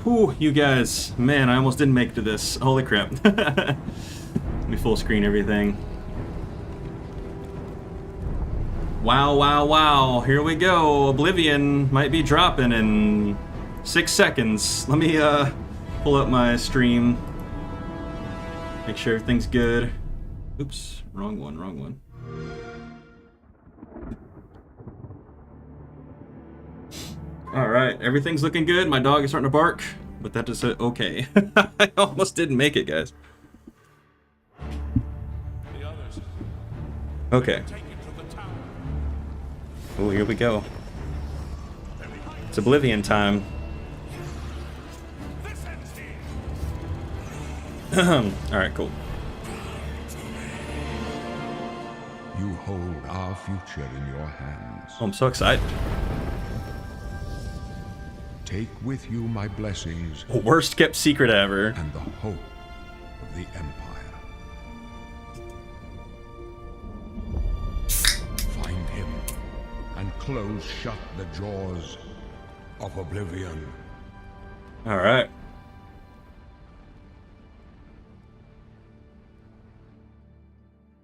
Whew, you guys. Man, I almost didn't make it to this. Holy crap. Let me full screen everything. Wow, wow, wow. Here we go. Oblivion might be dropping in 6 seconds. Let me pull up my stream. Make sure everything's good. Oops, wrong one, wrong one. Alright, everything's looking good. My dog is starting to bark, but that just said okay. I almost didn't make it, guys. Okay. Oh, here we go. It's Oblivion time. Alright, cool. You hold our future in your hands. Oh, I'm so excited. Take with you my blessings Worst kept secret ever. and the hope of the Empire. Find him and close shut the jaws of Oblivion. Alright.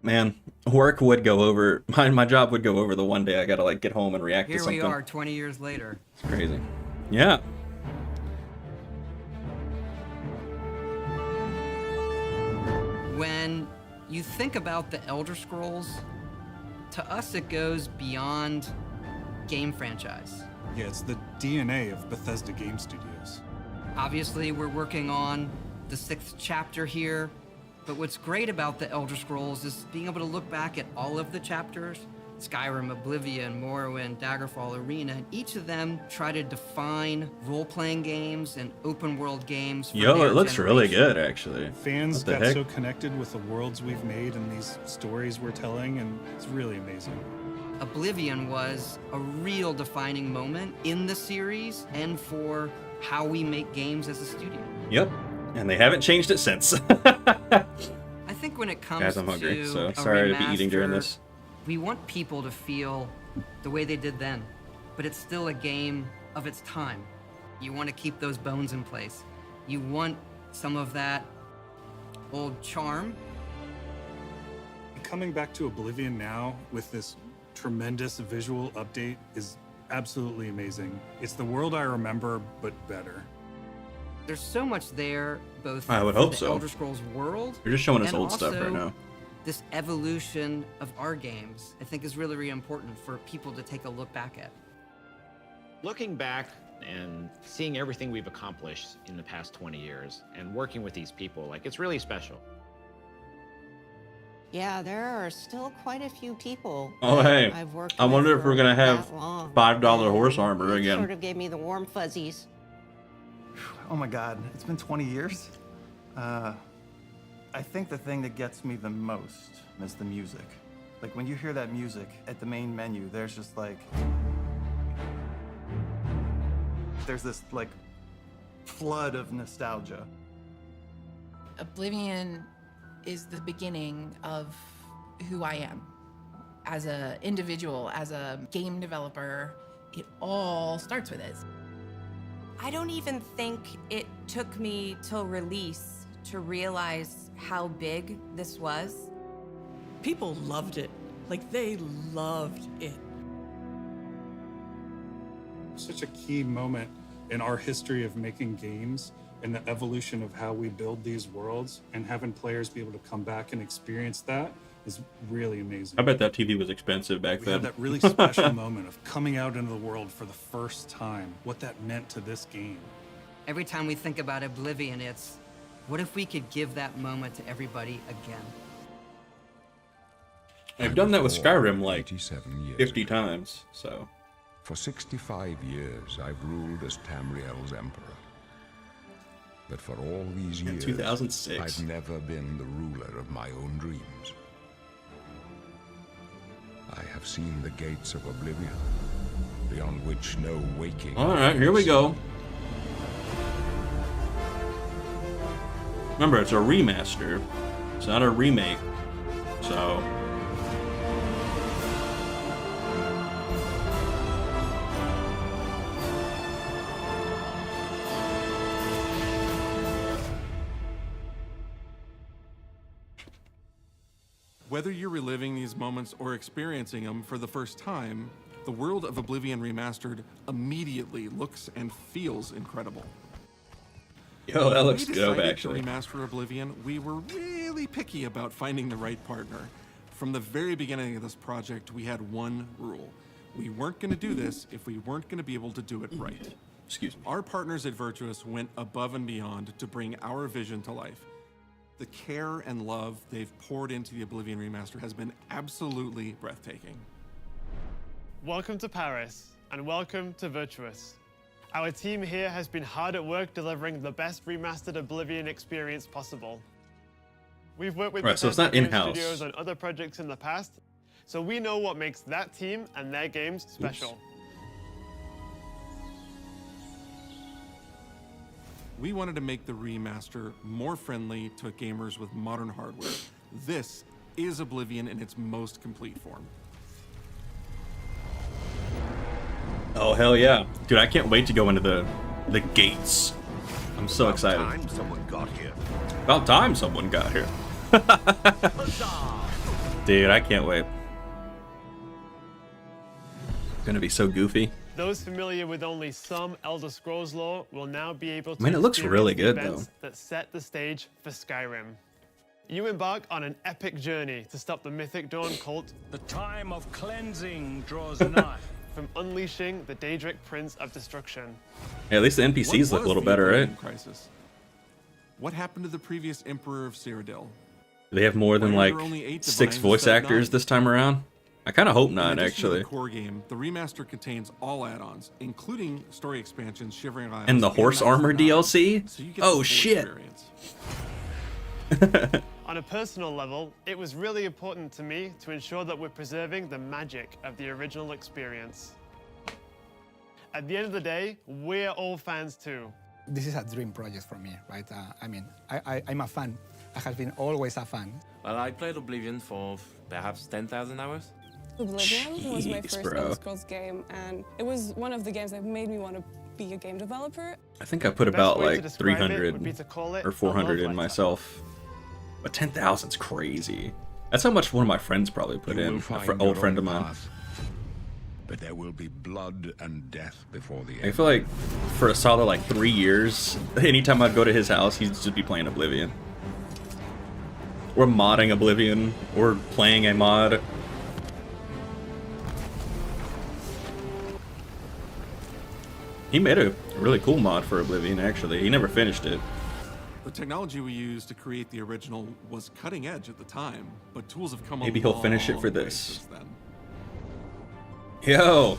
Man, work would go over, my job would go over the one day I gotta like get home and react to Here something. we are 20 years later. It's crazy. Yeah. When you think about the Elder Scrolls, to us it goes beyond game franchise. Yeah, it's the DNA of Bethesda Game Studios. Obviously, we're working on the 6th chapter here, but what's great about the Elder Scrolls is being able to look back at all of the chapters. Skyrim, Oblivion, Morrowind, Daggerfall, Arena, and each of them try to define role-playing games and open-world games for Yo, their it looks really generation. good, actually. Fans What the got heck? so connected with the worlds we've made and these stories we're telling, and it's really amazing. Oblivion was a real defining moment in the series and for how we make games as a studio. Yep. And they haven't changed it since. I think when it comes Guys, I'm hungry, to so a sorry to be eating during remaster, this. we want people to feel the way they did then, but it's still a game of its time. You want to keep those bones in place. You want some of that old charm. Coming back to Oblivion now with this tremendous visual update is absolutely amazing. It's the world I remember, but better. There's so much there, both I would for hope the so. Elder Scrolls world. You're just showing us and old stuff right also now. This evolution of our games, I think, is really, really important for people to take a look back at. Looking back and seeing everything we've accomplished in the past 20 years and working with these people, like, it's really special. Yeah, there are still quite a few people. Oh, that hey. I've worked I wonder with if we're for gonna have that long. $5 horse And armor it again. Sort of gave me the warm fuzzies. Oh my God, it's been 20 years? I think the thing that gets me the most is the music. Like when you hear that music at the main menu, there's just like, there's this like flood of nostalgia. Oblivion is the beginning of who I am. As an individual, as a game developer, it all starts with it. I don't even think it took me till release to realize how big this was. People loved it. Like, they loved it. Such a key moment in our history of making games and the evolution of how we build these worlds, and having players be able to come back and experience that is really amazing. I bet that TV was expensive back We then. had that really special moment of coming out into the world for the first time, what that meant to this game. Every time we think about Oblivion, it's, what if we could give that moment to everybody again? I've done that with Skyrim like 87 years 50 ago. times, so. For 65 years, I've ruled as Tamriel's emperor. But for all these Yeah, years, 2006. I've never been the ruler of my own dreams. I have seen the gates of Oblivion, beyond which no waking... Alright, here we go. Remember, it's a remaster. It's not a remake. So... Whether you're reliving these moments or experiencing them for the first time, the world of Oblivion Remastered immediately looks and feels incredible. Yo, that looks When we dope, decided actually. to remaster Oblivion, we were really picky about finding the right partner. From the very beginning of this project, we had one rule. We weren't going to do this if we weren't going to be able to do it right. Excuse me. Our partners at Virtuous went above and beyond to bring our vision to life. The care and love they've poured into the Oblivion Remaster has been absolutely breathtaking. Welcome to Paris, and welcome to Virtuous. Our team here has been hard at work delivering the best remastered Oblivion experience possible. We've worked with Right, so it's not in-house. studios on other projects in the past, so we know what makes that team and their games special. We wanted to make the remaster more friendly to gamers with modern hardware. This is Oblivion in its most complete form. Oh, hell yeah. Dude, I can't wait to go into the gates. I'm so excited. About time someone got here. About time someone got here. Dude, I can't wait. It's gonna be so goofy. Those familiar with only some Elder Scrolls lore will now be able to Man, it looks really experience good, the events that set the stage for Skyrim. You embark on an epic journey to stop the Mythic Dawn cult. The time of cleansing draws nigh. From unleashing the Daedric Prince of Destruction. Yeah, at least the NPCs look a little better, right? Crisis? What happened to the previous Emperor of Cyrodiil? Do they have more than Why are like there only 8 6 divines voice instead of actors 9? this time around? I kind of hope In not, addition to actually. the core game, the remaster contains all add-ons, including story expansions, Shivering Isles, And the horse armor DLC? so you get Oh the full shit! experience. On a personal level, it was really important to me to ensure that we're preserving the magic of the original experience. At the end of the day, we're all fans too. This is a dream project for me, right? I'm a fan. I have been always a fan. Well, I played Oblivion for perhaps 10,000 hours. Oblivion was my Jeez, first bro. Elder Scrolls game, and it was one of the games that made me want to be a game developer. I think I put The best about way to like describe it 300 would be to call it or a 400 love in letter. myself. But 10,000's crazy. That's how much one of my friends probably put You in. will A find old your friend of own mine. path, but there will be blood and death before the I end. feel like for a solid like 3 years, anytime I'd go to his house, he'd just be playing Oblivion. Or modding Oblivion, or playing a mod. He made a really cool mod for Oblivion, actually. He never finished it. The technology we used to create the original was cutting edge at the time, but tools have come Maybe a he'll finish it long for way this. since then. Yo!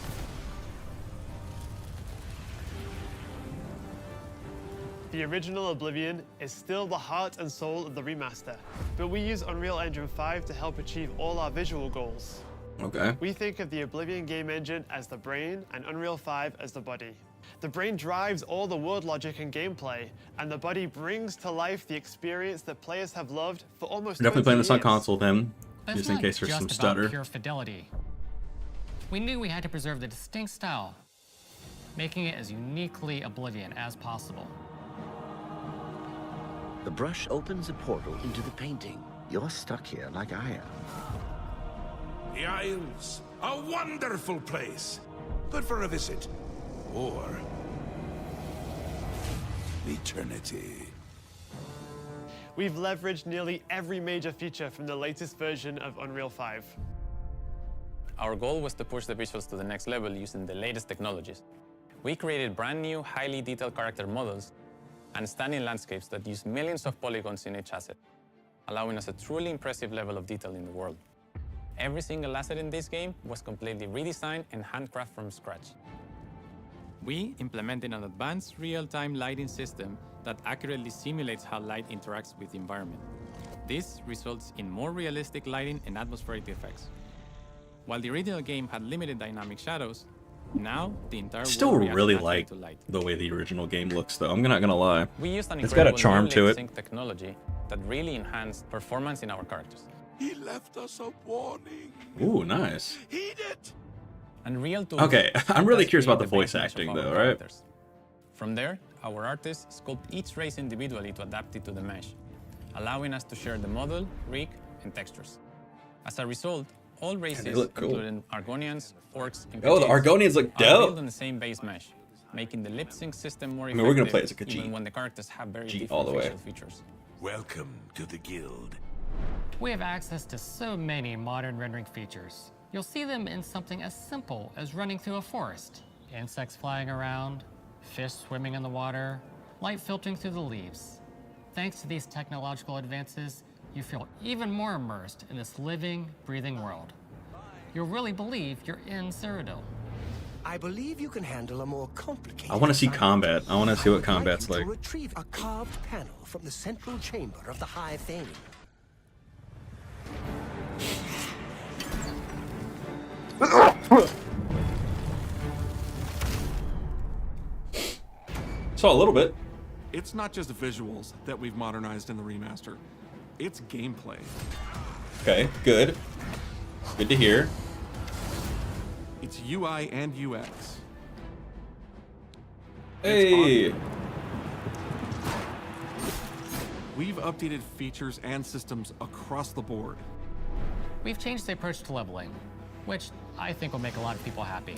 The original Oblivion is still the heart and soul of the remaster, but we use Unreal Engine 5 to help achieve all our visual goals. Okay. We think of the Oblivion game engine as the brain and Unreal 5 as the body. The brain drives all the word logic and gameplay, and the body brings to life the experience that players have loved for almost Definitely 20 playing this on years. console then, But just it's in not case there's just some about stutter. pure fidelity. We knew we had to preserve the distinct style, making it as uniquely Oblivion as possible. The brush opens a portal into the painting. You're stuck here like I am. The Isles, a wonderful place. Good for a visit. Or eternity. We've leveraged nearly every major feature from the latest version of Unreal 5. Our goal was to push the visuals to the next level using the latest technologies. We created brand new, highly detailed character models and stunning landscapes that use millions of polygons in each asset, allowing us a truly impressive level of detail in the world. Every single asset in this game was completely redesigned and handcrafted from scratch. We implemented an advanced real-time lighting system that accurately simulates how light interacts with the environment. This results in more realistic lighting and atmospheric effects. While the original game had limited dynamic shadows, now the entire Still world reacts really naturally like to light. the way the original game looks, though. I'm not gonna lie. We used an It's got a incredible charm to it. sync technology that really enhanced performance in our characters. He left us a warning. Ooh, nice. Heed it. Unreal tools Okay, I'm help really us curious about create the voice base mesh of acting, our though, right? characters. From there, our artists sculpt each race individually to adapt it to the mesh, allowing us to share the model, rig, and textures. As a result, all races, look cool. including Argonians, Orcs, and Oh, the Khajiits, Argonians look are dope. built on the same base mesh, making the lip sync system more I effective, mean, we're gonna play as a Khajiit. even when the characters have very Khajiit all different the way. facial features. Welcome to the guild. We have access to so many modern rendering features. You'll see them in something as simple as running through a forest. Insects flying around, fish swimming in the water, light filtering through the leaves. Thanks to these technological advances, you feel even more immersed in this living, breathing world. You'll really believe you're in Cyrodiil. I believe you can handle a more complicated. I want to see combat. I want to see what combat's I'd like like. you to retrieve a carved panel from the central chamber of the High Thane. Saw a little bit. It's not just visuals that we've modernized in the remaster. It's gameplay. Okay, good. Good to hear. It's UI and UX. Hey. We've updated features and systems across the board. We've changed the approach to leveling, which I think will make a lot of people happy.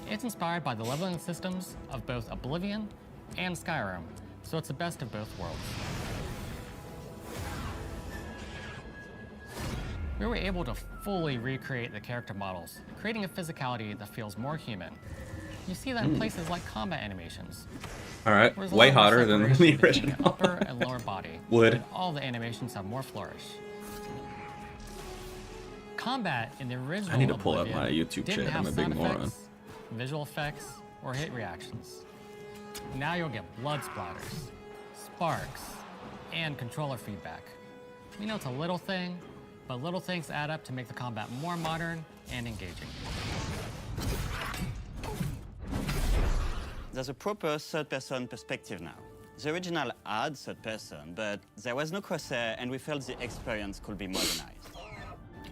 It's inspired by the leveling systems of both Oblivion and Skyrim, so it's the best of both worlds. We were able to fully recreate the character models, creating a physicality that feels more human. You see that in places like combat animations. All right, Whereas a way lot more hotter than separation the between original. upper and lower body. Would. And all the animations have more flourish. Combat in the original I need to pull up Oblivion my YouTube didn't chat. have I'm a big sound moron. effects, visual effects, or hit reactions. Now you'll get blood splatters, sparks, and controller feedback. We know it's a little thing, but little things add up to make the combat more modern and engaging. There's a proper third-person perspective now. The original had third-person, but there was no crosshair, and we felt the experience could be modernized.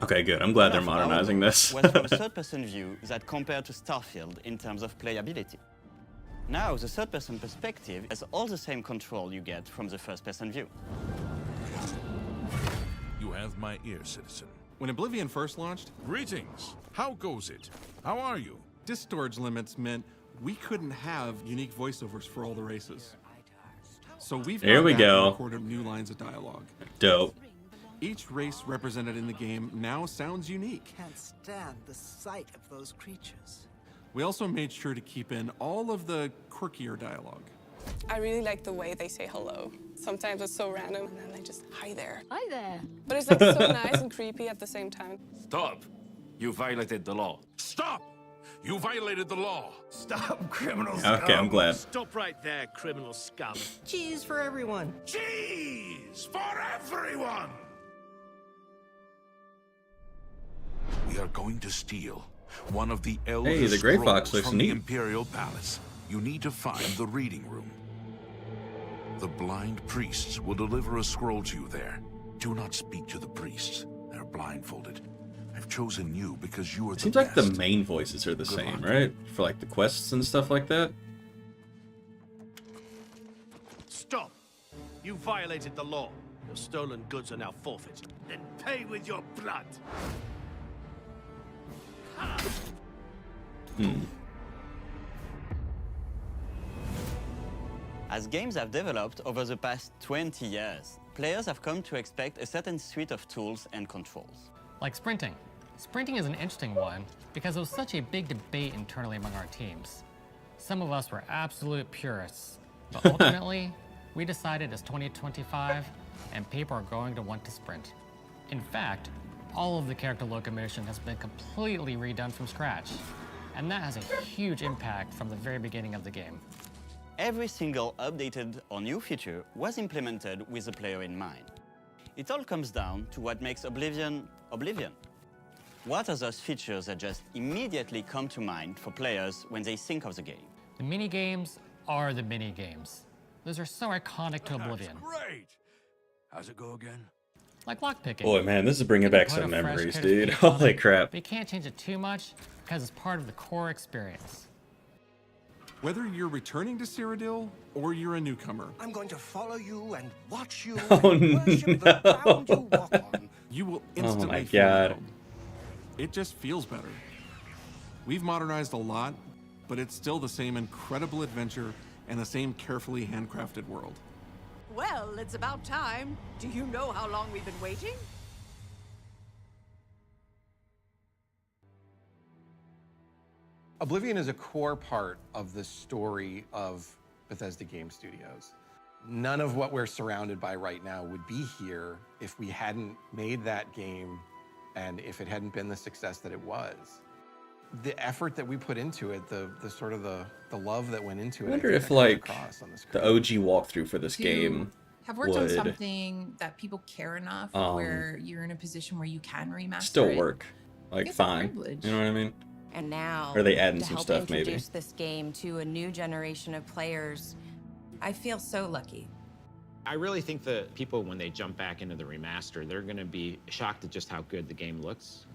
Okay, good. I'm glad they're modernizing this. Was from a third-person view that compared to Starfield in terms of playability. Now, the third-person perspective has all the same control you get from the first-person view. You have my ear, citizen. When Oblivion first launched, Greetings. How goes it? How are you? disk storage limits meant we couldn't have unique voiceovers for all the races. So we've There gone we back go. and recorded new lines of dialogue. Dope. Each race represented in the game now sounds unique. Can't stand the sight of those creatures. We also made sure to keep in all of the quirkier dialogue. I really like the way they say hello. Sometimes it's so random, and then they just, hi there. Hi there. But it's like so nice and creepy at the same time. Stop! You violated the law. Stop! You violated the law. Stop, criminal Okay, I'm glad. Stop right there, criminal scum. Cheese for everyone. Cheese for everyone! We are going to steal one of the Elder Hey, the Grey Scrolls Fox looks from the neat. Imperial Palace. You need to find the reading room. The blind priests will deliver a scroll to you there. Do not speak to the priests. They're blindfolded. I've chosen you because you are It the seems like the best. main voices are the Good same, luck. right? For like the quests and stuff like that. Stop! You violated the law. Your stolen goods are now forfeit. Then pay with your blood. As games have developed over the past 20 years, players have come to expect a certain suite of tools and controls. Like sprinting. Sprinting is an interesting one because it was such a big debate internally among our teams. Some of us were absolute purists, but ultimately, we decided it's 2025 and people are going to want to sprint. In fact, all of the character locomotion has been completely redone from scratch, and that has a huge impact from the very beginning of the game. Every single updated or new feature was implemented with the player in mind. It all comes down to what makes Oblivion, Oblivion. What are those features that just immediately come to mind for players when they think of the game? The mini-games are the mini-games. Those are so iconic to Oblivion. Great! How's it go again? Like lockpicking. Boy, man, this is bringing You can back put some a fresh memories, coat of dude. paint on Holy it, crap. But you can't change it too much because it's part of the core experience. Whether you're returning to Cyrodiil or you're a newcomer, I'm going to follow you and watch you Oh, and worship the ground you walk on. you will Oh my instantly feel at God. home. It just feels better. We've modernized a lot, but it's still the same incredible adventure and the same carefully handcrafted world. Well, it's about time. Do you know how long we've been waiting? Oblivion is a core part of the story of Bethesda Game Studios. None of what we're surrounded by right now would be here if we hadn't made that game and if it hadn't been the success that it was. The effort that we put into it, the sort of the love that went into it. I wonder think if that comes like across on the screen. the OG walkthrough for this To game have worked on would something that people care enough where you're in a position where you can remaster still it. work like It's a fine. privilege. You know what I mean? And now, Or are they adding to some help stuff maybe? introduce this game to a new generation of players, I feel so lucky. I really think that people, when they jump back into the remaster, they're going to be shocked at just how good the game looks.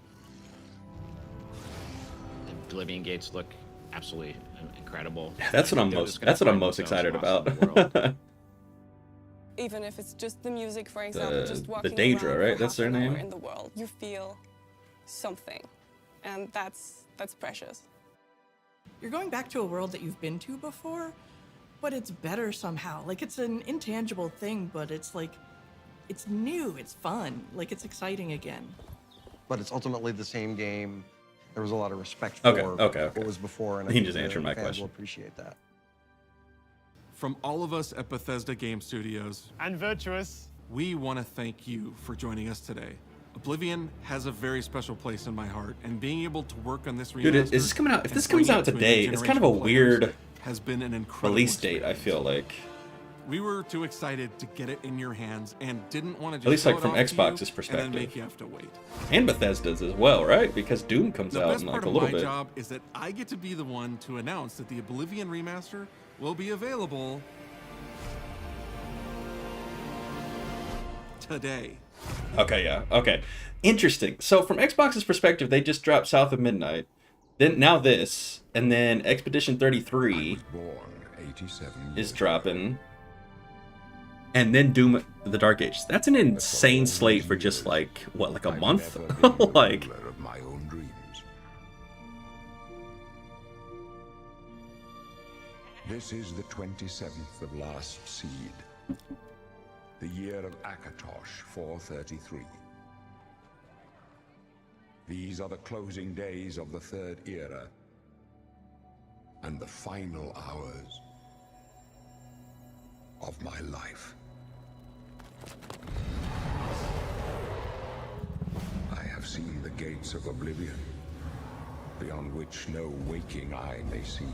The Oblivion gates look absolutely incredible. That's what I'm They're most. just gonna That's what I'm find most themselves excited lost in the about. world. Even if it's just the music, for example, just the walking Daedra, around right? for That's half their an hour name? in the world, you feel something, and that's precious. You're going back to a world that you've been to before, but it's better somehow. Like, it's an intangible thing, but it's like, it's new, it's fun, like it's exciting again. But it's ultimately the same game. There was a lot of respect Okay, for okay. what was before, and I He think just the answered my fans question. will appreciate that. From all of us at Bethesda Game Studios and Virtuous, we want to thank you for joining us today. Oblivion has a very special place in my heart, and being able to work on this Dude, is this coming out? If this comes out today, it's kind of a weird has been an incredible release date. I feel like. We were too excited to get it in your hands and didn't want to just At least, show like, it from off to Xbox's you and perspective. then make you have to wait. And Bethesda's as well, right? Because Doom comes The out best in part like a of little my bit. job is that I get to be the one to announce that the Oblivion remaster will be available today. Okay, yeah, okay. Interesting. So from Xbox's perspective, they just dropped South of Midnight. Then now this, and then Expedition 33 is dropping. And then Doom the Dark Ages. That's an insane slate for just like what, like a month? Like of my own dreams. This is the 27th of Last Seed, the year of Akatosh 433. These are the closing days of the Third Era and the final hours of my life. I have seen the gates of Oblivion, beyond which no waking eye may see.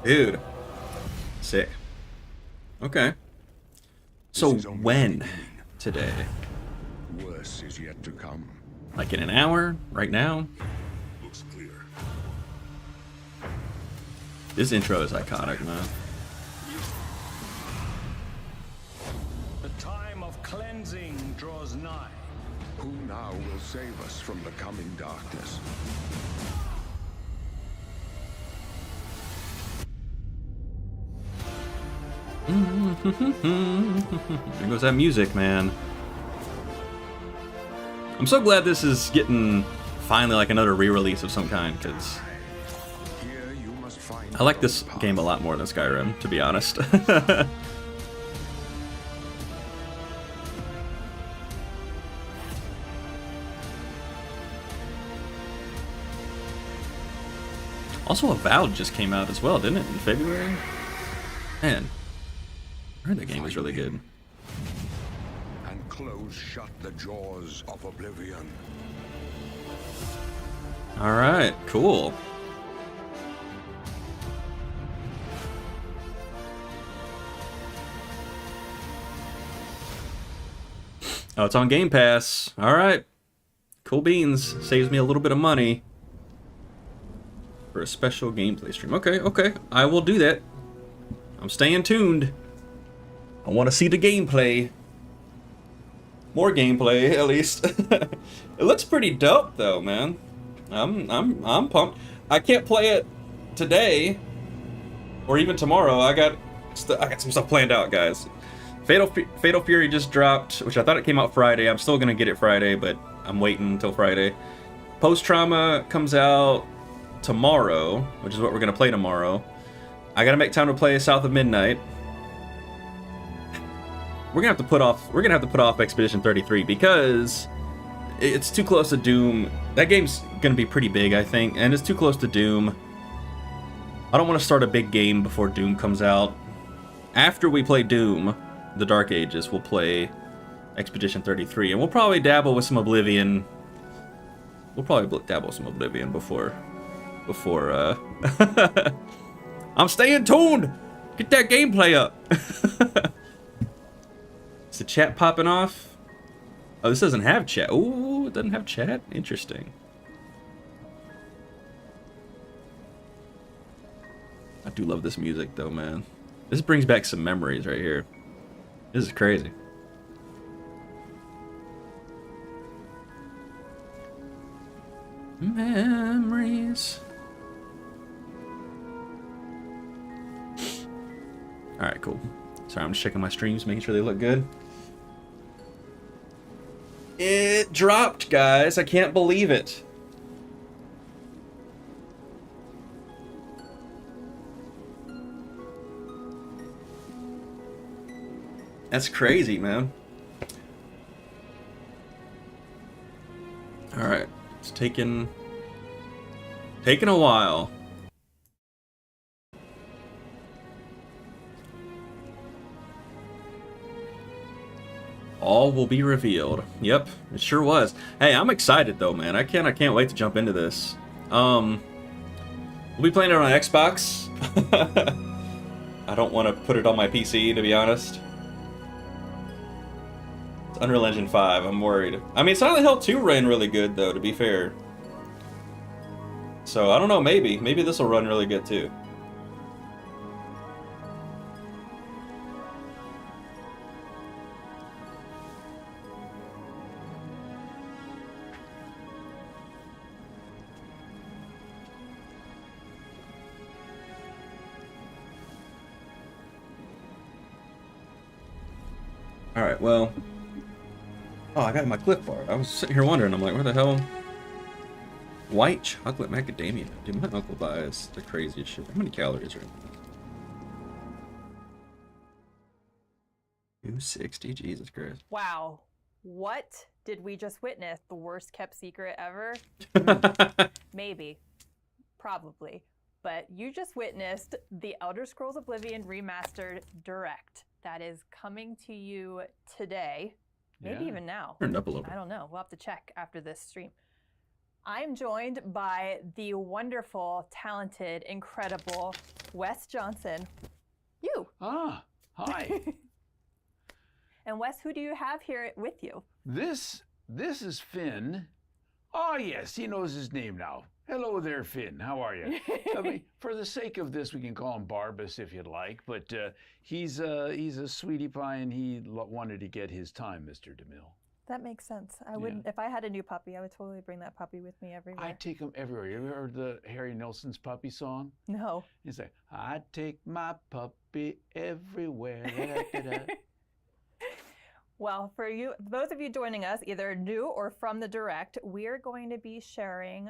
dude. Sick. Okay. So when today? Worse is yet to come. Like in an hour? Right now? Looks clear. This intro is iconic, man. The time of cleansing draws nigh. Who now will save us from the coming darkness? There goes that music, man. I'm so glad this is getting finally like another re-release of some kind, because I like this game a lot more than Skyrim, to be honest. Also, Avowed just came out as well, didn't it, in February? Man, I heard that game was really good. And close shut the jaws of Oblivion. All right, cool. Oh, it's on Game Pass. All right. Cool beans. Saves me a little bit of money for a special gameplay stream. Okay, okay. I will do that. I'm staying tuned. I want to see the gameplay. More gameplay, at least. It looks pretty dope, though, man. I'm pumped. I can't play it today or even tomorrow. I got some stuff planned out, guys. Fatal Fury just dropped, which I thought it came out Friday. I'm still gonna get it Friday, but I'm waiting until Friday. Post Trauma comes out tomorrow, which is what we're gonna play tomorrow. I gotta make time to play South of Midnight. We're gonna have to put off Expedition 33 because it's too close to Doom. That game's gonna be pretty big, I think, and it's too close to Doom. I don't want to start a big game before Doom comes out. After we play Doom, The Dark Ages, we'll play Expedition 33, and we'll probably dabble with some Oblivion. We'll probably dabble with some Oblivion before I'm staying tuned! Get that gameplay up! Is the chat popping off? Oh, this doesn't have chat. Ooh, it doesn't have chat? Interesting. I do love this music though, man. This brings back some memories right here. This is crazy. Memories. Alright, cool. Sorry, I'm just checking my streams, making sure they look good. It dropped, guys. I can't believe it. That's crazy, man. Alright. It's taken a while. All will be revealed. Yep, it sure was. Hey, I'm excited though, man. I can't wait to jump into this. We'll be playing it on Xbox. I don't want to put it on my PC, to be honest. It's Unreal Engine 5, I'm worried. I mean, Silent Hill 2 ran really good though, to be fair. So, I don't know, maybe this will run really good too. Alright, well... Oh, I got my Cliff Bar. I was sitting here wondering, I'm like, where the hell... White chocolate macadamia. Dude, my uncle buys the craziest shit. How many calories are in that? 260? Jesus Christ. Wow. What did we just witness? The worst kept secret ever? Maybe. Probably. But you just witnessed the Elder Scrolls Oblivion Remastered Direct. That is coming to you today. Maybe even now. Turned up a little bit. I don't know. We'll have to check after this stream. I'm joined by the wonderful, talented, incredible Wes Johnson. You. Ah, hi. And Wes, who do you have here with you? This is Finn. Oh yes, he knows his name now. Hello there, Finn. How are you? I mean, for the sake of this, we can call him Barbas if you'd like. But he's a sweetie pie, and he wanted to get his time, Mr. DeMille. That makes sense. I wouldn't. If I had a new puppy, I would totally bring that puppy with me everywhere. I take him everywhere. You ever heard the Harry Nilsson's puppy song? No. He's like, I take my puppy everywhere. Da-da-da-da. Well, for you, those of you joining us, either new or from the Direct, we're going to be sharing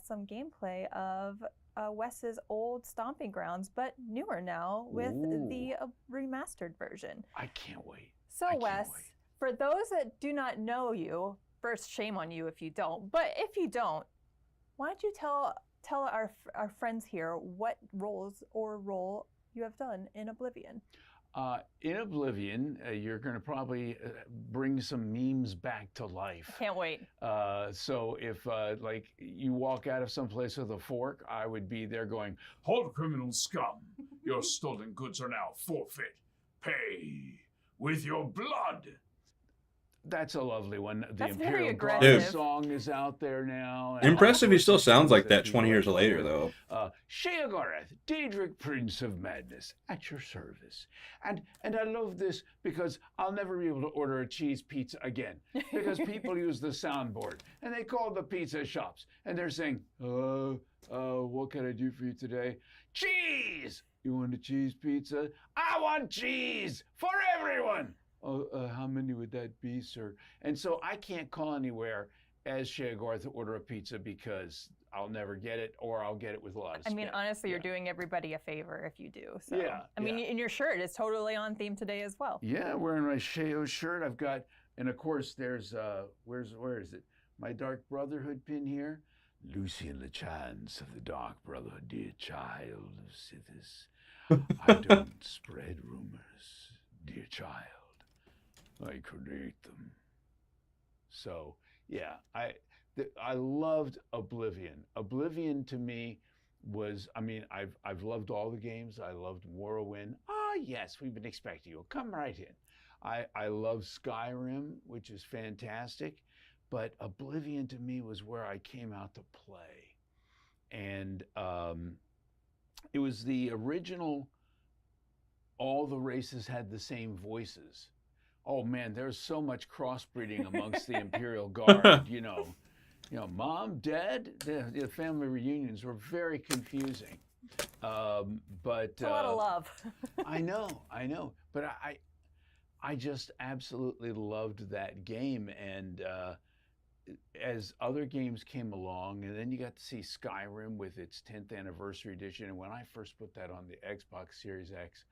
some gameplay of Wes's old stomping grounds, but newer now with the remastered version. I can't wait. So, Wes, for those that do not know you, first, shame on you if you don't, but if you don't, why don't you tell our friends here what role you have done in Oblivion? In Oblivion, you're going to probably bring some memes back to life. Can't wait. So if like you walk out of someplace with a fork, I would be there going, "Hold, criminal scum! Your stolen goods are now forfeit. Pay with your blood." That's a lovely one. The That's very Imperial Guard aggressive. song is out there now. Impressive he still sounds like that 20 years later, though. Sheogorath, Daedric, Prince of Madness, at your service. And I love this because I'll never be able to order a cheese pizza again because people use the soundboard and they call the pizza shops and they're saying, what can I do for you today? Cheese! You want a cheese pizza? I want cheese for everyone. Oh, how many would that be, sir? And so I can't call anywhere as Shea Garth to order a pizza because I'll never get it, or I'll get it with a lot of I mean, spit. honestly, you're doing everybody a favor if you do. So. Yeah, I mean, and your shirt is totally on theme today as well. Yeah, wearing my Sheo shirt. I've got, and of course, there's where is it? My Dark Brotherhood pin here. Lucian LeChance of the Dark Brotherhood, dear child of Sithis. I don't spread rumors, dear child. I create them. So yeah, I loved Oblivion. Oblivion to me was, I mean, I've loved all the games. I loved Morrowind. Ah, yes, we've been expecting you. Come right in. I love Skyrim, which is fantastic, but Oblivion to me was where I came out to play, and it was the original. All the races had the same voices. Oh man, there's so much crossbreeding amongst the Imperial Guard. You know, Mom, Dad, the family reunions were very confusing. But it's a lot of love. I know, but I just absolutely loved that game, and as other games came along, and then you got to see Skyrim with its 10th anniversary edition, and when I first put that on the Xbox Series X,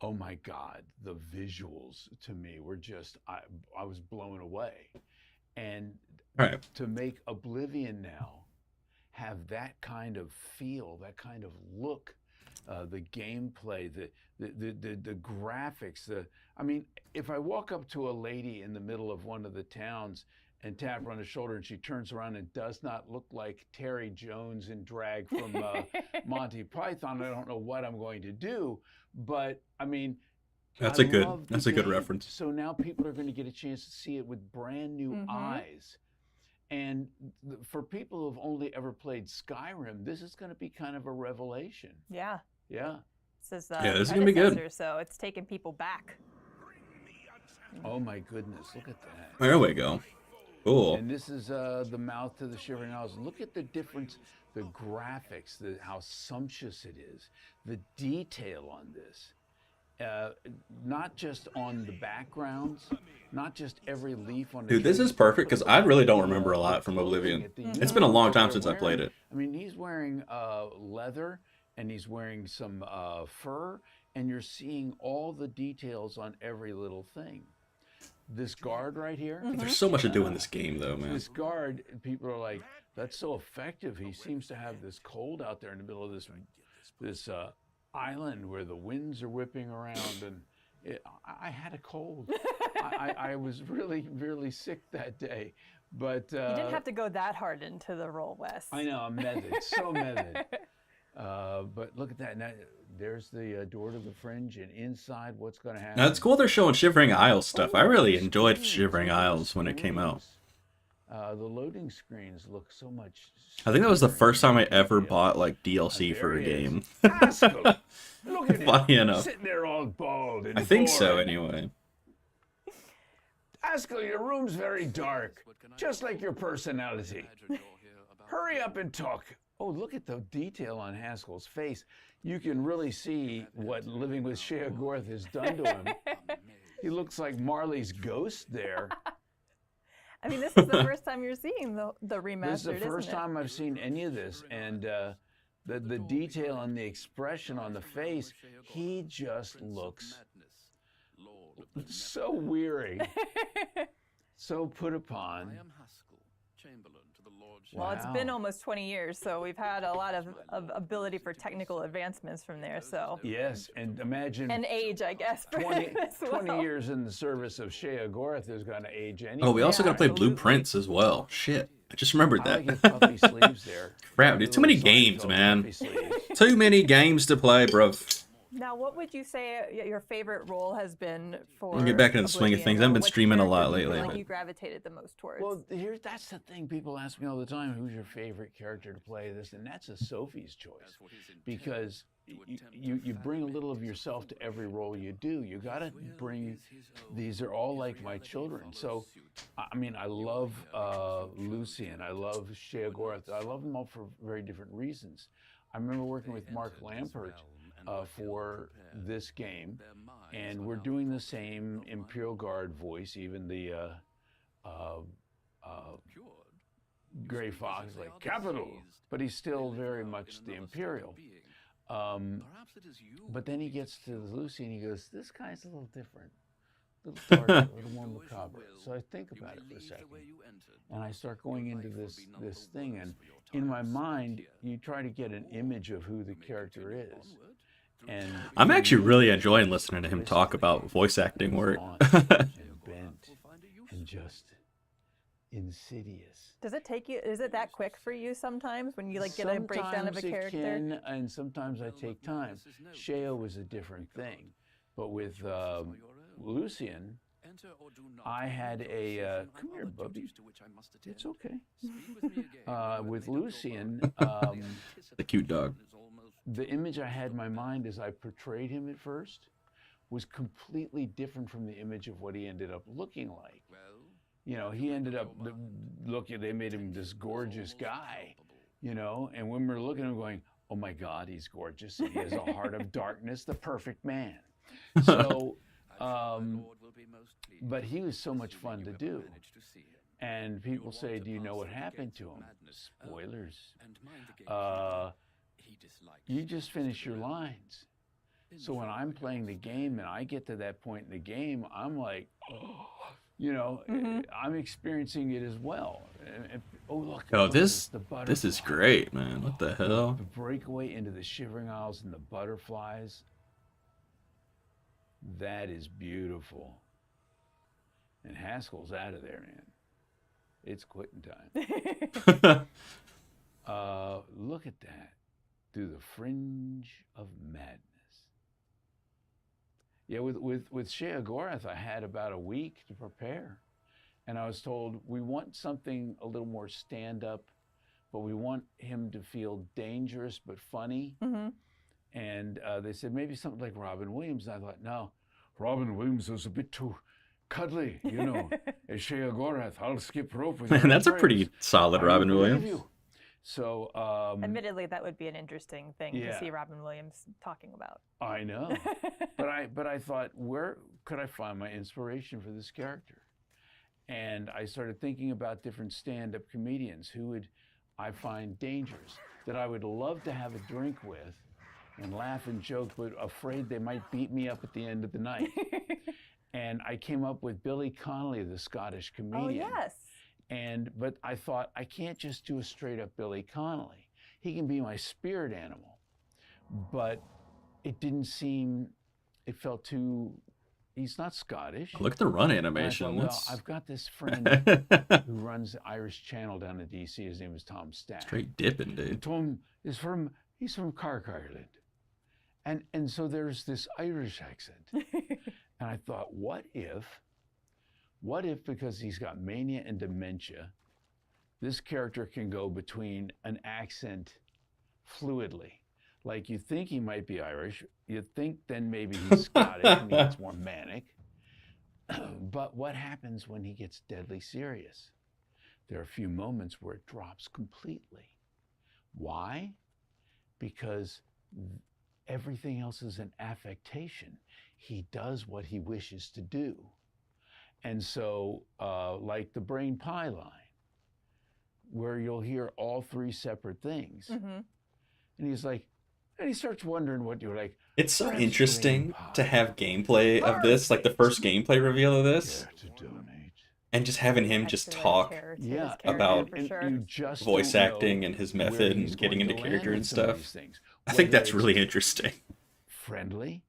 oh my God, the visuals to me were just, I was blown away. And to make Oblivion now have that kind of feel, that kind of look, the gameplay, the graphics, I mean, if I walk up to a lady in the middle of one of the towns and tap her on the shoulder and she turns around and does not look like Terry Jones in drag from Monty Python, I don't know what I'm going to do. But I mean, that's a good reference. So now people are going to get a chance to see it with brand new eyes. And for people who have only ever played Skyrim, this is going to be kind of a revelation. Yeah. Yeah. This is this is gonna be good. So it's taking people back. Oh my goodness! Look at that. There we go. Cool. And this is the mouth to the Shivering Isles. Look at the difference, the graphics, how sumptuous it is, the detail on this. Not just on the backgrounds, not just every leaf on the Dude, this is perfect because I really don't remember a lot from Oblivion. It's been a long time since I played it. I mean, he's wearing leather and he's wearing some fur, and you're seeing all the details on every little thing. This guard right here. There's so much to do in this game, though, man. This guard, people are like, that's so effective. He seems to have this cold out there in the middle of this island where the winds are whipping around, and I had a cold. I was really, really sick that day. But you didn't have to go that hard into the role, Wes. I know, I'm method, so method. But look at that. Now, there's the door to the fringe, and inside, what's going to happen? Now, it's cool they're showing Shivering Isles stuff. I really enjoyed Shivering Isles when it came out. The loading screens look so much. I think that was the first time I ever bought like DLC for a game. Look at Funny him, enough. sitting there all bald and I think so, bored. anyway. Haskell, your room's very dark, just like your personality. Hurry up and talk. Oh, look at the detail on Haskell's face. You can really see what living with Shea Gorth has done to him. He looks like Marley's ghost there. I mean, this is the first time you're seeing the remastered, This is the first isn't it? time I've seen any of this, and the detail and the expression on the face, he just looks so weary, so put upon. Well, it's been almost 20 years, so we've had a lot of ability for technical advancements from there. So Yes, and imagine and age, I guess. For 20, him as well. 20 years in the service of Shea Gorth is going to age anyway. Oh, we also got to play Blueprints as well. Shit. I just remembered I like that. his puffy sleeves there. Crap, dude. Too many games, man. Too many games to play, bro. Now, what would you say your favorite role has been for? I'll get back into the swing of things. I haven't been What streaming a character lot do you feel lately. Like you gravitated the most towards. Well, that's the thing. People ask me all the time, who's your favorite character to play this? And that's a Sophie's choice. Because you bring a little of yourself to every role you do. You got to bring, these are all like my children. So, I mean, I love Lucian. I love Shea Gorth. I love them all for very different reasons. I remember working with Mark Lampert for this game, and we're doing the same Imperial Guard voice, even the Gray Fox, like, capital, but he's still very much the Imperial. But then he gets to Lucy and he goes, this guy's a little different, a little darker, a little more macabre. So I think about it for a second, and I start going into this thing, and in my mind, you try to get an image of who the character is. And I'm actually really enjoying listening to him talk about voice acting work. and bent and just insidious. Does it take you? Is it that quick for you sometimes when you like get a breakdown of a character? Sometimes it can, and sometimes I take time. Sheo was a different thing, but with Lucian, I had a come here, Bubby. It's okay. With Lucian, the cute dog. The image I had in my mind as I portrayed him at first was completely different from the image of what he ended up looking like. You know, he ended up looking, they made him this gorgeous guy, you know, and when we're looking at him going, oh my God, he's gorgeous. He has a heart of darkness, the perfect man. So, but he was so much fun to do. And people say, do you know what happened to him? Spoilers. You just finish your lines. So when I'm playing the game and I get to that point in the game, I'm like, oh, you know, I'm experiencing it as well. And, oh, look. Oh, look, this the is great, man. What the hell? The breakaway into the Shivering Isles and the butterflies. That is beautiful. And Haskell's out of there, man. It's quitting time. Look at that. Through the fringe of madness. Yeah, with Shea Gorath, I had about a week to prepare. And I was told, we want something a little more stand-up, but we want him to feel dangerous but funny. And they said, maybe something like Robin Williams. And I thought, no, Robin Williams was a bit too cuddly, you know. As Shea Gorath, I'll skip rope with you. Man, that's a pretty solid Robin Williams. So, admittedly, that would be an interesting thing to yeah. see Robin Williams talking about. I know, but I thought, where could I find my inspiration for this character? And I started thinking about different stand-up comedians who would I find dangerous, that I would love to have a drink with, and laugh and joke, but afraid they might beat me up at the end of the night. And I came up with Billy Connolly, the Scottish comedian. Oh yes. But I thought, I can't just do a straight up Billy Connolly. He can be my spirit animal. But it didn't seem, it felt too, he's not Scottish. Look at the run animation. Thought, well, I've got this friend who runs the Irish Channel down in DC. His name is Tom Stack. Straight dipping, dude. Tom is he's from Cork, Ireland. And so there's this Irish accent. And I thought, what if, because he's got mania and dementia, this character can go between an accent fluidly. Like you think he might be Irish, you think then maybe he's Scottish and he gets more manic. But what happens when he gets deadly serious? There are a few moments where it drops completely. Why? Because everything else is an affectation. He does what he wishes to do. And so, like the brain pie line, where you'll hear all three separate things. And he's like, and he starts wondering what you're like. It's so interesting to have gameplay of this, like the first gameplay reveal of this. And just having him just talk about voice acting and his method and getting into character and stuff. I think that's really interesting. Friendly,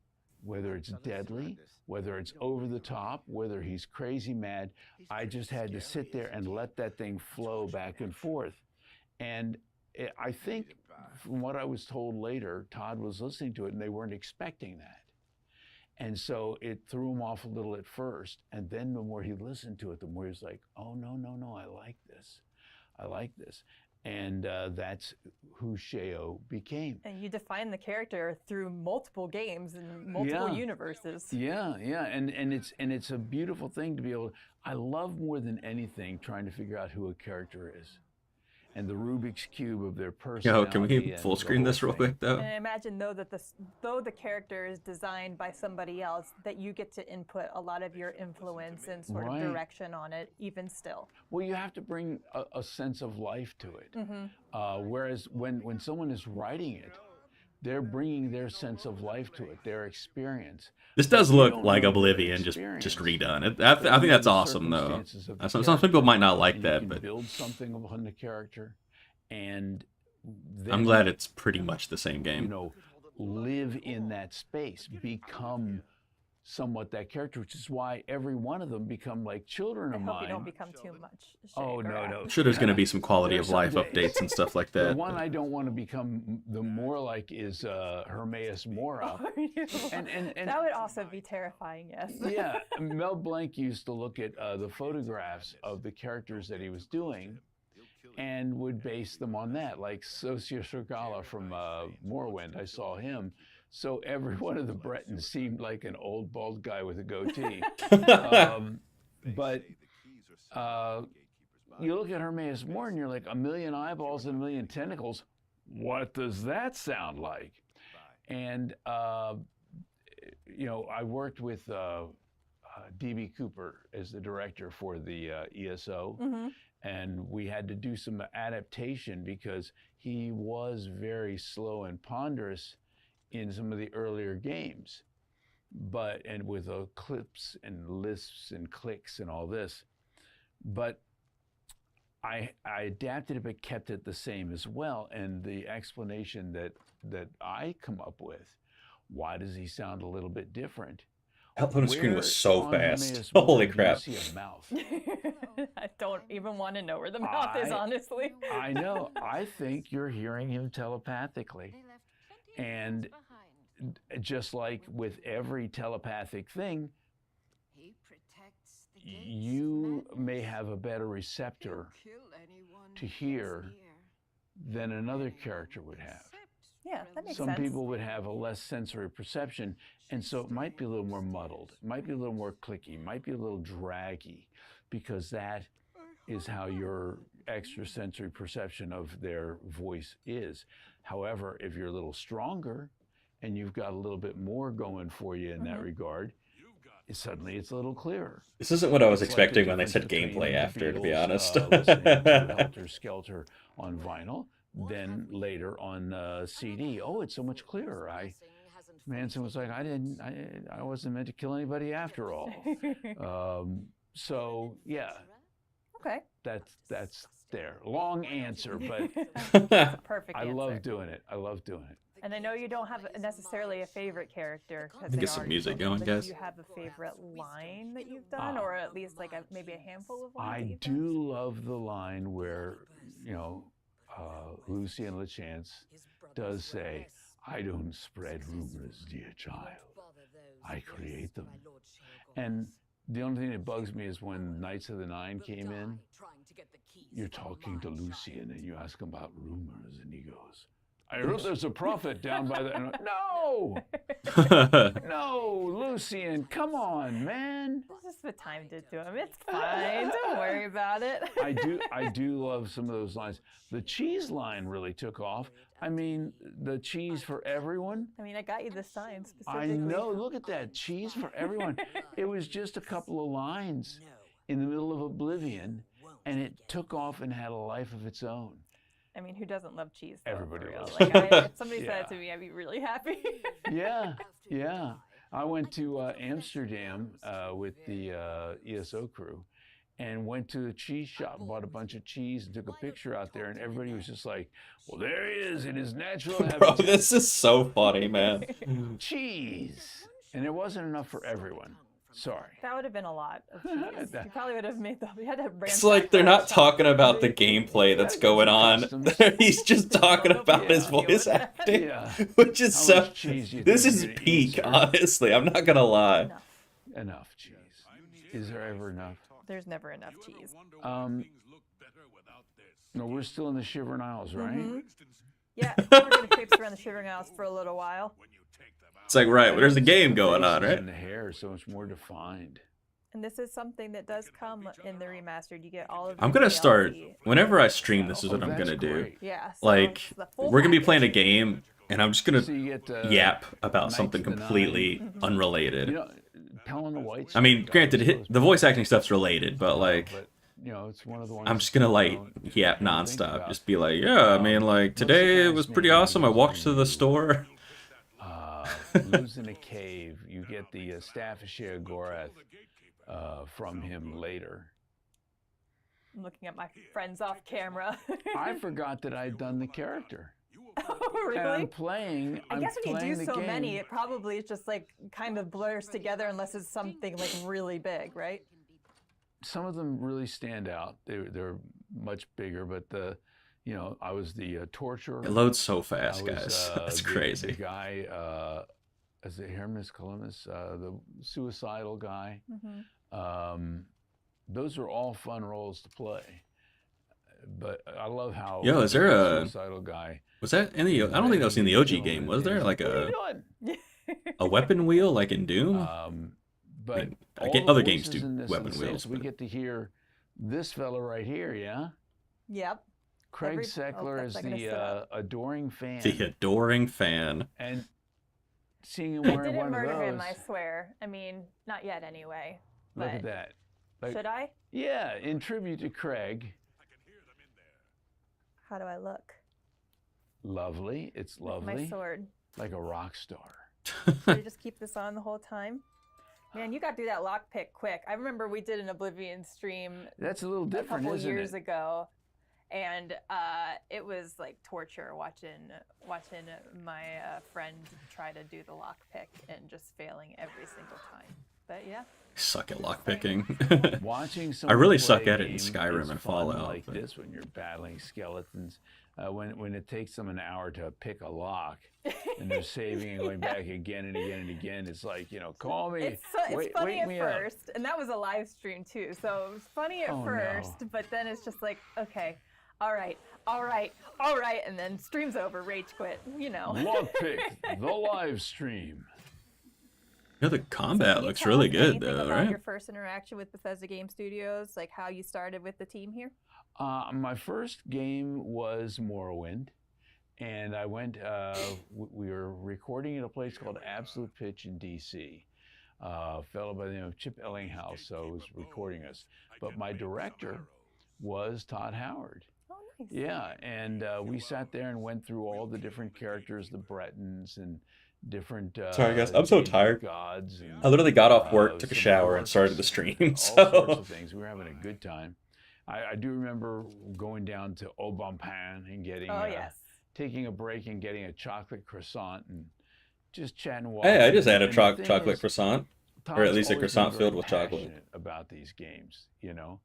whether it's deadly, whether it's over the top, whether he's crazy mad, I just had to sit there and let that thing flow back and forth. And I think from what I was told later, Todd was listening to it and they weren't expecting that. And so it threw him off a little at first. And then the more he listened to it, the more he was like, oh, no, I like this. I like this. And that's who Sheo became. And you define the character through multiple games and multiple universes. Yeah, and it's a beautiful thing to be able to, I love more than anything trying to figure out who a character is. and the Rubik's Cube of their Yo, personality. can we and full the screen whole this real thing. quick though? And I imagine though that though the character is designed by somebody else, that you get to input a lot of your influence and sort Right. of direction on it, even still. Well, you have to bring a sense of life to it. Whereas when someone is writing it, they're bringing their sense of life to it, their experience. This does You look don't like know their Oblivion, just experience. redone. I But think you that's know the awesome though. circumstances of the Some people might not character, like and that, you can but build something upon the character, and I'm then, glad it's pretty much the same you game. know, live in that space, become somewhat that character, which is why every one of them become like children I of hope mine. you don't become too much. Oh, Shake or no. I'm sure there's going to be some quality There of life someday. updates and stuff like The that. one I don't want to become the more like is Hermaeus Mora. And that would also be terrifying, yes. yeah, Mel Blanc used to look at the photographs of the characters that he was doing and would base them on that. Like Sosia Sirgala from Morrowind, I saw him. So every one of the Bretons seemed like an old bald guy with a goatee. But you look at Hermaeus Mora and you're like, 1,000,000 eyeballs and 1,000,000 tentacles. What does that sound like? And, you know, I worked with D.B. Cooper as the director for the ESO. And we had to do some adaptation because he was very slow and ponderous in some of the earlier games, and with clips and lisps and clicks and all this. But I adapted it but kept it the same as well. And the explanation that I come up with, why does he sound a little bit different? That loading screen was so on fast. Hermaeus Mora Holy do you crap. see a mouth? I don't even want to know where the mouth is, honestly. I know. I think you're hearing him telepathically. And just like with every telepathic thing, you may have a better receptor to hear than another character would have. Yeah, that makes Some sense. people would have a less sensory perception, and so it might be a little more muddled. It might be a little more clicky, might be a little draggy, because that is how your extrasensory perception of their voice is. However, if you're a little stronger and you've got a little bit more going for you in that regard, suddenly it's a little clearer. This isn't what I was It's like the expecting when they said difference between gameplay the after, to be Beatles, honest. listening to Helter Skelter on vinyl, then later on CD. Oh, it's so much clearer. Manson was like, I wasn't meant to kill anybody after all. So yeah. Okay. That's there. Long answer, but That's a perfect I answer. love doing it. I love doing it. And I know you don't have necessarily a favorite character. Let me get some music going, but guys. Do you have a favorite line that you've done, or at least like maybe a handful of lines? I that you've do love the line where, you know, Lucien Lachance does say, "I don't spread rumors, dear child. I create them." And the only thing that bugs me is when Knights of the Nine came in, you're talking to Lucien and you ask him about rumors, and he goes, "I heard there's a prophet down by the..." And I'm like, no! No, Lucien, come on, man. This is what time did to him. It's fine. Don't worry about it. I do love some of those lines. The cheese line really took off. I mean, the cheese for everyone. I mean, I got you the sign specifically. I know. Look at that. Cheese for everyone. It was just a couple of lines in the middle of Oblivion, and it took off and had a life of its own. I mean, who doesn't love cheese? Though, Everybody for real? loves Like, if somebody Yeah. said it to me, I'd be really happy. Yeah. I went to Amsterdam with the ESO crew and went to a cheese shop and bought a bunch of cheese and took a picture out there, and everybody was just like, "Well, there he is in his natural habitat." Bro, this is so funny, man. Cheese. And it wasn't enough for everyone. Sorry. That would have been a lot of cheese. You probably would have made we had to It's like they're not talking about the gameplay that's going on. He's just talking about his voice acting, Yeah. which is How so. much cheese do you This think is you're gonna eat, peak, sir? honestly. I'm not gonna lie. Enough cheese. Is there ever enough? There's never enough cheese. No, we're still in the Shivering Isles, right? Mhm. Yeah, we're gonna traipse around the Shivering Isles for a little while. It's like, right, there's a game going on, Faces right? And the hair is so much more defined. And this is something that does come in the remastered. You get all of. I'm your gonna start DLC. whenever I stream. This is what I'm gonna do. Yeah. So Like it's the full we're gonna be package. playing a game, and I'm just gonna So you get, yap about Knights something of the completely Mm-hmm. unrelated. You know, Pelin the White. I mean, granted, the voice acting stuff's related, but like, You know, it's one of the ones. I'm just gonna like yap nonstop. Just be like, yeah, I mean, like today it was pretty awesome. I walked to the store. Lives in a cave. You get the staff of Sheogorath from him later. I'm looking at my friends off camera. I forgot that I'd done the character. Oh, really? And I'm playing. I guess when you playing do the so game. many, it probably is just like kind of blurs together unless it's something like really big, right? Some of them really stand out. They're much bigger, but you know, I was the torturer. It loads so fast, I was, guys. That's the crazy. guy, as the Hermes Columbus, the suicidal guy. Those are all fun roles to play. But I love how Yo, is there a suicidal guy? Was that in the? I don't think that was in the OG game. Was there like a weapon wheel like in Doom? But other games do weapon wheels. So we get to hear this fella right here, yeah. Yep. Craig Seckler is the adoring fan. The adoring fan. And seeing him I wearing didn't one of murder those. him, I swear. I mean, not yet anyway. Look But at that. Like, should I? Yeah, in tribute to Craig. How do I look? Lovely. It's lovely. My sword. Like a rock star. Should I just keep this on the whole time? Man, you got to do that lockpick quick. I remember we did an Oblivion stream. That's a little different, couple isn't years it? ago, and it was like torture watching my friend try to do the lockpick and just failing every single time. But yeah. Suck at lockpicking. Watching I really someone suck play at a it in game Skyrim is and fun Fallout. like but- this when you're battling skeletons. When it takes them an hour to pick a lock, and they're saving and going back again and again and again, it's like, you know, call me. It's wait, funny wake at me up. first, and that was a live stream too. So it was funny at Oh, no. first, but then it's just like, okay, all right, and then stream's over, rage quit, you know. Lockpick, the live stream. Yeah, the combat Can you looks tell really us good anything though, about right? your first interaction with Bethesda Game Studios, like how you started with the team here? My first game was Morrowind, and I went. We were recording at a place called Absolute Pitch in D.C. A fellow by the name of Chip Ellinghouse was recording us, but my director was Todd Howard. Oh, nice. Yeah, and we sat there and went through all the different characters, the Bretons and different. Sorry guys, I'm so tired. Gods and, I literally got off work, took a some shower, and orcs, started the stream. all sorts So of things. We were having a good time. I do remember going down to Au Bon Pain and getting, taking a break and getting a chocolate croissant and just chatting. hey, I just had a And the thing chocolate is, croissant, or Todd's at least a always croissant been filled very with chocolate. passionate about these games, you know.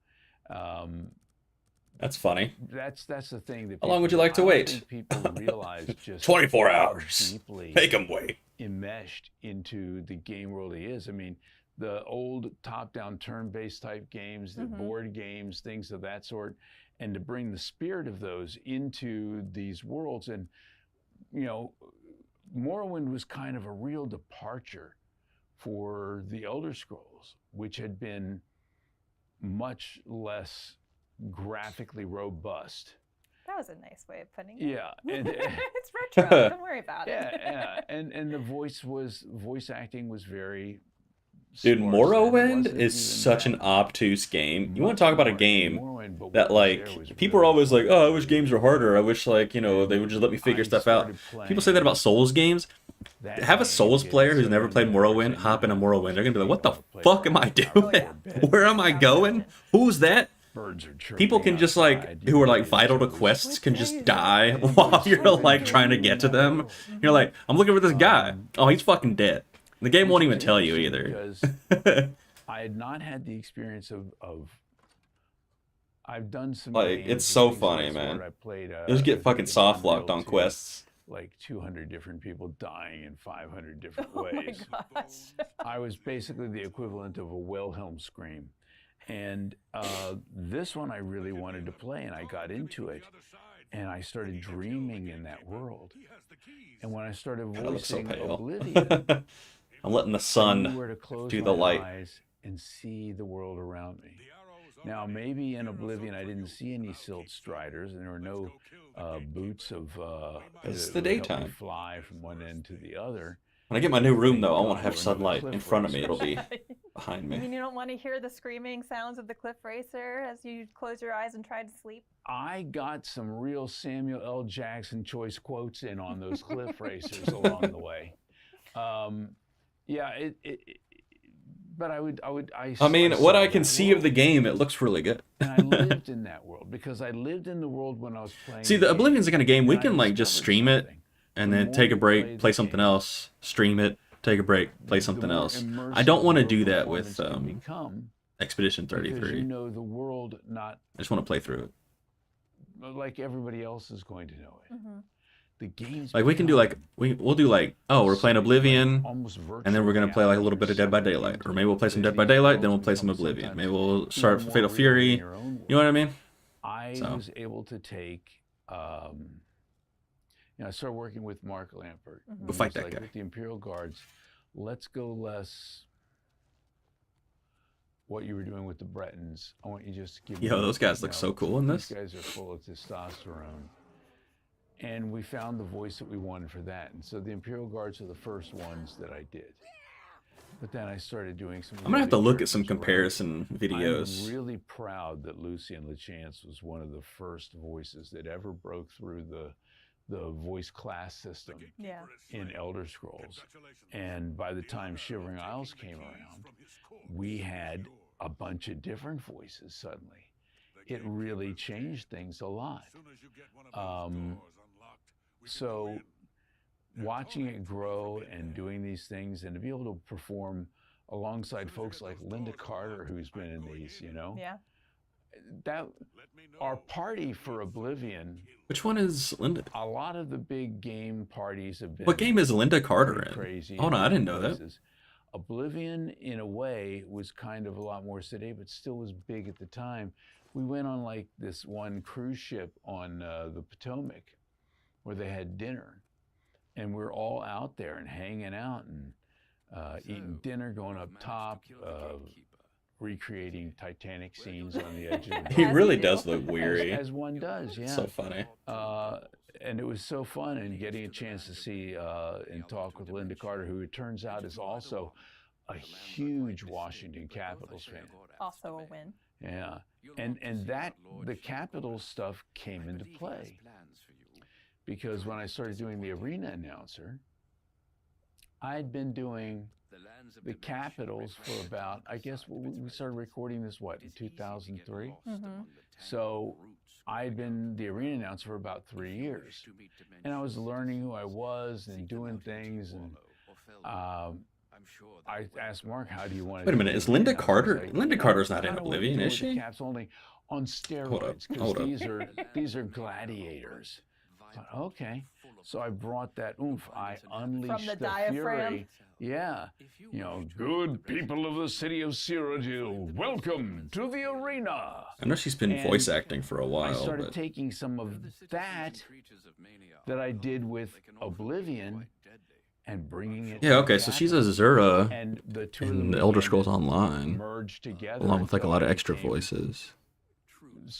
That's funny. That's the thing that. How long would you like to I don't wait? think people realize just 24 how hours. deeply Make 'em wait. enmeshed into the game world he is. I mean, the old top-down turn-based type games, the board games, things of that sort, and to bring the spirit of those into these worlds. And, you know, Morrowind was kind of a real departure for the Elder Scrolls, which had been much less graphically robust. That was a nice way of putting it. Yeah, and it's retro. Don't worry about it. yeah, and the voice acting was very. Dude, sparse. Morrowind Wasn't is even such that. an obtuse game. You want to talk about a game Morrowind, but that, what was there like, was people are always like, oh, I wish games were harder. I wish, like, you know, they would just let me figure stuff out. People say that about Souls games. Have a Souls player who's never played Morrowind hop in a Morrowind. They're going to be like, what the fuck am I doing? Where am I going? Who's that? People can just, like, who are, like, vital to quests can just die while you're, like, trying to get to them. You're like, I'm looking for this guy. Oh, he's fucking dead. The game won't even tell you either. Because I had not had the experience of I've done some Like, games it's and so things of funny, that sort. man. I played, You just get fucking I think soft locked Unreal on 2, quests. like 200 different people dying in 500 different Oh ways. my gosh. I was basically the equivalent of a Wilhelm scream. And this one I really wanted to play, and I got into it, and I started dreaming in that world. And when I started God, I look so voicing pale. Oblivion, I'm letting the I knew sun where to close do the my light. eyes and see the world around me. Now, maybe in Oblivion, I didn't see any silt striders, and there were no boots of It's that the would help me daytime. fly from one end to the other. When I get my new room, though, I Thank won't God have there were no sunlight cliff in front of me. It'll racers. be behind You me. mean you don't want to hear the screaming sounds of the cliff racer as you close your eyes and try to sleep? I got some real Samuel L. Jackson choice quotes in on those cliff racers along the way. Yeah, but I mean, what I can see of the game, it looks really good. And I lived in that world because I lived in the world when I was playing. See, the Oblivion's the kind of game we can like just stream it and then take a break, play something else, stream it, take a break, play something else. I don't want to do that with Expedition 33. Because you know the world not I just want to play through it. like everybody else is going to know it. The games Like we can do like we'll do like, oh, we're playing Oblivion, and then we're gonna play like a little bit of Dead by Daylight, or maybe we'll play some Dead by Daylight, then we'll play some Oblivion. Maybe we'll start Fatal Fury. You know what I mean? I was able to take. I started working with Mark Lampert. We'll fight that Like, guy. with the Imperial Guards, let's go less. What you were doing with the Bretons, I want you just to give me. Yo, those guys look so cool in this. These guys are full of testosterone. And we found the voice that we wanted for that. And so the Imperial Guards are the first ones that I did. But then I started doing some. I'm gonna have to look at some comparison videos. I'm really proud that Lucien Lachance was one of the first voices that ever broke through the voice class system in Elder Scrolls. And by the time Shivering Isles came around, we had a bunch of different voices suddenly. It really changed things a lot. So watching it grow and doing these things and to be able to perform alongside folks like Linda Carter, who's been in these, Yeah. that our party for Oblivion. Which one is Linda? A lot of the big game parties have been. What game is Linda Carter in? Crazy. Oh no, I didn't know that. Oblivion, in a way, was kind of a lot more sedate, but still was big at the time. We went on like this one cruise ship on the Potomac, where they had dinner, and we're all out there and hanging out and eating dinner, going up top, recreating Titanic scenes on the edge of the He really does look weary. as one does, yeah. So funny. And it was so fun, and getting a chance to see and talk with Linda Carter, who it turns out is also a huge Washington Capitals fan. Also a win. Yeah, and that the Capitals stuff came into play because when I started doing the arena announcer, I'd been doing the Capitals for about, I guess we started recording this, in 2003? So I'd been the arena announcer for about 3 years. And I was learning who I was and doing things. And I asked Mark, how do you want to Wait a minute, is Linda Carter? Linda Carter's not in Oblivion, is she? Caps only on steroids, because these are gladiators. I thought, okay. So I brought that oomph. I unleashed the the diaphragm. fury. Yeah. Good people of the city of Cyrodiil, welcome to the arena. I know she's been And voice acting for a while. I started but... taking some of that I did with Oblivion and bringing it. Yeah, okay, so she's a Zura and the two in the Elder Scrolls Online, merged together, along with like a lot of extra voices.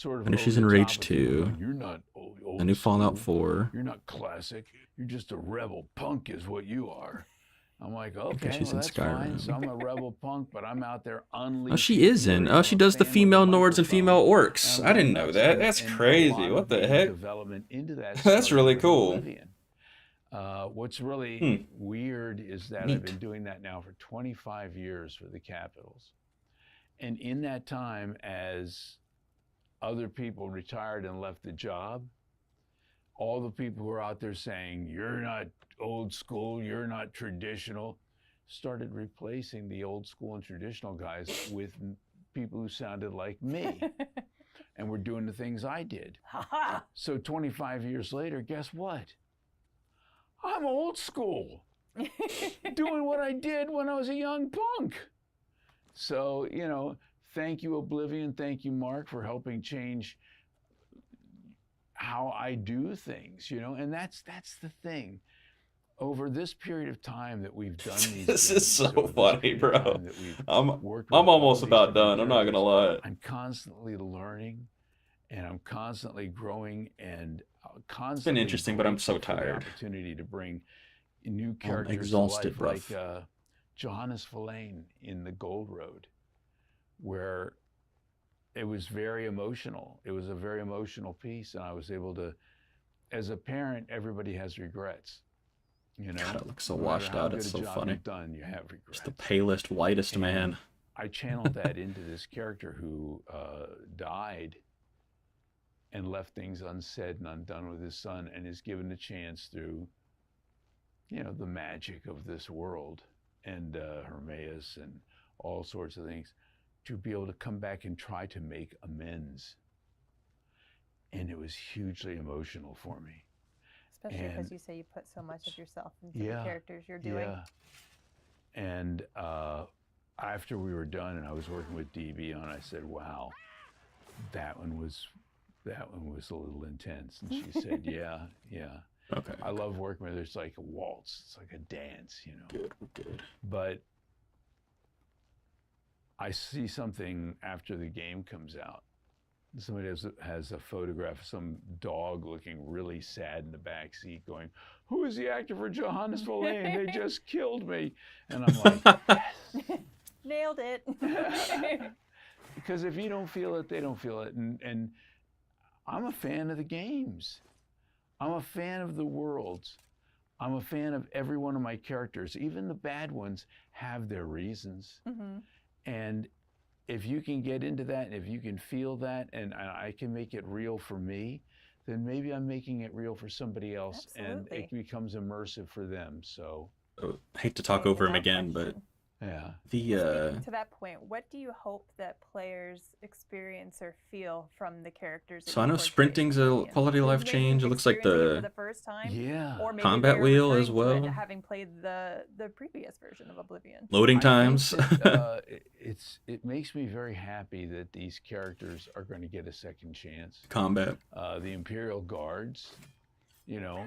I know she's in Rage 2. You're not old A new Fallout 4. You're not classic. You're just a rebel punk, is what you are. I'm like, okay, she's in that's fine. Skyrim. So I'm a rebel punk, but I'm out there unleashing. Oh, she is in. Oh, she does the female Nords and female Orcs. I didn't know that. That's crazy. What the heck? Development into that. That's really cool. Oblivion. What's really weird is that I've been doing that now for 25 years for the Capitals. And in that time, as other people retired and left the job, all the people who are out there saying, you're not old school, you're not traditional, started replacing the old school and traditional guys with people who sounded like me and were doing the things I did. So 25 years later, guess what? I'm old school, doing what I did when I was a young punk. So, thank you, Oblivion. Thank you, Mark, for helping change how I do things, and that's the thing. over this period of time that we've done these This games, is so over this funny, period of bro. time that we've I'm worked with all almost these about different done. I'm not gonna characters, lie. I'm constantly learning, and I'm constantly growing, and constantly interesting, but I'm so grateful for the tired. opportunity to bring new characters exhausted, to life, bruv. like Johannes Verlaine in The Gold Road, where it was very emotional. It was a very emotional piece, and I was able to, as a parent, everybody has regrets. You know, God, it looks so no matter washed how out. good It's a so job funny. you've done, you have regrets. Just the palest, whitest man. I channeled that into this character who died and left things unsaid and undone with his son, and is given a chance through, you know, the magic of this world and Hermaeus and all sorts of things, to be able to come back and try to make amends. And it was hugely emotional for me. Especially because you say you put so much of yourself into the Yeah, characters you're doing. Yeah. And after we were done and I was working with DB on, I said, wow, that one was a little intense. And she said, yeah. Okay. I love working with her. It's like a waltz. It's like a dance, you know. Good. But I see something after the game comes out. Somebody has a photograph of some dog looking really sad in the back seat going, who is the actor for Johannes Verlaine? They just killed me. And I'm like, yes. Nailed it. Because if you don't feel it, they don't feel it. And I'm a fan of the games. I'm a fan of the worlds. I'm a fan of every one of my characters. Even the bad ones have their reasons. Mm-hmm. And if you can get into that, and if you can feel that, and I can make it real for me, then maybe I'm making it real for somebody else. Absolutely. And it becomes immersive for them. So I hate to talk over him again, but yeah. Speaking to that point, what do you hope that players experience or feel from the characters? So I know sprinting's a quality of life change. It looks like for the the first time, yeah, or maybe combat they're wheel returning as to well. it, having played the previous version of Oblivion. Loading times. I think that, it makes me very happy that these characters are going to get a second chance. Combat. The Imperial Guards, you know,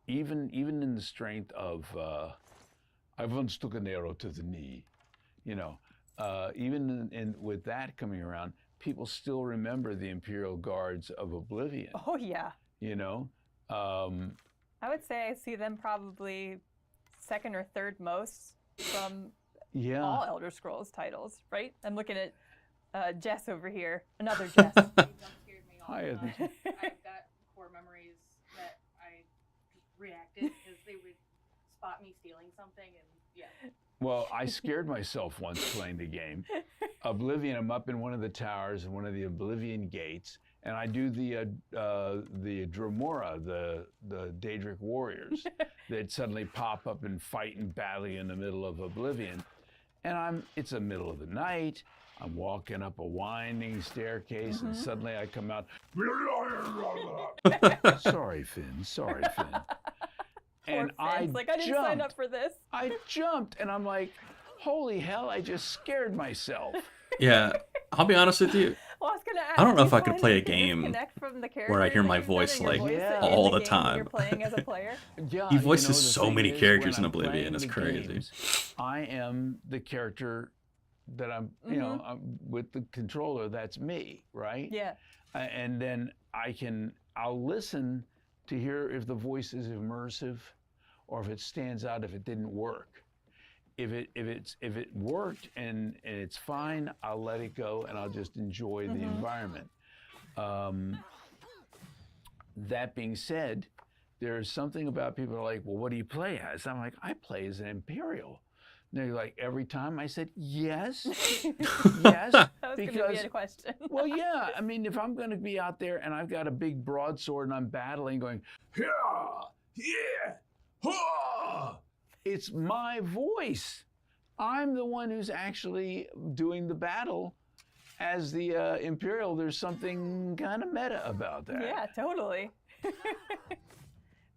even in the strength of I once took an arrow to the knee, you know, even with that coming around, people still remember the Imperial Guards of Oblivion. Oh yeah. You know, I would say I see them probably second or third most from all Elder Scrolls titles, right? I'm looking at Jess over here, another Jess. Hi, I've got core memories that I just reacted because they would spot me stealing something, and yeah. Well, I scared myself once playing the game. Oblivion, I'm up in one of the towers in one of the Oblivion gates, and I do the Dremora, the Daedric warriors that suddenly pop up and fight and battle in the middle of Oblivion. And it's the middle of the night. I'm walking up a winding staircase, and suddenly I come out. Sorry, Finn. And I like, I didn't sign up for this. I jumped, and I'm like, holy hell, I just scared myself. Yeah, I'll be honest with you. Well, I was gonna ask, I don't know do if I you could find play a that you game disconnect from the where I hear characters my that voice you're like playing in all the game time. You're playing as a player. Yeah, He voices the so thing many is, characters when in I'm playing Oblivion. It's the crazy. games, I am the character that I'm, you know, with the controller, that's me, right? Yeah. And then I'll listen to hear if the voice is immersive or if it stands out, if it didn't work. If it worked and it's fine, I'll let it go and I'll just enjoy the environment. That being said, there's something about people who are like, well, what do you play as? I'm like, I play as an Imperial. And they're like, every time? I said, yes, yes. That was going to be a question. Well, yeah. I mean, if I'm going to be out there and I've got a big broadsword and I'm battling going, it's my voice. I'm the one who's actually doing the battle. As the Imperial, there's something kind of meta about that. Yeah, totally.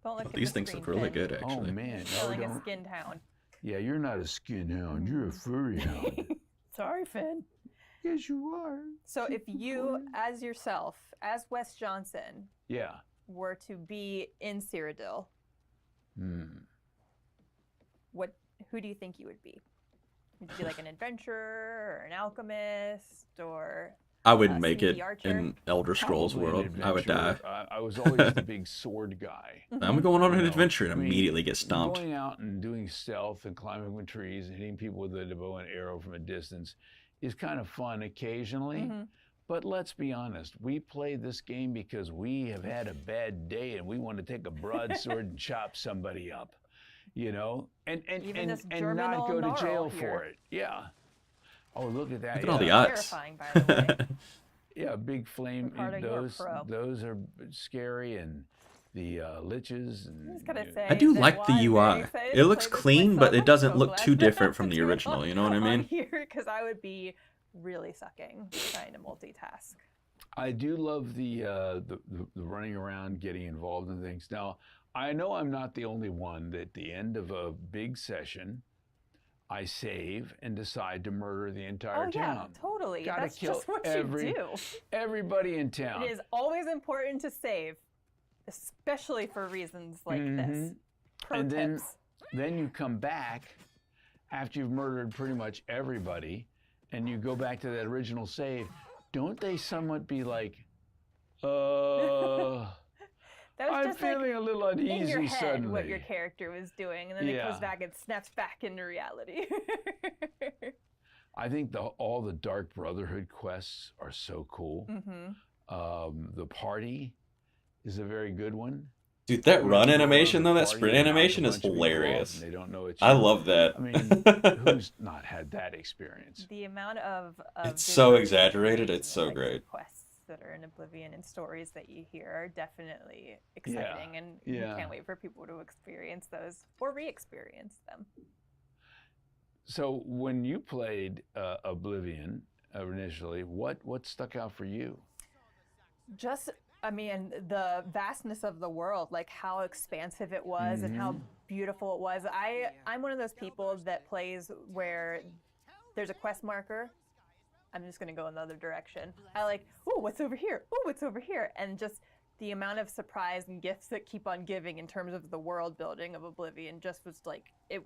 Don't look at These the things screen, look really Finn. good, actually. Oh, man. Feeling a don't. skinned hound. Yeah, you're not a skin hound. You're a furry hound. Sorry, Finn. Yes, you are. So if you, as yourself, as Wes Johnson, Yeah. were to be in Cyrodiil, Who do you think you would be? Would you be like an adventurer or an alchemist or I wouldn't make Cindy it Archer? in Elder Scrolls Probably an world. I would die. adventurer. I was always the big sword guy. I'm going on an You know, adventure and I mean, immediately get stomped. Going out and doing stealth and climbing with trees and hitting people with a bow and arrow from a distance is kind of fun occasionally. But let's be honest, we play this game because we have had a bad day and we want to take a broadsword and chop somebody up, you know, and not go to jail for it. Yeah. Oh, look at that! Look at all the odds. Terrifying, by the way. Yeah, big flame. Ricardo, you are pro. Those are scary, and the liches. And, I was gonna say I do that like the while I'm very UI. excited It to looks play this clean, myself, but it I'm doesn't so look glad too that different that's from the been original. You know what I on mean? Here, because I would be really sucking trying to multitask. I do love the running around, getting involved in things. Now, I know I'm not the only one that at the end of a big session, I save and decide to murder the entire town. Yeah, totally. Gotta That's kill just what you do. everybody in town. It is always important to save, especially for reasons like this. Pro And tips. then you come back after you've murdered pretty much everybody, and you go back to that original save. Don't they somewhat be like, That was I'm just feeling a little uneasy in your head suddenly. what your character was doing, and then it Yeah. goes back and snaps back into reality. I think all the Dark Brotherhood quests are so cool. The party is a very good one. Dude, that run animation though, that sprint animation is hilarious. They don't know it's I you. love that. I mean, who's not had that experience? The amount of It's so visual exaggerated. It's so great. quests that are in Oblivion and stories that you hear are definitely exciting, and you yeah. can't wait for people to experience those or re-experience them. So when you played Oblivion initially, what stuck out for you? Just, I mean, the vastness of the world, like how expansive it was and how beautiful it was. I'm one of those people that plays where there's a quest marker. I'm just going to go another direction. I like, oh, what's over here? Oh, what's over here? And just the amount of surprise and gifts that keep on giving in terms of the world building of Oblivion just was like, it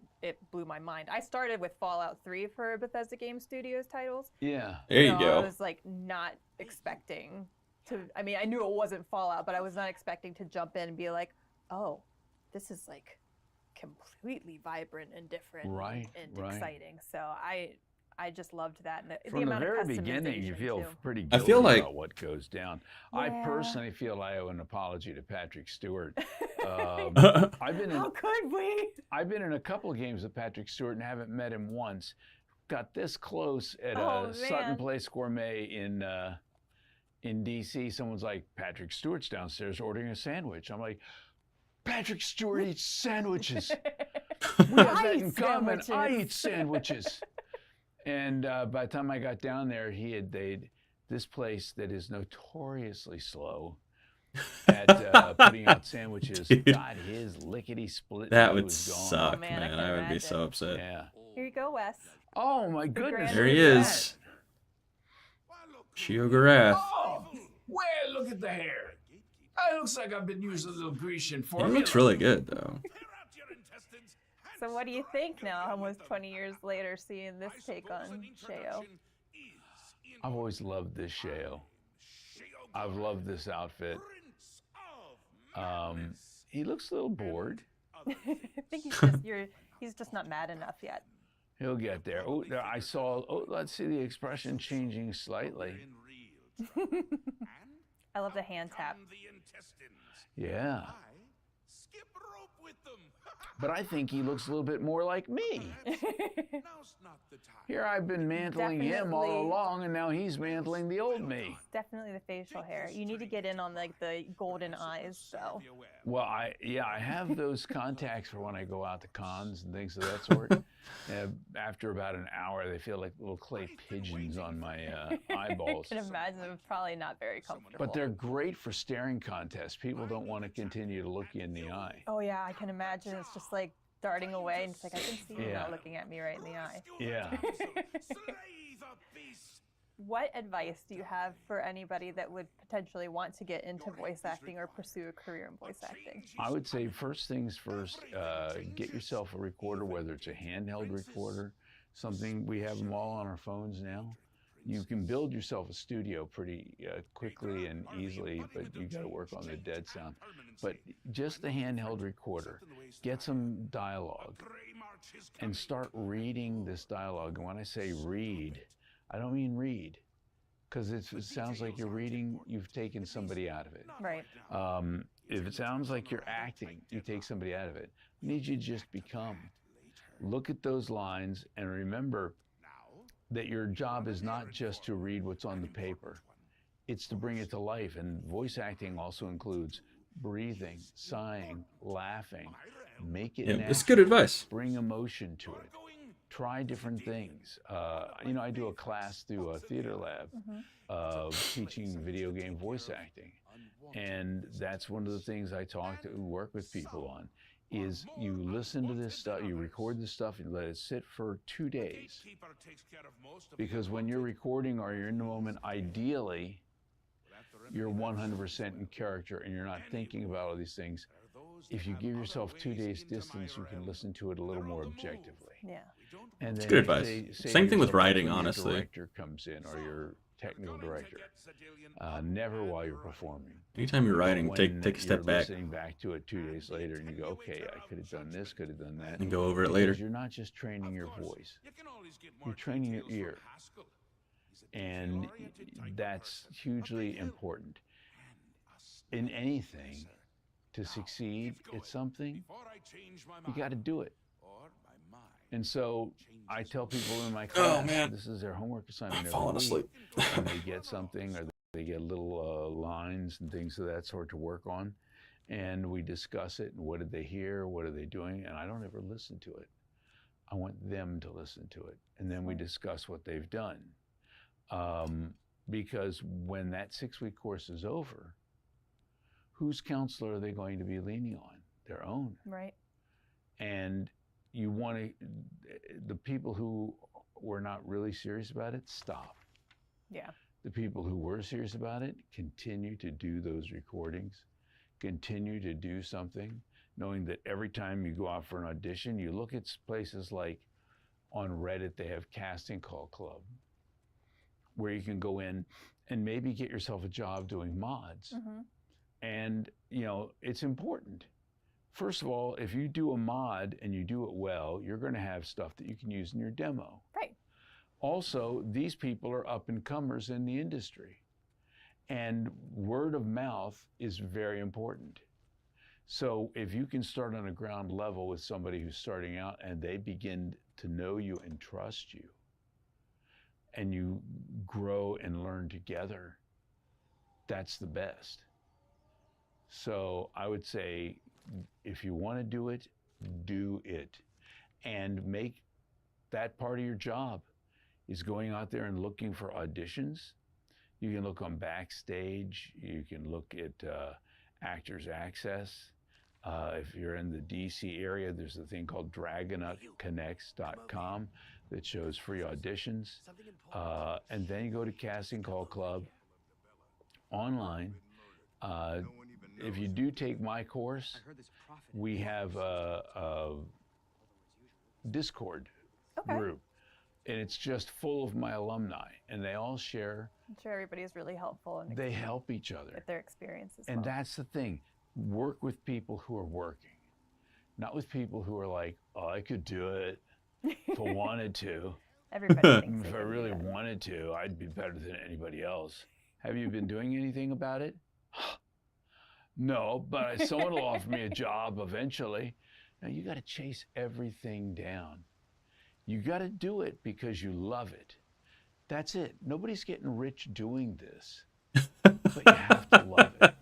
blew my mind. I started with Fallout 3 for Bethesda Game Studios titles. Yeah. There you go. I was like not expecting to, I mean, I knew it wasn't Fallout, but I was not expecting to jump in and be like, oh, this is like completely vibrant and different and exciting. So I just loved that. And From the very beginning, you feel pretty I guilty feel like- about what goes down. I personally feel I owe an apology to Patrick Stewart. I've been in, How could we? I've been in a couple of games with Patrick Stewart and haven't met him once. Got this close at Sutton Place Gourmet in DC. Someone's like, Patrick Stewart's downstairs ordering a sandwich. I'm like, Patrick Stewart eats sandwiches. We have that in common. I eat sandwiches. And by the time I got down there, they'd this place that is notoriously slow at putting out sandwiches got his lickety split. That would was gone. suck, man. I would be so upset. Yeah. Here you go, Wes. Oh my goodness. There he is. Shiogarath. Oh, well, look at the hair. It looks like I've been using a little Grecian He formula. looks really good though. So what do you think now, almost 20 years later, seeing this take on Sheo? I've always loved this Sheo. I've loved this outfit. He looks a little bored. I think he's just not mad enough yet. He'll get there. Oh, there I saw. Oh, let's see the expression changing slightly. I love the hand tap. Yeah. But I think he looks a little bit more like me. Here I've been mantling him all along, and now he's mantling the old me. Definitely the facial hair. You need to get in on like the golden eyes, though. Well, I have those contacts for when I go out to cons and things of that sort. After about an hour, they feel like little clay pigeons on my eyeballs. I can imagine it was probably not very comfortable. But they're great for staring contests. People don't want to continue to look you in the eye. Oh yeah, I can imagine. It's just like darting away, and it's like I can see you now looking at me right in the eye. Yeah. What advice do you have for anybody that would potentially want to get into voice acting or pursue a career in voice acting? I would say first things first, get yourself a recorder, whether it's a handheld recorder, something, we have them all on our phones now. You can build yourself a studio pretty quickly and easily, but you got to work on the dead sound. But just the handheld recorder, get some dialogue and start reading this dialogue. And when I say read, I don't mean read, because it sounds like you're reading, you've taken somebody out of it. Right. If it sounds like you're acting, you take somebody out of it. I need you to just become. Look at those lines and remember that your job is not just to read what's on the paper. It's to bring it to life. And voice acting also includes breathing, sighing, laughing. Make it natural. It's good advice. Bring emotion to it. Try different things. You know, I do a class through a theater lab of teaching video game voice acting. And that's one of the things I work with people on, is you listen to this stuff, you record this stuff, and let it sit for 2 days. Because when you're recording or you're in the moment, ideally, you're 100% in character and you're not thinking about all these things. If you give yourself 2 days distance, you can listen to it a little more objectively. Yeah. And It's then good advice. Same thing with writing, honestly. Your director comes in, or your technical director. Never while you're performing. Anytime you're writing, take a step back. Listening back to it 2 days later, and you go, okay, I could have done this, could have done that. And go over it later. Because you're not just training your voice, you're training your ear. And that's hugely important. In anything, to succeed at something, you got to do it. And so I tell people in my class, this is their homework assignment. I'm falling asleep. And they get something, or they get little lines and things of that sort to work on. And we discuss it, and what did they hear, what are they doing? And I don't ever listen to it. I want them to listen to it. And then we discuss what they've done. Because when that 6-week course is over, whose counselor are they going to be leaning on? Their own. Right. And you want to, the people who were not really serious about it, stop. Yeah. The people who were serious about it, continue to do those recordings, continue to do something, knowing that every time you go out for an audition, you look at places like on Reddit, they have Casting Call Club, where you can go in and maybe get yourself a job doing mods. And, you know, it's important. First of all, if you do a mod and you do it well, you're going to have stuff that you can use in your demo. Right. Also, these people are up-and-comers in the industry. And word of mouth is very important. So if you can start on a ground level with somebody who's starting out and they begin to know you and trust you, and you grow and learn together, that's the best. So I would say, if you want to do it, do it. And make that part of your job is going out there and looking for auditions. You can look on Backstage. You can look at Actors Access. If you're in the DC area, there's a thing called DragonutConnects.com that shows free auditions. And then you go to Casting Call Club online. If you do take my course, we have a Discord group, and it's just full of my alumni, and they all share. I'm sure everybody is really helpful. And they help each other with their experiences. And that's the thing. Work with people who are working, not with people who are like, oh, I could do it if I wanted to. Everybody thinks if I really wanted to, I'd be better than anybody else. Have you been doing anything about it? No, but someone will offer me a job eventually. Now, you got to chase everything down. You got to do it because you love it. That's it. Nobody's getting rich doing this, but you have to love it.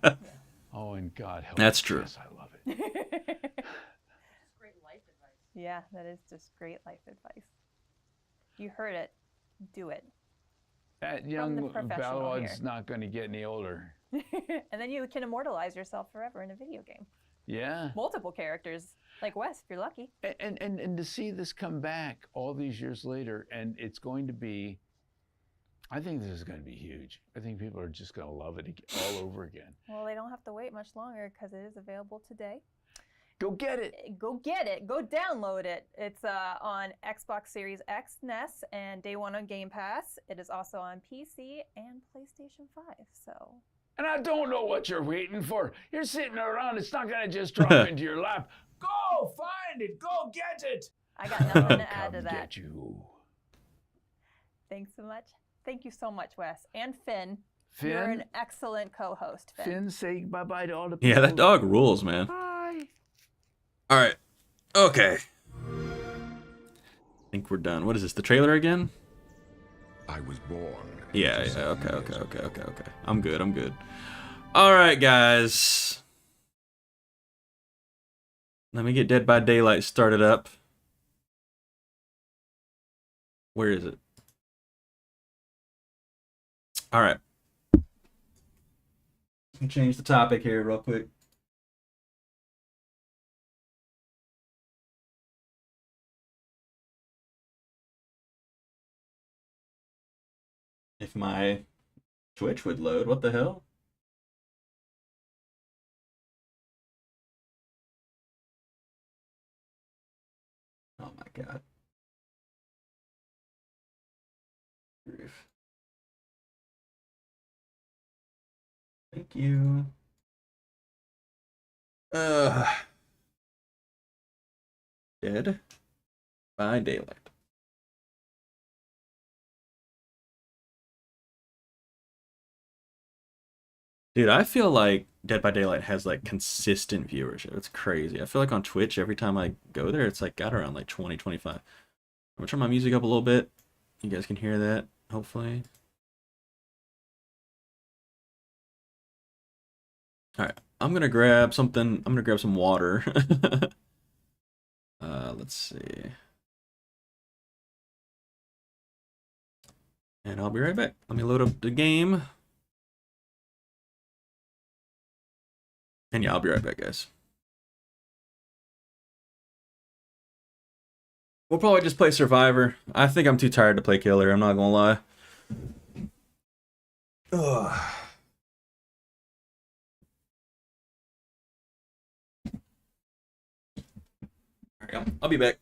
Oh, and God help That's me. true. Yes, I love it. Great life advice. Yeah, that is just great life advice. You heard it. Do it. That young Balrog's not going to get any older. And then you can immortalize yourself forever in a video game. Yeah. Multiple characters, like Wes, if you're lucky. And to see this come back all these years later, and it's going to be, I think this is going to be huge. I think people are just going to love it all over again. Well, they don't have to wait much longer because it is available today. Go get it. Go get it. Go download it. It's on Xbox Series X, NES, and day one on Game Pass. It is also on PC and PlayStation 5. So. And I don't know what you're waiting for. You're sitting around. It's not going to just drop into your lap. Go find it. Go get it. I got nothing to add to that. Get you. Thanks so much. Thank you so much, Wes. And Finn. Finn? You're an excellent co-host, Finn. Finn, say bye-bye to all the people. Yeah, that dog rules, man. Bye. All right. Okay. I think we're done. What is this? The trailer again? I was born. Yeah. Okay. I'm good. All right, guys. Let me get Dead by Daylight started up. Where is it? All right. Let me change the topic here real quick. If my Twitch would load, what the hell? Oh my god. Grief. Thank you. Dead by Daylight. Dude, I feel like Dead by Daylight has like consistent viewership. It's crazy. I feel like on Twitch, every time I go there, it's like got around like 20, 25. I'm gonna turn my music up a little bit. You guys can hear that, hopefully. All right, I'm gonna grab something. I'm gonna grab some water. Let's see. And I'll be right back. Let me load up the game. And yeah, I'll be right back, guys. We'll probably just play Survivor. I think I'm too tired to play Killer, I'm not gonna lie. Ugh. Alright, I'll be back.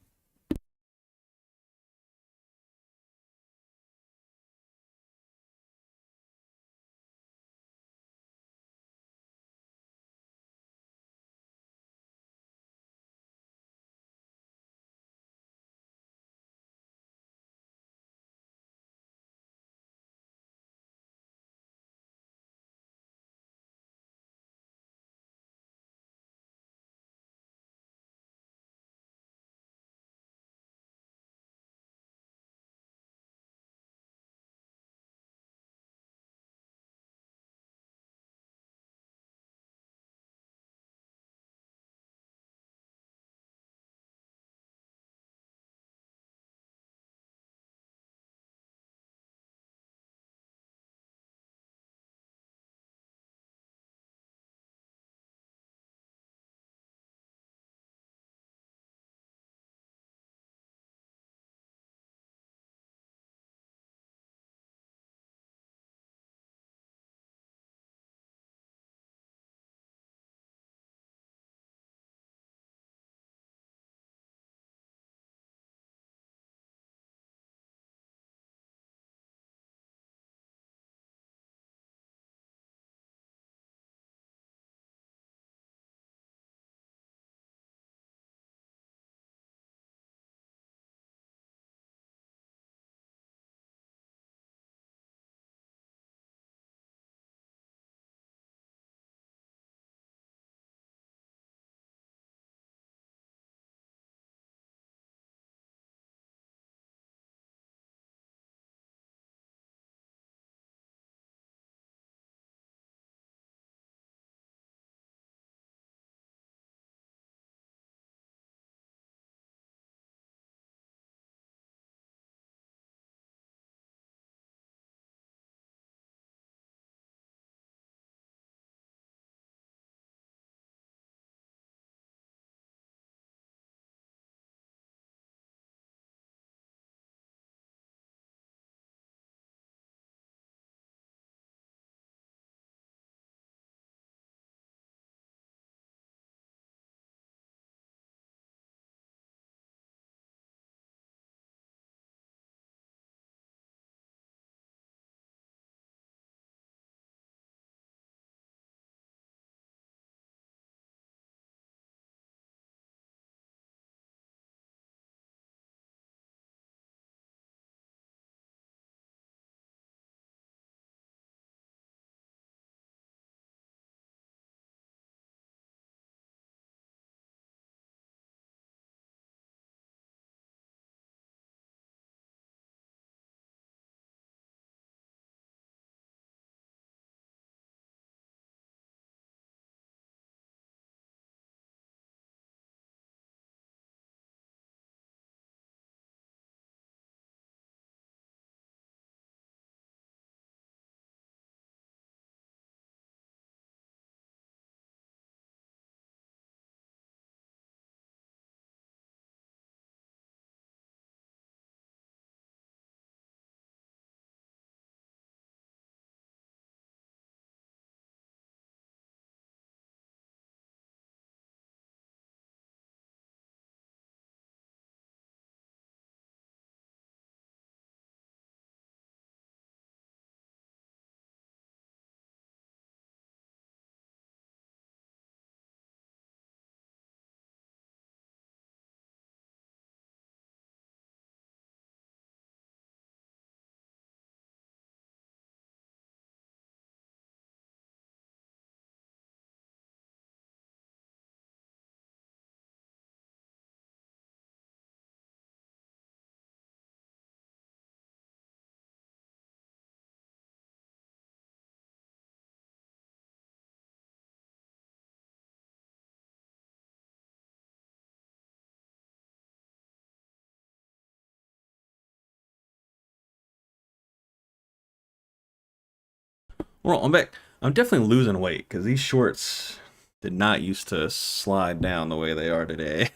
Well, I'm back. I'm definitely losing weight because these shorts did not used to slide down the way they are today.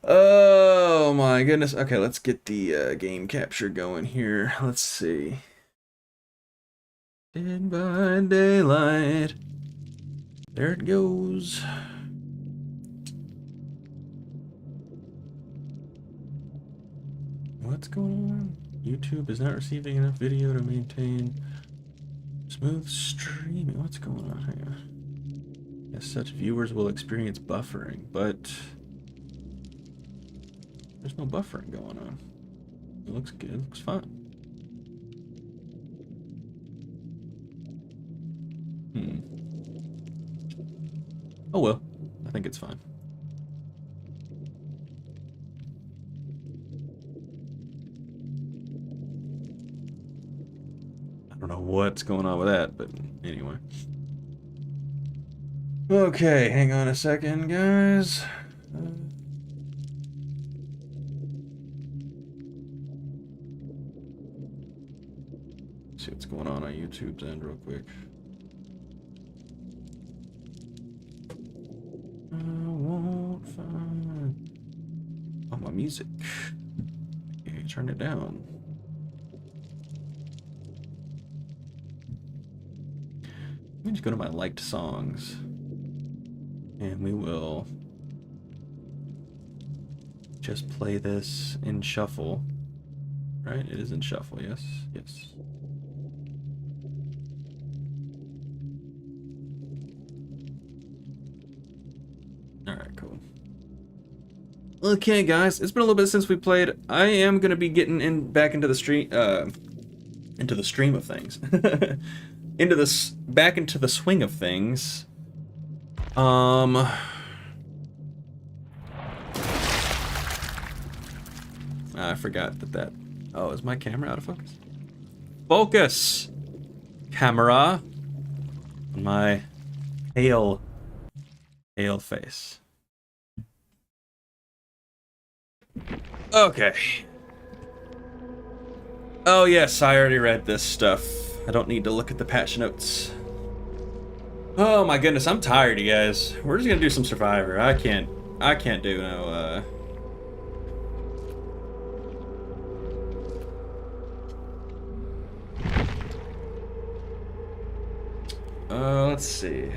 Oh my goodness. Okay, let's get the game capture going here. Let's see. Dead by Daylight. There it goes. What's going on? YouTube is not receiving enough video to maintain smooth streaming. What's going on? Hang on. As such, viewers will experience buffering, but there's no buffering going on. It looks good. It looks fine. Oh well. I think it's fine. I don't know what's going on with that, but anyway. Okay, hang on a second, guys. See what's going on YouTube's end real quick. I won't find... Oh, my music. Okay, turn it down. Let me just go to my liked songs. And we will just play this in shuffle. Right? It is in shuffle, yes? Yes. Alright, cool. Okay, guys, it's been a little bit since we played. I am gonna be getting back into the stream of things. Back into the swing of things. I forgot that. Oh, is my camera out of focus? Focus! Camera! On my pale face. Okay. Oh yes, I already read this stuff. I don't need to look at the patch notes. Oh my goodness, I'm tired, you guys. We're just gonna do some Survivor. I can't do no, let's see.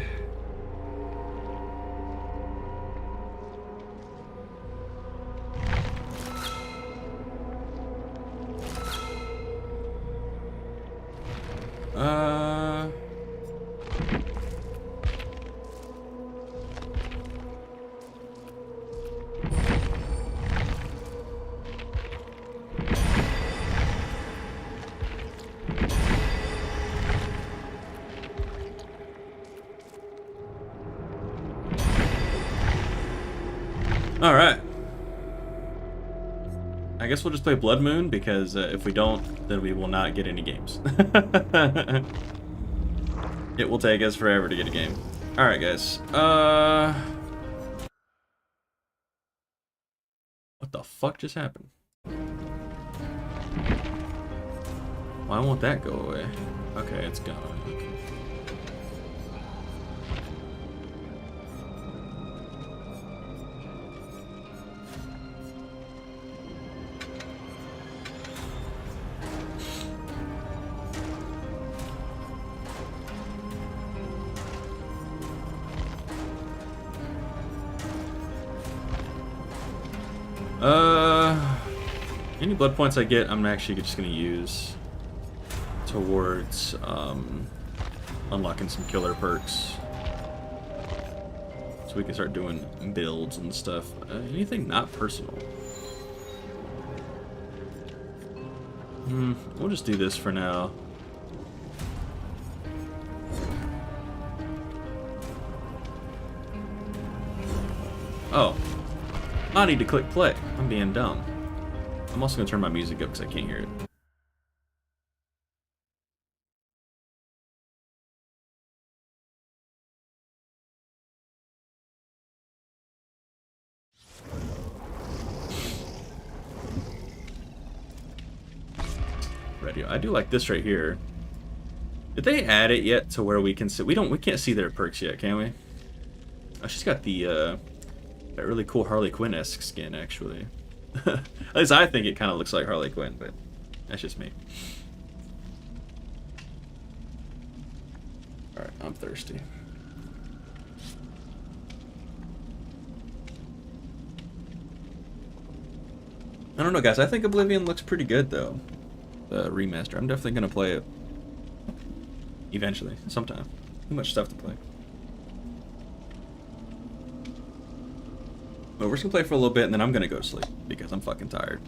All right. I guess we'll just play Blood Moon because if we don't, then we will not get any games. It will take us forever to get a game. All right, guys. What the fuck just happened? Why won't that go away? Okay, it's gone. Okay. Any blood points I get, I'm actually just gonna use towards unlocking some killer perks, so we can start doing builds and stuff. Anything not personal. We'll just do this for now. Oh, I need to click play. I'm being dumb. I'm also gonna turn my music up because I can't hear it. Radio. I do like this right here. Did they add it yet to where we can see? We can't see their perks yet, can we? Oh, she's got the that really cool Harley Quinn-esque skin, actually. At least I think it kind of looks like Harley Quinn, but that's just me. All right, I'm thirsty. I don't know, guys. I think Oblivion looks pretty good, though. The remaster. I'm definitely gonna play it eventually, sometime. Too much stuff to play. But we're just gonna play for a little bit, and then I'm gonna go to sleep because I'm fucking tired.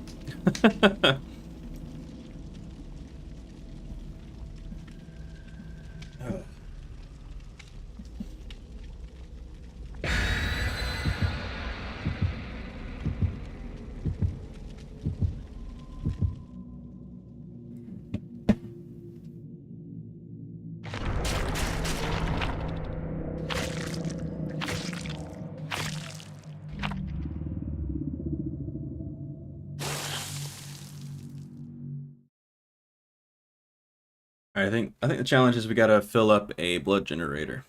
I think the challenge is we gotta fill up a blood generator.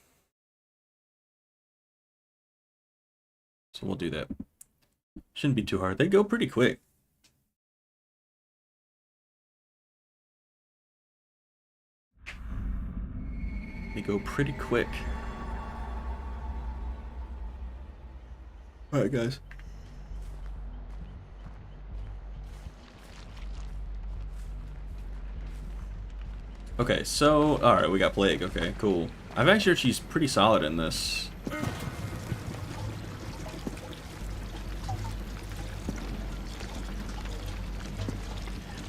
So we'll do that. Shouldn't be too hard. They go pretty quick. They go pretty quick. Alright, guys. Okay, so, alright, we got Plague. Okay, cool. I've actually heard she's pretty solid in this.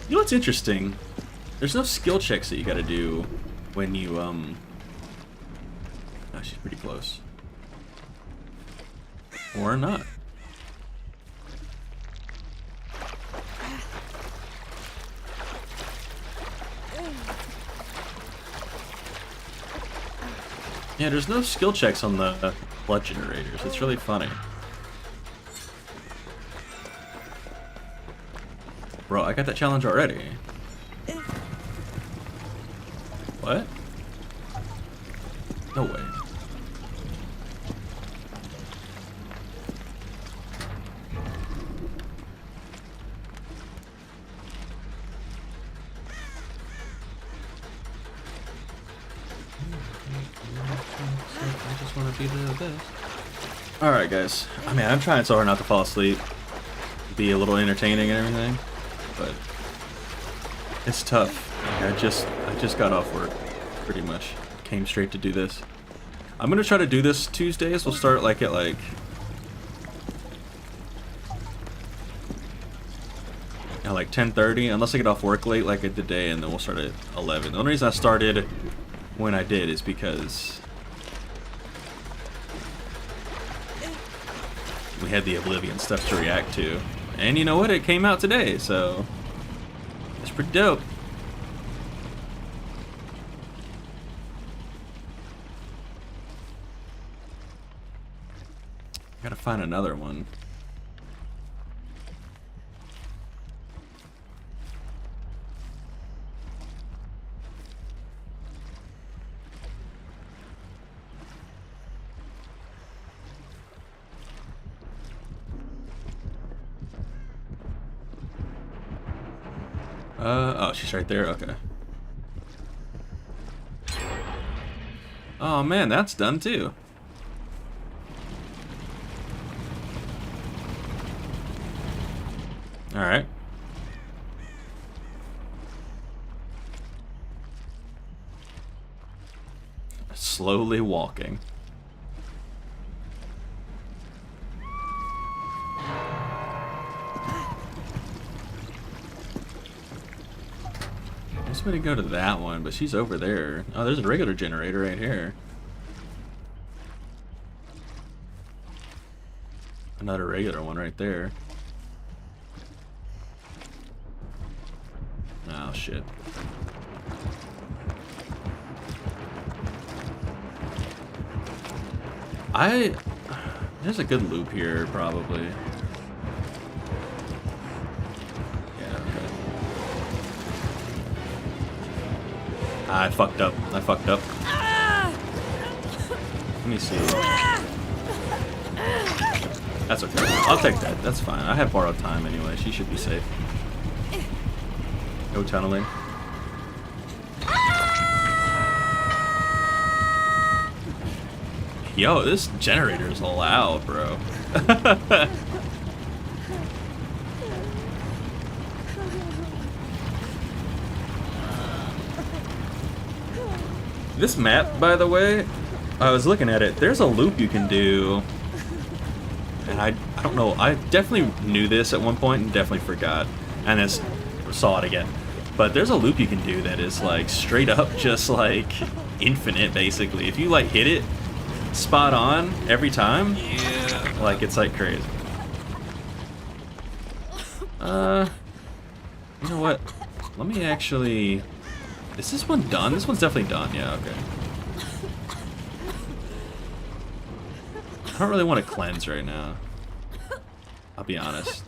You know what's interesting? There's no skill checks that you gotta do when you, Oh, she's pretty close. Or not. Yeah, there's no skill checks on the blood generators. It's really funny. Bro, I got that challenge already. What? No way. I just want to be the best. Alright, guys. I mean, I'm trying so hard not to fall asleep. Be a little entertaining and everything. But it's tough. Like, I just got off work, pretty much. Came straight to do this. I'm gonna try to do this Tuesdays. We'll start like at like... at like 10:30, unless I get off work late like I did today, and then we'll start at 11. The only reason I started when I did is because we had the Oblivion stuff to react to. And you know what? It came out today, so it's pretty dope. Gotta find another one. Oh, she's right there? Okay. Oh man, that's done too. Alright. Slowly walking. I was going to go to that one, but she's over there. Oh, there's a regular generator right here. Another regular one right there. Oh, shit. There's a good loop here, probably. Yeah, okay. I fucked up. I fucked up. Let me see. That's okay. I'll take that. That's fine. I have borrowed time anyway. She should be safe. No tunneling. Yo, this generator is loud, bro. This map, by the way, I was looking at it. There's a loop you can do. And I don't know. I definitely knew this at one point and definitely forgot. And then saw it again. But there's a loop you can do that is like straight up just like infinite, basically. If you like hit it spot on every time, like it's like crazy. You know what? Let me actually... Is this one done? This one's definitely done. Yeah, okay. I don't really want to cleanse right now. I'll be honest.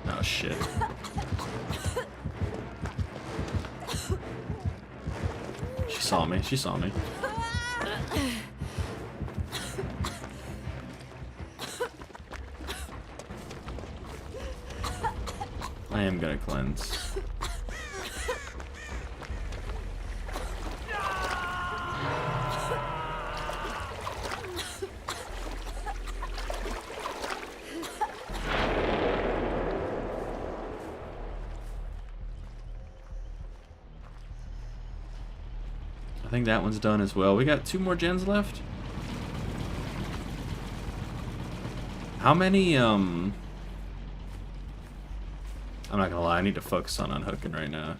Oh, shit. She saw me. She saw me. I am gonna cleanse. I think that one's done as well. We got 2 more gens left. How many, I'm not gonna lie, I need to focus on unhooking right now.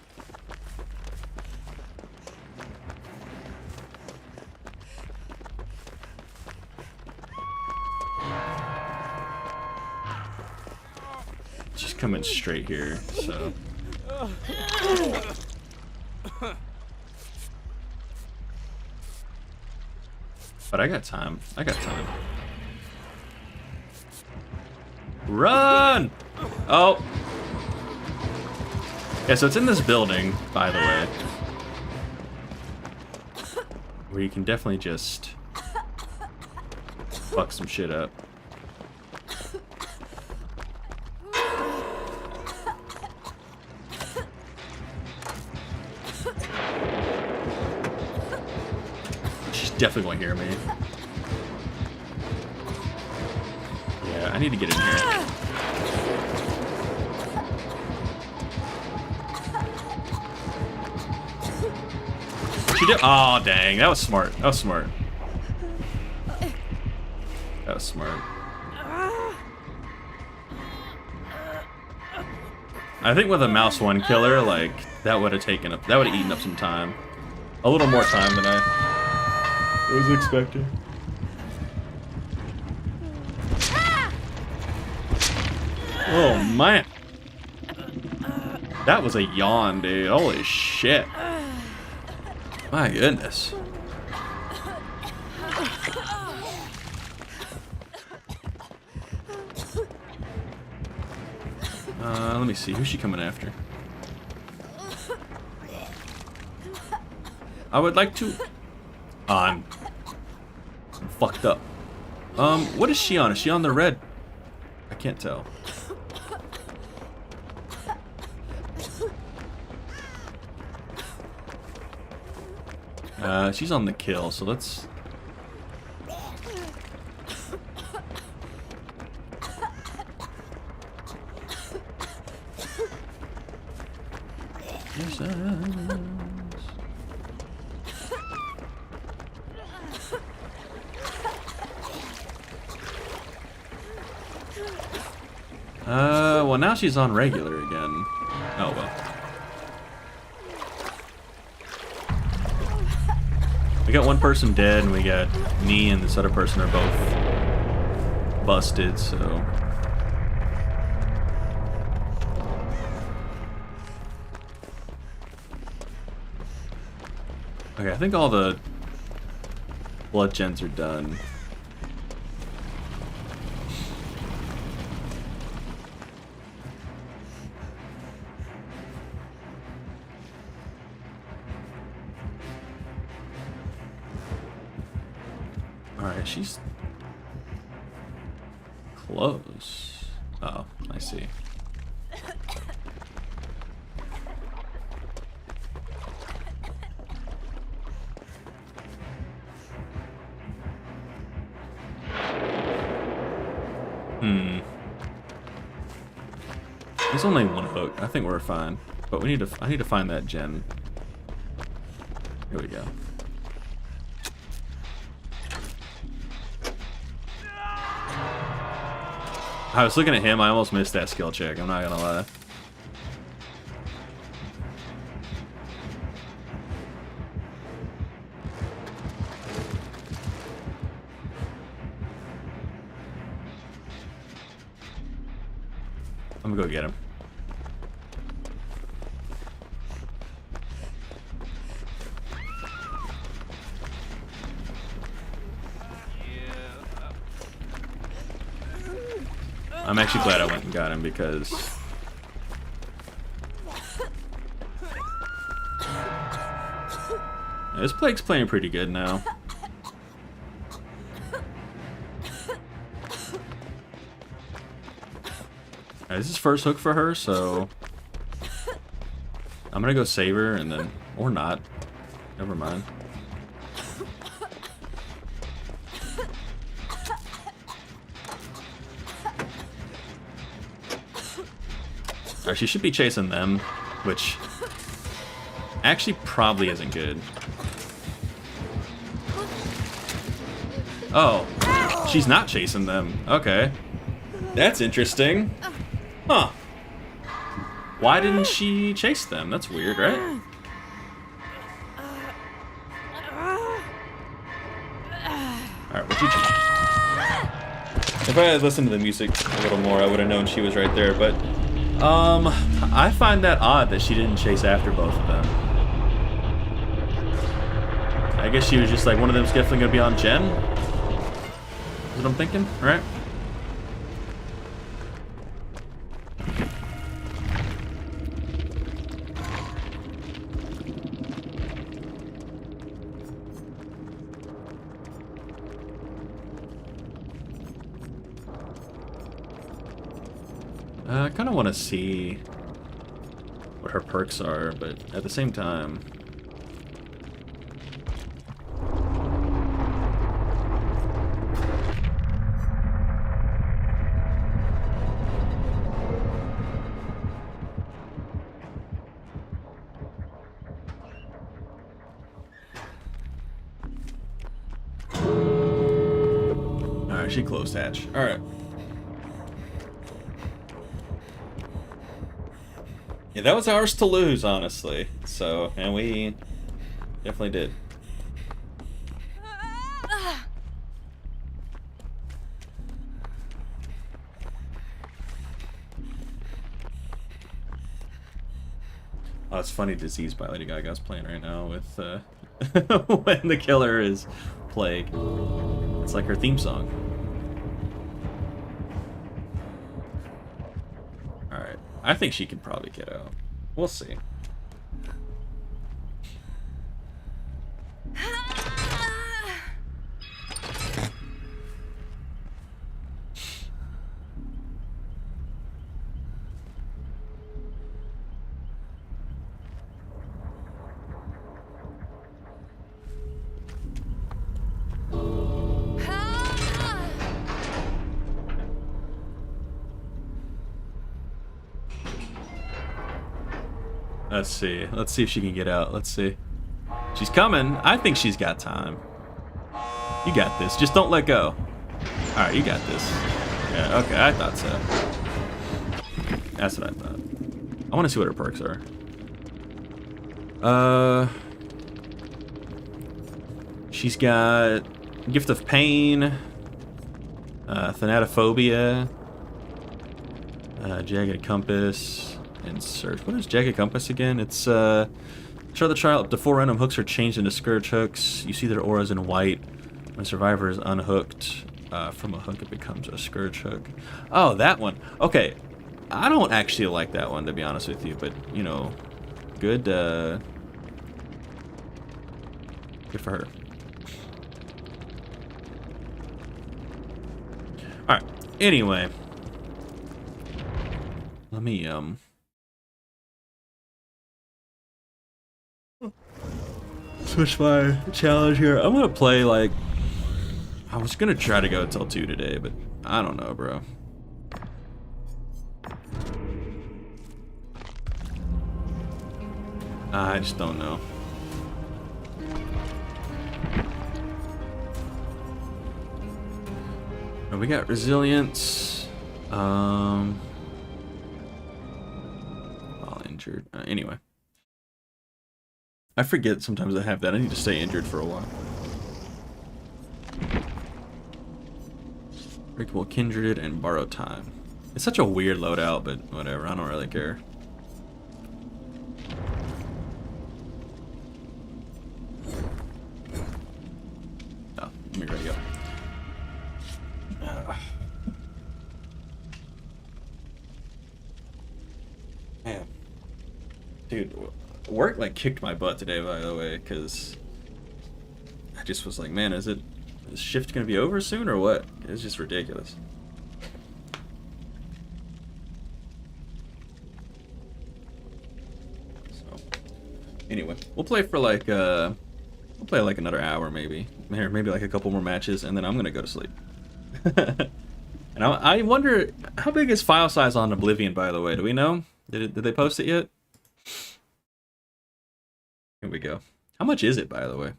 Just coming straight here, so. But I got time. I got time. Run! Oh! Yeah, so it's in this building, by the way. Where you can definitely just fuck some shit up. She's definitely gonna hear me. Yeah, I need to get in here. She did. Oh, dang. That was smart. That was smart. That was smart. I think with a mouse one killer, like, that would have taken up, that would have eaten up some time. A little more time than I was expecting. Oh, man. That was a yawn, dude. Holy shit. My goodness. Let me see. Who's she coming after? I would like to... I'm fucked up. What is she on? Is she on the red? I can't tell. She's on the kill, so let's... Well, now she's on regular again. Oh, well. We got one person dead, and we got me and this other person are both busted, so... Okay, I think all the blood gens are done. Alright, she's close. Oh, I see. There's only one hook. I think we're fine. But I need to find that gen. Here we go. I was looking at him, I almost missed that skill check, I'm not gonna lie. I'm gonna go get him. I'm actually glad I went and got him because this Plague's playing pretty good now. This is first hook for her, so I'm gonna go save her and then, or not. Never mind. Alright, she should be chasing them, which actually probably isn't good. Oh, she's not chasing them. Okay. That's interesting. Huh. Why didn't she chase them? That's weird, right? Alright, what'd you choose? If I had listened to the music a little more, I would have known she was right there, but I find that odd that she didn't chase after both of them. I guess she was just like, one of them's definitely gonna be on Jen. That's what I'm thinking, right? I kind of want to see what her perks are, but at the same time... Alright, she closed hatch. Alright. Yeah, that was ours to lose, honestly. So, and we definitely did. Oh, it's funny, Disease by Lady Gaga's playing right now with when the killer is Plague. It's like her theme song. Alright. I think she could probably get out. We'll see. Let's see. Let's see if she can get out. Let's see. She's coming. I think she's got time. You got this. Just don't let go. Alright, you got this. Yeah, okay, I thought so. That's what I thought. I want to see what her perks are. She's got Gift of Pain, Thanatophobia, Jagged Compass, and Search. What is Jagged Compass again? It's show the trial up to 4 random hooks are changed into Scourge hooks. You see their auras in white. When a survivor is unhooked from a hook, it becomes a scourge hook. Oh, that one. Okay, I don't actually like that one, to be honest with you, but, you know, good, good for her. Alright, anyway. Let me, switch my challenge here. I'm gonna play, like, I was gonna try to go until 2 today, but I don't know, bro. I just don't know. Oh, we got resilience. All injured. Anyway. I forget sometimes I have that. I need to stay injured for a while. Breakable Kindred and Borrow Time. It's such a weird loadout, but whatever. I don't really care. Oh, let me ready up. Man. Dude, work like kicked my butt today, by the way, because I just was like, man, is shift gonna be over soon or what? It's just ridiculous. So anyway, we'll play for like another hour maybe, or maybe like a couple more matches, and then I'm gonna go to sleep. And I wonder how big is file size on Oblivion, by the way? Do we know? Did they post it yet? Here we go. How much is it, by the way?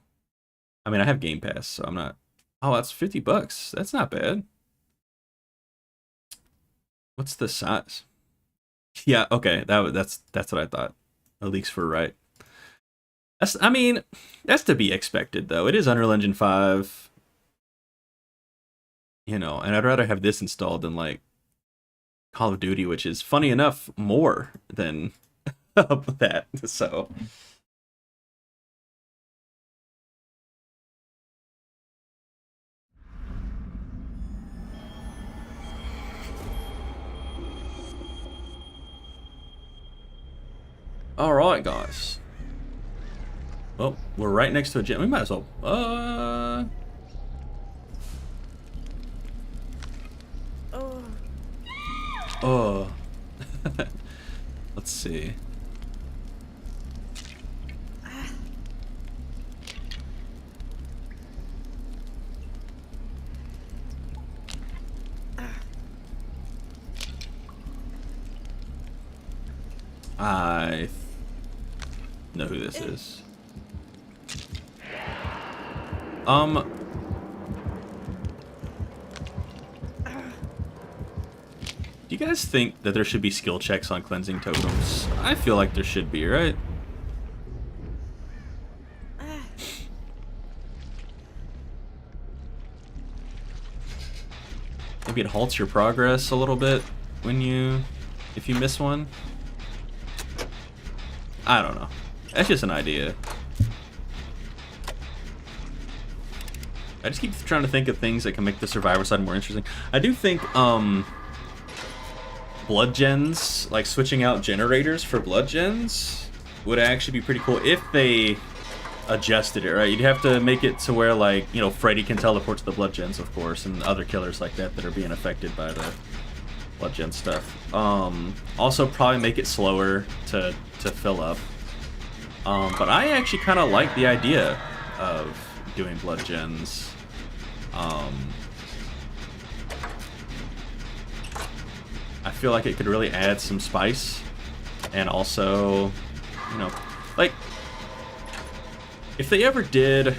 I mean, I have Game Pass, so I'm not. Oh, that's $50. That's not bad. What's the size? Yeah, okay. That's what I thought. The leaks for right. I mean, that's to be expected, though. It is Unreal Engine 5. You know, and I'd rather have this installed than like Call of Duty, which is funny enough more than that. So. Alright, guys. Well, we're right next to a gym. We might as well. Oh. Let's see. I know who this is. Do you guys think that there should be skill checks on cleansing totems? I feel like there should be, right? Maybe it halts your progress a little bit if you miss one. I don't know. That's just an idea. I just keep trying to think of things that can make the survivor side more interesting. I do think blood gens, like switching out generators for blood gens, would actually be pretty cool if they adjusted it, right? You'd have to make it to where, like, you know, Freddy can teleport to the blood gens, of course, and other killers like that are being affected by the blood gen stuff. Also probably make it slower to fill up. But I actually kind of like the idea of doing blood gens. I feel like it could really add some spice, and also, you know, like, if they ever did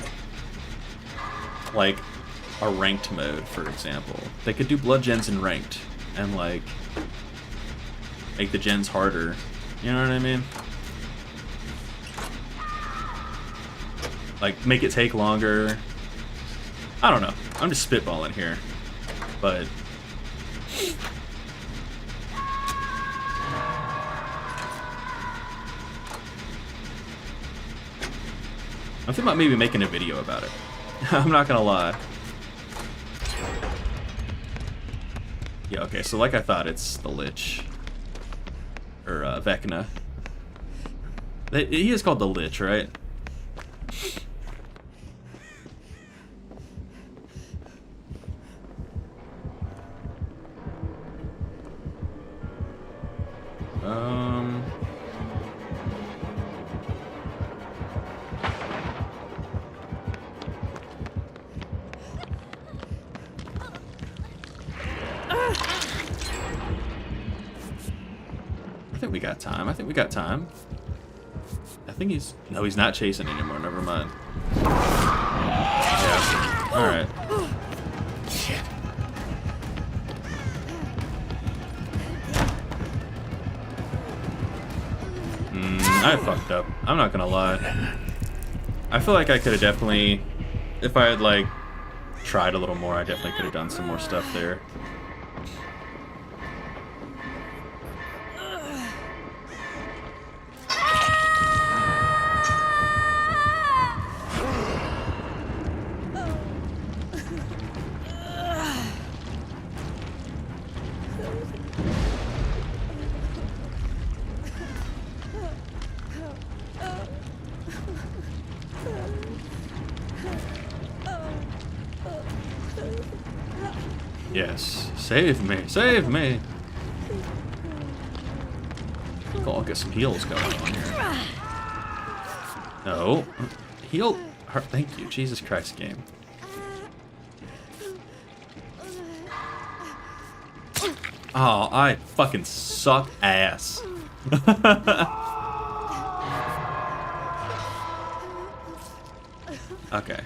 like a ranked mode, for example, they could do blood gens in ranked and like make the gens harder. You know what I mean? Like, make it take longer. I don't know. I'm just spitballing here. But I'm thinking about maybe making a video about it. I'm not gonna lie. Yeah, okay, so like I thought, it's the Lich. Or, Vecna. He is called the Lich, right? I think we got time. I think we got time. I think he's... No, he's not chasing anymore. Never mind. Yeah. Alright. I fucked up. I'm not gonna lie. I feel like I could have definitely... If I had, like, tried a little more, I definitely could have done some more stuff there. Yes. Save me. Save me. I'll get some heals going on here. No. Heal. Thank you. Jesus Christ, game. Oh, I fucking suck ass. Okay.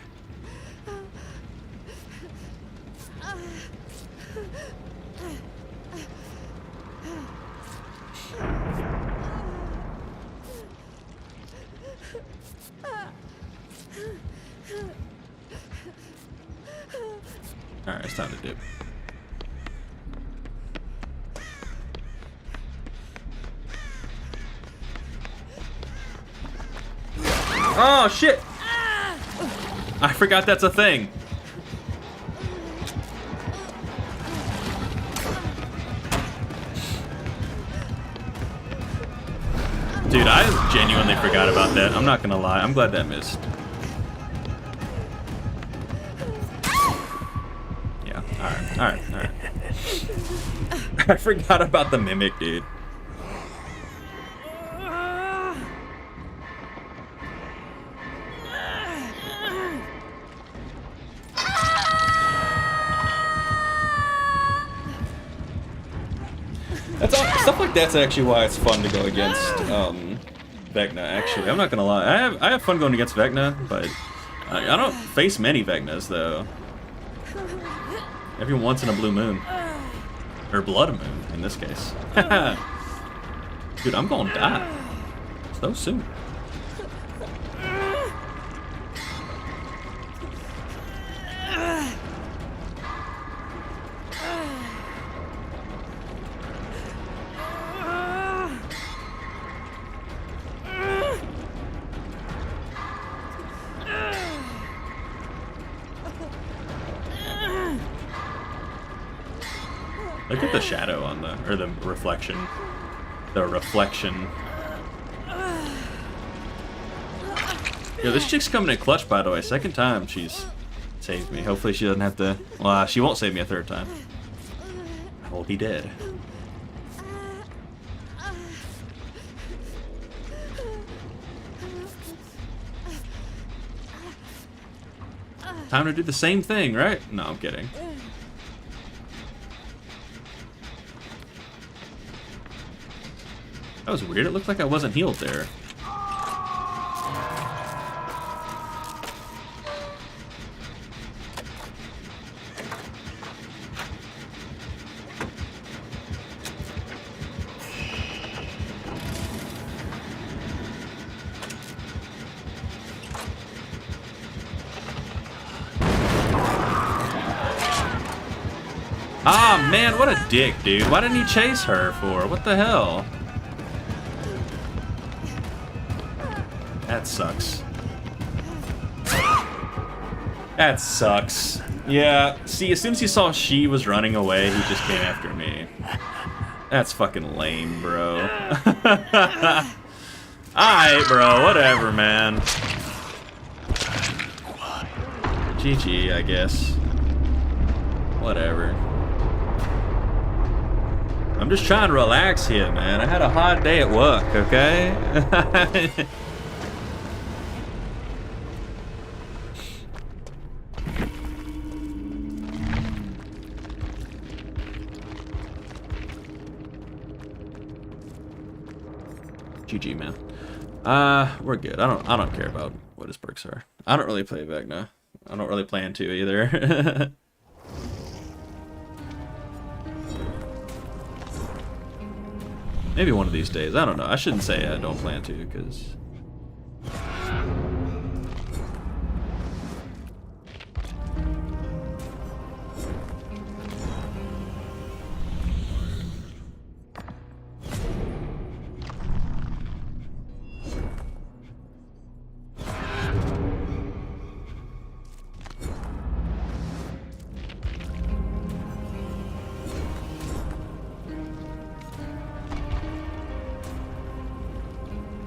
Alright, it's time to dip. Oh, shit! I forgot that's a thing. Dude, I genuinely forgot about that. I'm not gonna lie. I'm glad that missed. Yeah, alright. I forgot about the mimic, dude. Stuff like that's actually why it's fun to go against Vecna, actually. I'm not gonna lie. I have fun going against Vecna, but I don't face many Vecnas, though. Every once in a blue moon. Or blood moon, in this case. Dude, I'm gonna die. So soon. Look at the shadow on the, or the reflection. The reflection. Yo, this chick's coming in clutch, by the way. Second time she's saved me. Hopefully she doesn't have to, well, she won't save me a third time. I will be dead. Time to do the same thing, right? No, I'm kidding. That was weird. It looked like I wasn't healed there. Ah, man, what a dick, dude. Why didn't he chase her for? What the hell? That sucks. That sucks. Yeah, see, as soon as he saw she was running away, he just came after me. That's fucking lame, bro. Alright, bro, whatever, man. GG, I guess. Whatever. I'm just trying to relax here, man. I had a hard day at work, okay? GG, man. We're good. I don't care about what his perks are. I don't really play back now. I don't really plan to either. Maybe one of these days. I don't know. I shouldn't say I don't plan to, because...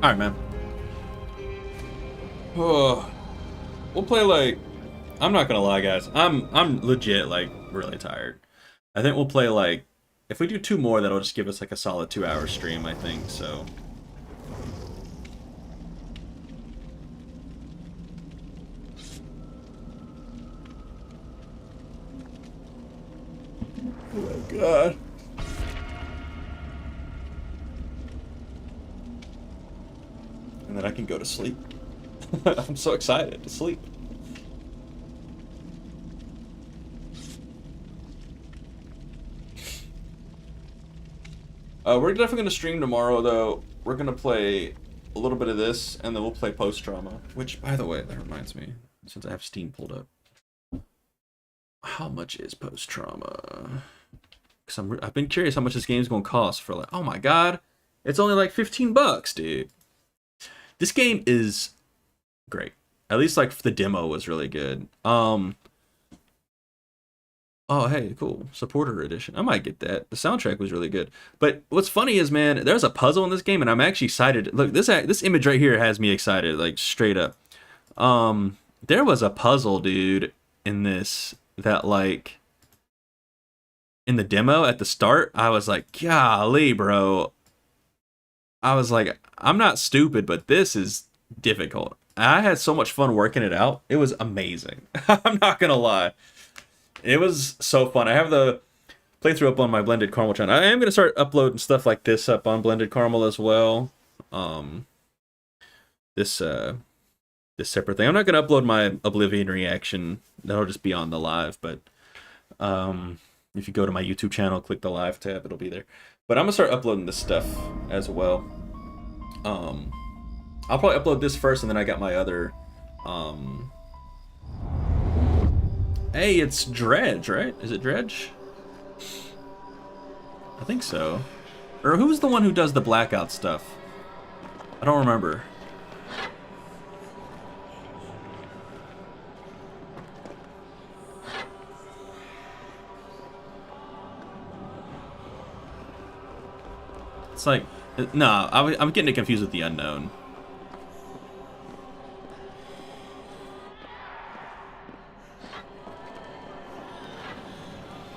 Alright, man. Oh, we'll play like... I'm not gonna lie, guys. I'm legit, like, really tired. I think we'll play like... If we do 2 more, that'll just give us like a solid 2-hour stream, I think, so... Oh my god. And then I can go to sleep. I'm so excited to sleep. We're definitely going to stream tomorrow, though. We're going to play a little bit of this, and then we'll play Post-Trauma. Which, by the way, that reminds me, since I have Steam pulled up. How much is Post-Trauma? Because I've been curious how much this game's going to cost for, like, oh my god, it's only like $15, dude. This game is great. At least, like, the demo was really good. Oh, hey, cool. Supporter edition. I might get that. The soundtrack was really good. But what's funny is, man, there's a puzzle in this game, and I'm actually excited. Look, this image right here has me excited, like, straight up. There was a puzzle, dude, in this that, like, in the demo at the start, I was like, golly, bro. I was like, I'm not stupid, but this is difficult. I had so much fun working it out. It was amazing. I'm not gonna lie. It was so fun. I have the playthrough up on my Blended Caramel channel. I am gonna start uploading stuff like this up on Blended Caramel as well. This separate thing. I'm not gonna upload my Oblivion reaction. That'll just be on the live, but if you go to my YouTube channel, click the live tab, it'll be there. But I'm gonna start uploading this stuff as well. I'll probably upload this first, and then I got my other. Hey, it's Dredge, right? Is it Dredge? I think so. Or who's the one who does the blackout stuff? I don't remember. It's like, no, I'm getting it confused with the Unknown.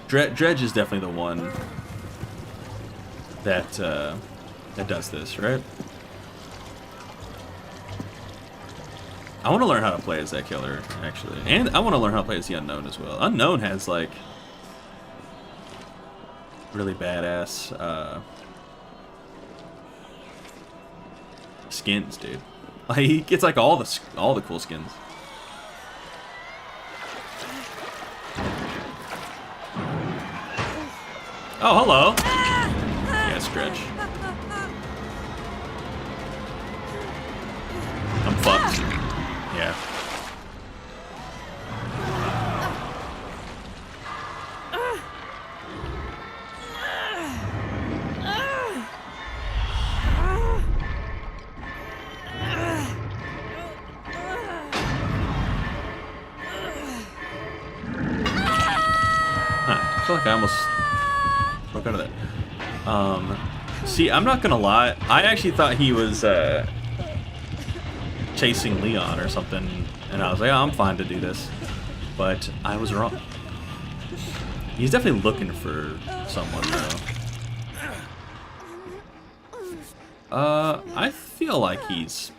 Dredge is definitely the one that that does this, right? I want to learn how to play as that killer, actually, and I want to learn how to play as the Unknown as well. Unknown has like really badass skins, dude. Like he gets like all the cool skins. Oh, hello. Yeah, Stretch. I'm fucked. Yeah. feel like I almost broke out of that. See, I'm not gonna lie. I actually thought he was chasing Leon or something, and I was like, oh, I'm fine to do this. But I was wrong. He's definitely looking for someone, though. I feel like he's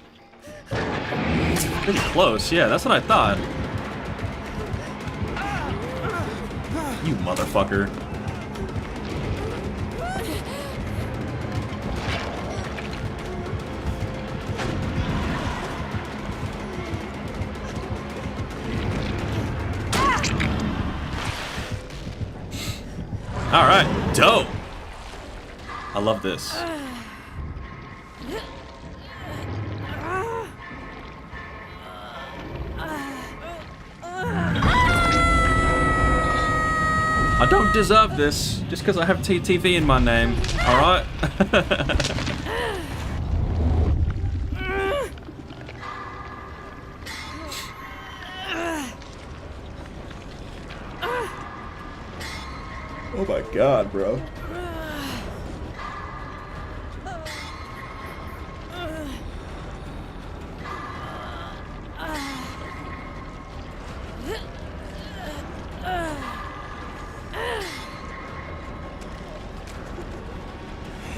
pretty close. Yeah, that's what I thought. You motherfucker. All right, dope. I love this. I don't deserve this just because I have TTV in my name. All right. Oh my god, bro.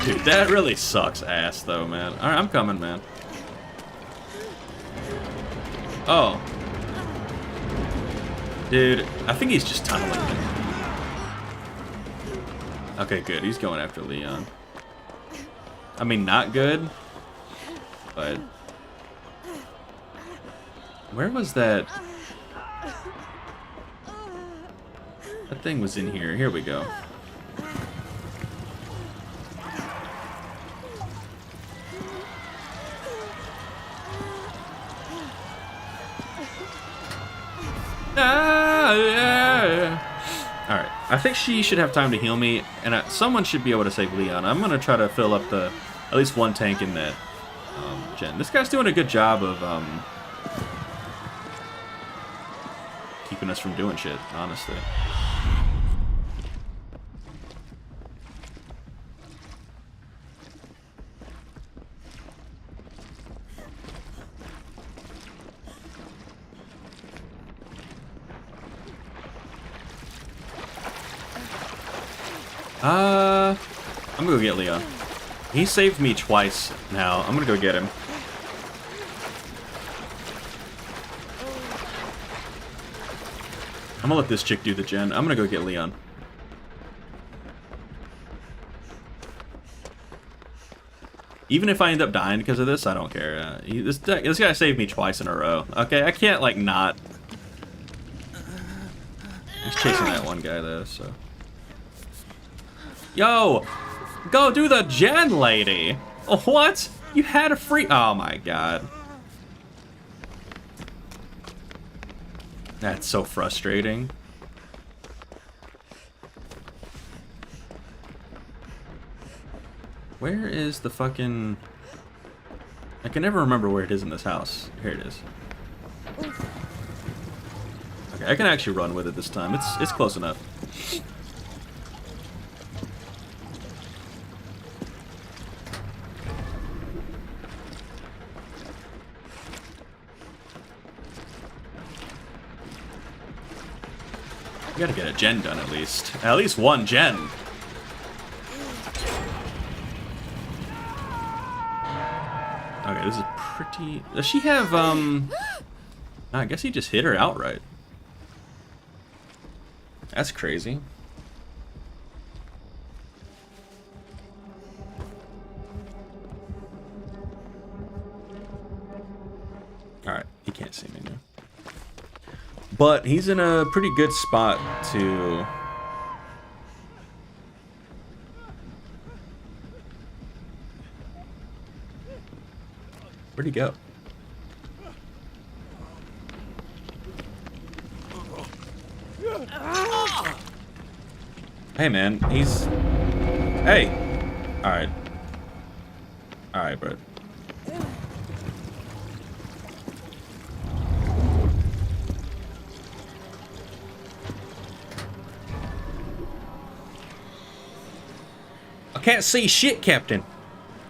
Dude, that really sucks ass though, man. Alright, I'm coming, man. Oh. Dude, I think he's just tunneling me. Okay, good. He's going after Leon. I mean, not good, but... Where was that? That thing was in here. Here we go. Alright, I think she should have time to heal me, and someone should be able to save Leon. I'm going to try to fill up at least one tank in that gen. This guy's doing a good job of keeping us from doing shit, honestly. I'm gonna go get Leon. He saved me twice now. I'm gonna go get him. I'm gonna let this chick do the gen. I'm gonna go get Leon. Even if I end up dying because of this, I don't care. This guy saved me twice in a row. Okay, I can't, like, not. He's chasing that one guy, though, so. Yo! Go do the gen, lady! What? You had a free... Oh, my God. That's so frustrating. Where is the fucking... I can never remember where it is in this house. Here it is. Okay, I can actually run with it this time. It's close enough. We gotta get a gen done at least. At least one gen. Okay, this is pretty... Does she have, I guess he just hit her outright. That's crazy. Alright, he can't see me now. But he's in a pretty good spot to... Where'd he go? Hey, man, he's... Hey! Alright. Alright, bro. Can't see shit, Captain.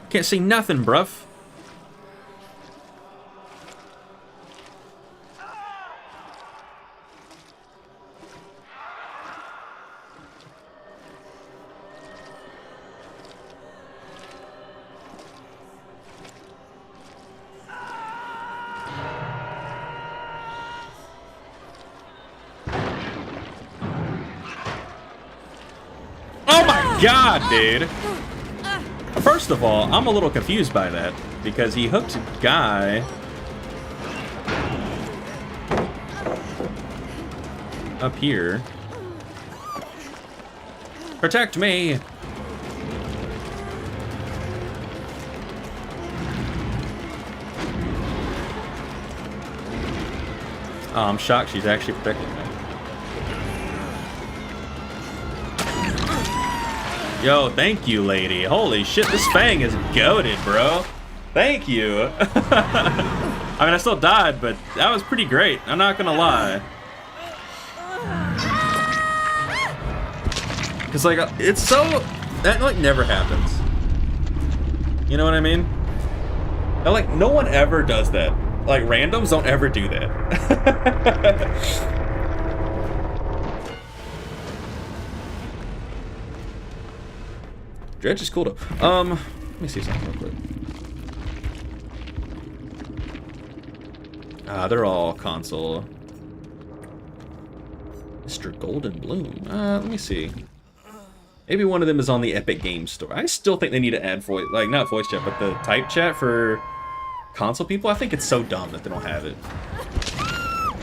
Can't see nothing, bruv. God, dude. First of all, I'm a little confused by that because he hooked a guy up here. Protect me. Oh, I'm shocked she's actually protecting me. Yo, thank you, lady. Holy shit, this Fang is goated, bro. Thank you. I mean, I still died, but that was pretty great. I'm not gonna lie. Cause like, it's so, that like never happens. You know what I mean? And, like, no one ever does that. Like, randoms don't ever do that. Dredge is cool though. Let me see something real quick. They're all console. Mr. Golden Bloom. Let me see. Maybe one of them is on the Epic Games Store. I still think they need to add voice, like not voice chat, but the type chat for console people. I think it's so dumb that they don't have it.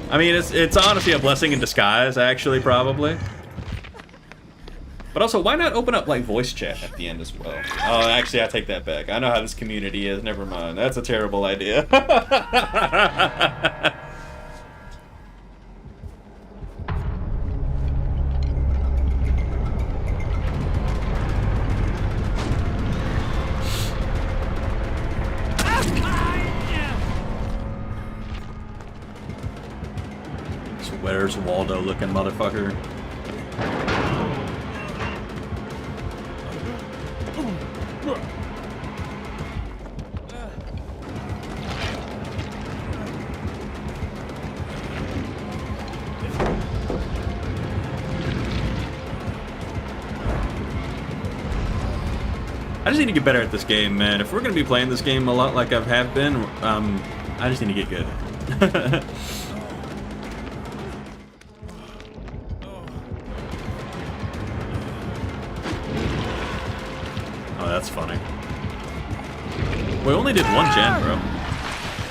I mean, it's honestly a blessing in disguise, actually, probably. But also, why not open up, like, voice chat at the end as well? Oh, actually, I take that back. I know how this community is. Never mind. That's a terrible idea. Where's Waldo looking motherfucker? I just need to get better at this game, man. If we're gonna be playing this game a lot like I have been, I just need to get good. Oh, that's funny. We only did one gen, bro. I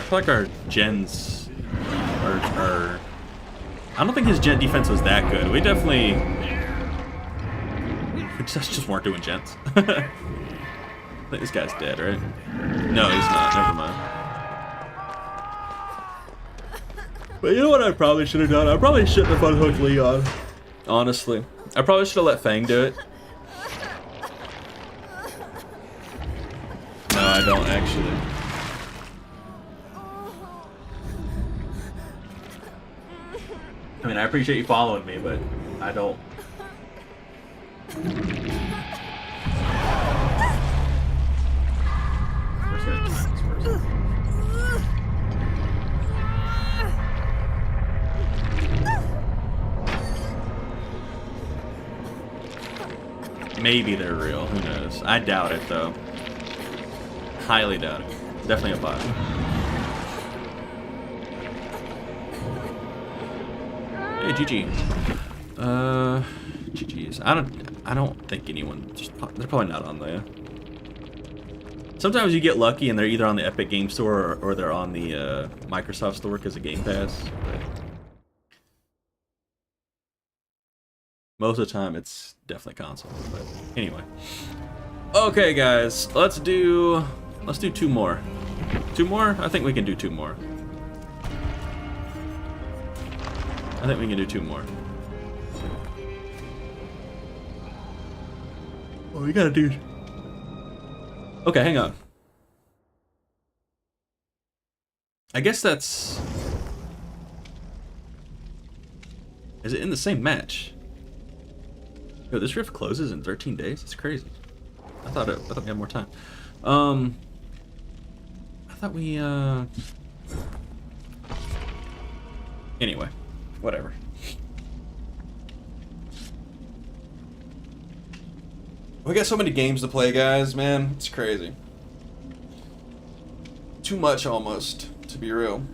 feel like our gens are... I don't think his gen defense was that good. We definitely... We just weren't doing gens. I think this guy's dead, right? No, he's not. Never mind. But you know what I probably should have done? I probably shouldn't have unhooked Leon. Honestly. I probably should have let Fang do it. No, I don't actually. I mean, I appreciate you following me, but I don't. Maybe they're real. Who knows? I doubt it, though. Highly doubt it. Definitely a bot. Hey, GG. GG's. I don't think anyone. They're probably not on there. Sometimes you get lucky and they're either on the Epic Game Store or they're on the Microsoft Store because of Game Pass. But most of the time, it's definitely console. But anyway. Okay, guys. Let's do 2 more. 2 more? I think we can do 2 more. I think we can do 2 more. Oh, we gotta do... Okay, hang on. I guess that's... Is it in the same match? Yo, this rift closes in 13 days? It's crazy. I thought we had more time. I thought we anyway, whatever. We got so many games to play, guys, man. It's crazy. Too much almost, to be real.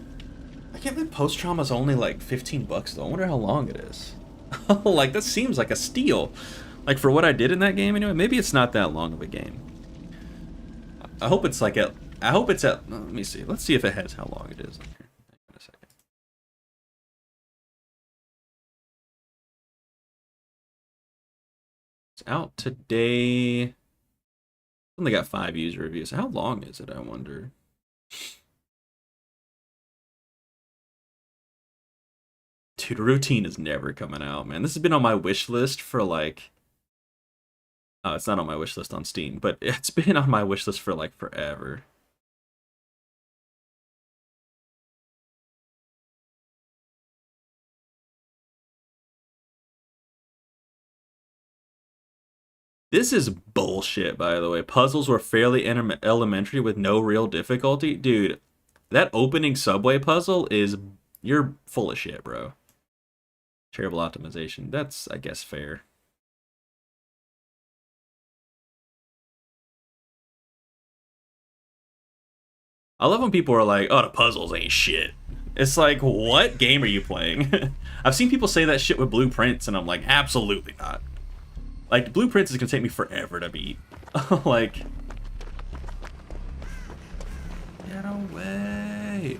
I can't believe Post Trauma's only like $15 though. I wonder how long it is. Like, that seems like a steal. Like, for what I did in that game anyway. Maybe it's not that long of a game. I hope it's like at... I hope it's at... Let me see. Let's see if it has how long it is. Here. Hang on a second. It's out today. Only got 5 user reviews. How long is it, I wonder? Dude, Routine is never coming out, man. This has been on my wish list for like... Oh, it's not on my wish list on Steam, but it's been on my wish list for like forever. This is bullshit, by the way. Puzzles were fairly elementary with no real difficulty. Dude, that opening subway puzzle is... You're full of shit, bro. Terrible optimization. That's, I guess, fair. I love when people are like, oh, the puzzles ain't shit. It's like, what game are you playing? I've seen people say that shit with Blueprints, and I'm like, absolutely not. Like, Blueprints is gonna take me forever to beat. Like... Get away!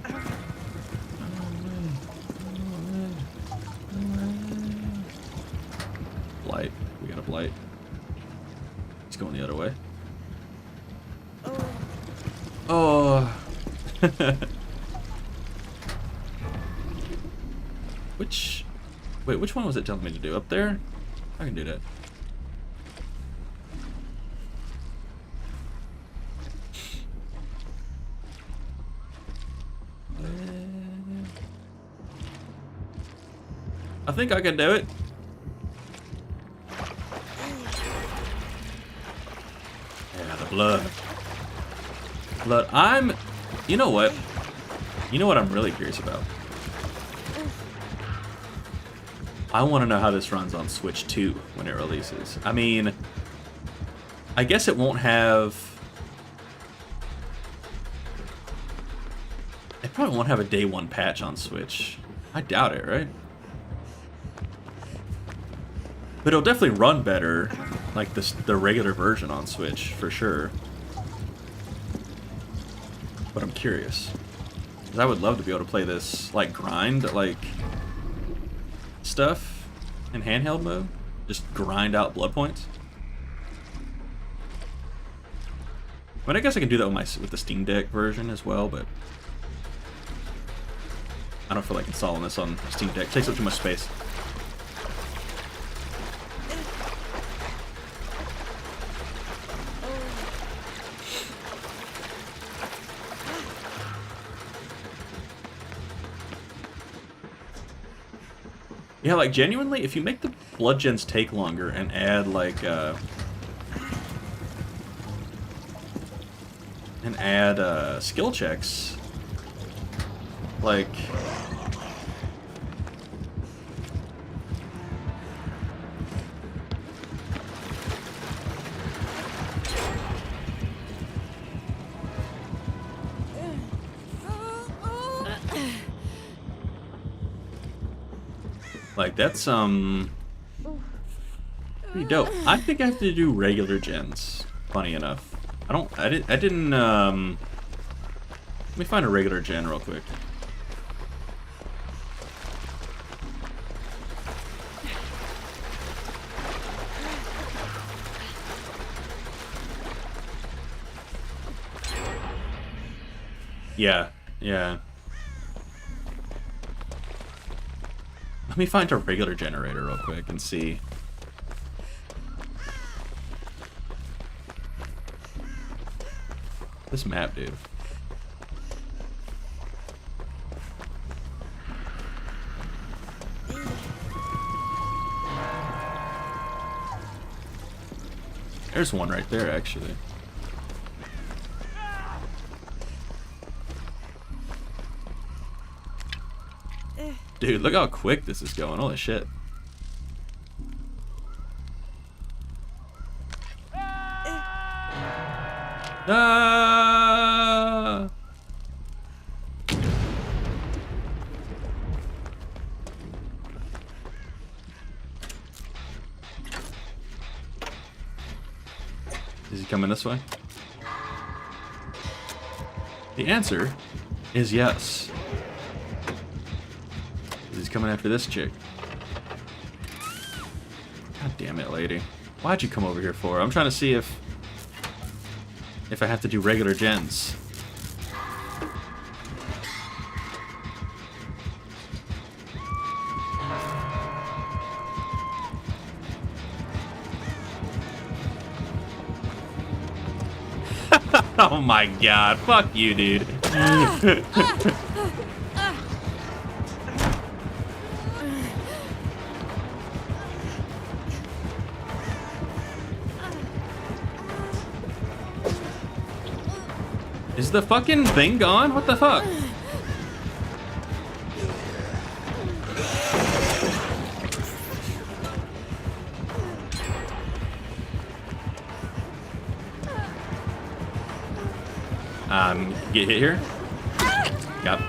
Blight. We got a Blight. He's going the other way. Oh. Which... Wait, which one was it telling me to do? Up there? I can do that. I think I can do it. Yeah, the blood. Blood. You know what? You know what I'm really curious about? I want to know how this runs on Switch 2 when it releases. I mean, I guess it won't have... It probably won't have a day one patch on Switch. I doubt it, right? But it'll definitely run better, like the regular version on Switch, for sure. But I'm curious. Because I would love to be able to play this, like, grind, like, stuff in handheld mode. Just grind out blood points. I mean, I guess I can do that with the Steam Deck version as well, but... I don't feel like installing this on Steam Deck. It takes up too much space. Yeah, like, genuinely, if you make the blood gens take longer and add, like, skill checks, like... Like, that's, pretty dope. I think I have to do regular gens, funny enough. I didn't, let me find a regular gen real quick. Yeah, yeah. Let me find a regular generator real quick and see. This map, dude. There's one right there, actually. Dude, look how quick this is going. Holy shit. Ah! Is he coming this way? The answer is yes. He's coming after this chick. God damn it, lady. Why'd you come over here for? I'm trying to see if I have to do regular gens. Oh my god, fuck you, dude. Is the fucking thing gone? What the fuck? Get hit here? Yep.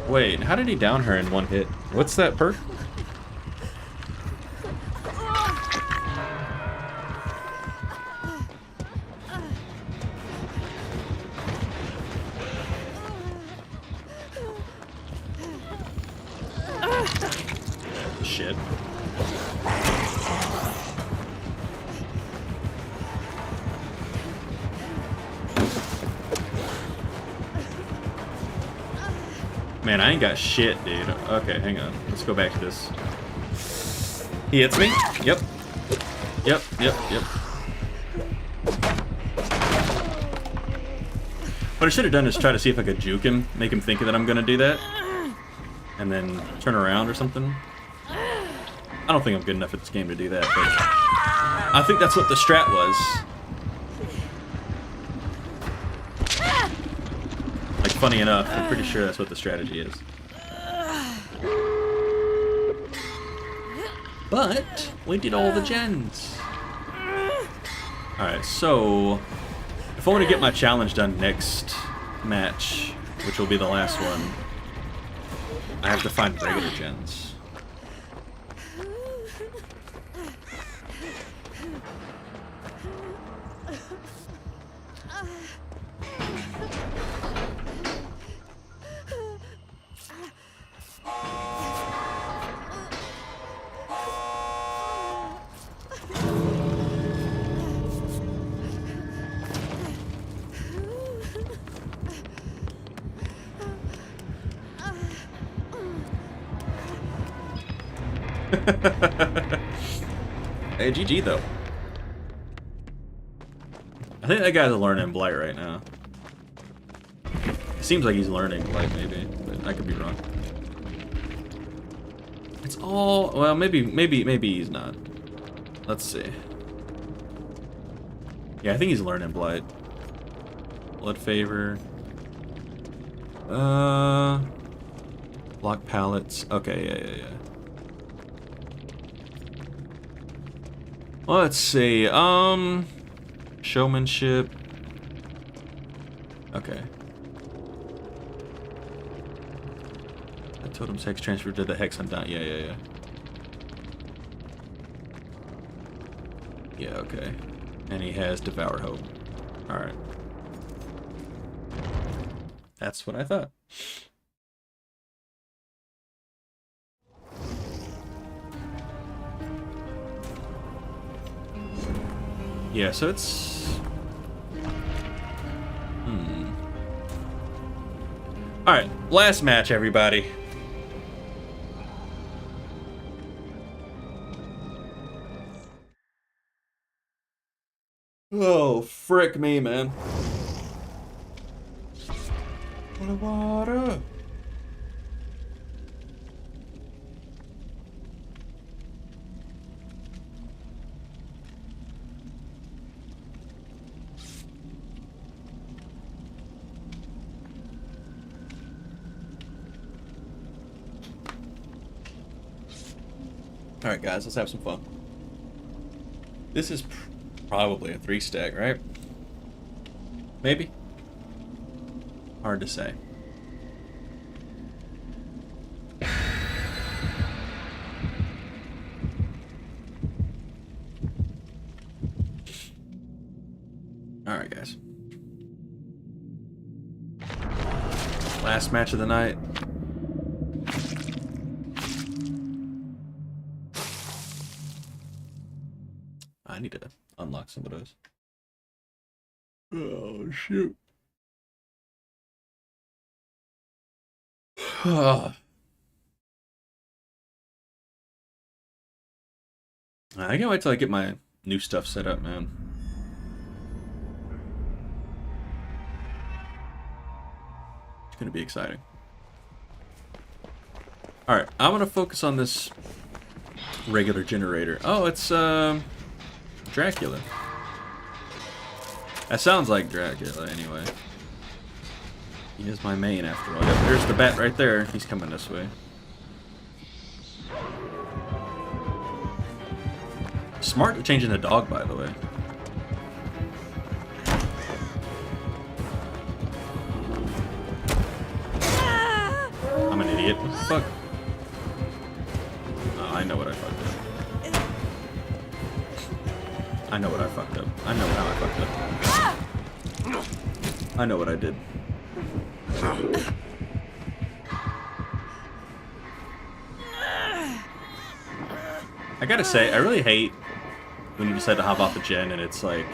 Wait, how did he down her in one hit? What's that perk? Shit. Man, I ain't got shit, dude. Okay, hang on. Let's go back to this. He hits me. Yep. What I should have done is try to see if I could juke him, make him think that I'm gonna do that, and then turn around or something. I don't think I'm good enough at this game to do that, but I think that's what the strat was. Like, funny enough, I'm pretty sure that's what the strategy is. But we did all the gens. Alright, so if I want to get my challenge done next match, which will be the last one, I have to find regular gens. Hey, GG though. I think that guy's learning Blight right now. It seems like he's learning Blight, maybe, but I could be wrong. It's all well, maybe he's not. Let's see. Yeah, I think he's learning Blight. Blood favor. Block pallets. Okay, yeah. Let's see, showmanship. Okay. The totem's hex transfer to the hex on down. Yeah. Yeah, okay. And he has Devour Hope. Alright. That's what I thought. Yeah, so it's... Alright, last match, everybody. Oh, frick me, man. Water. Alright guys, let's have some fun. This is probably a 3-stack, right? Maybe? Hard to say. Alright guys. Last match of the night. I need to unlock some of those. Oh, shoot. I can't wait till I get my new stuff set up, man. It's gonna be exciting. Alright, I'm gonna focus on this regular generator. Oh, it's Dracula. That sounds like Dracula, anyway. He is my main, after all. Yep, there's the bat right there. He's coming this way. Smart changing the dog, by the way. I'm an idiot. What the fuck? Oh, I know what I fucked up. I know what I fucked up. I know how I fucked up. I know what I did. I gotta say, I really hate when you decide to hop off the gen and it's like...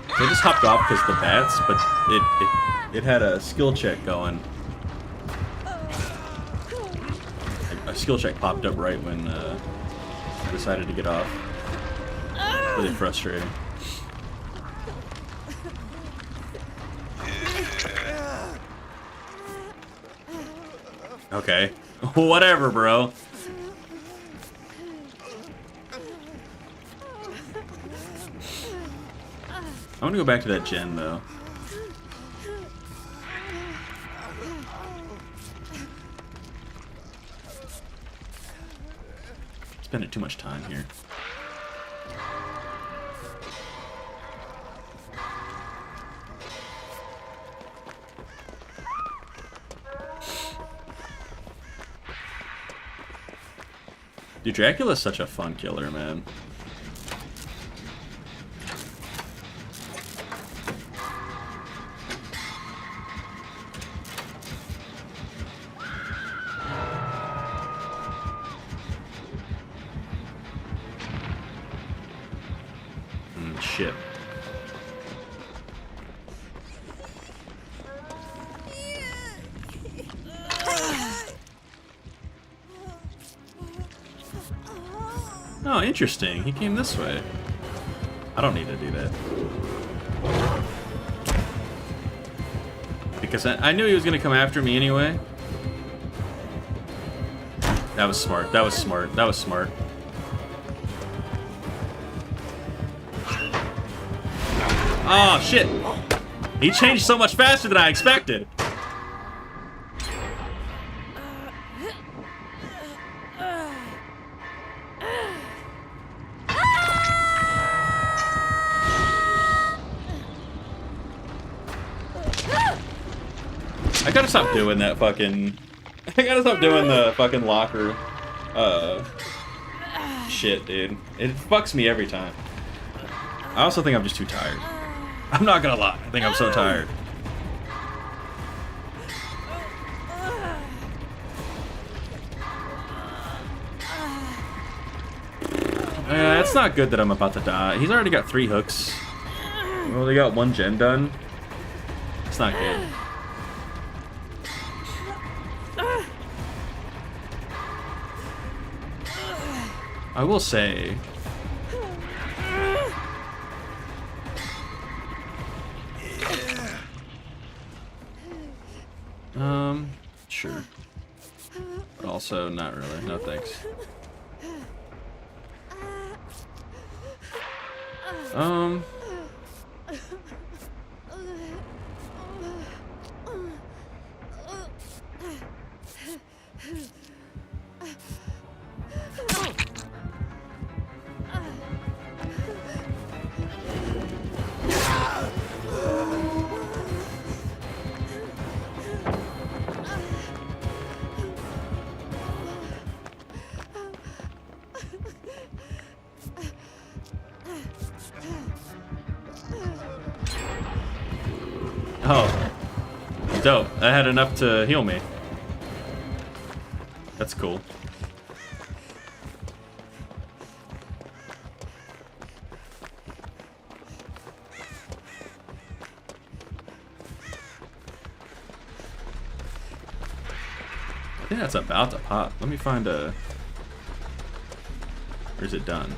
I just hopped off because the bats, but it had a skill check going. A skill check popped up right when I decided to get off. Really frustrating. Okay. Whatever, bro. I'm gonna go back to that gen, though. Spending too much time here. Dude, Dracula's such a fun killer, man. Shit. Oh, interesting. He came this way. I don't need to do that. Because I knew he was going to come after me anyway. That was smart. That was smart. That was smart. Oh, shit. He changed so much faster than I expected. I gotta stop doing that fucking... I gotta stop doing the fucking locker shit, dude. It fucks me every time. I also think I'm just too tired. I'm not gonna lie. I think I'm so tired. It's not good that I'm about to die. He's already got 3 hooks. We only got 1 gen done. It's not good. I will say, sure, but also not really. No thanks. Oh, dope. I had enough to heal me. That's cool. I think that's about to pop. Let me find a... Or is it done?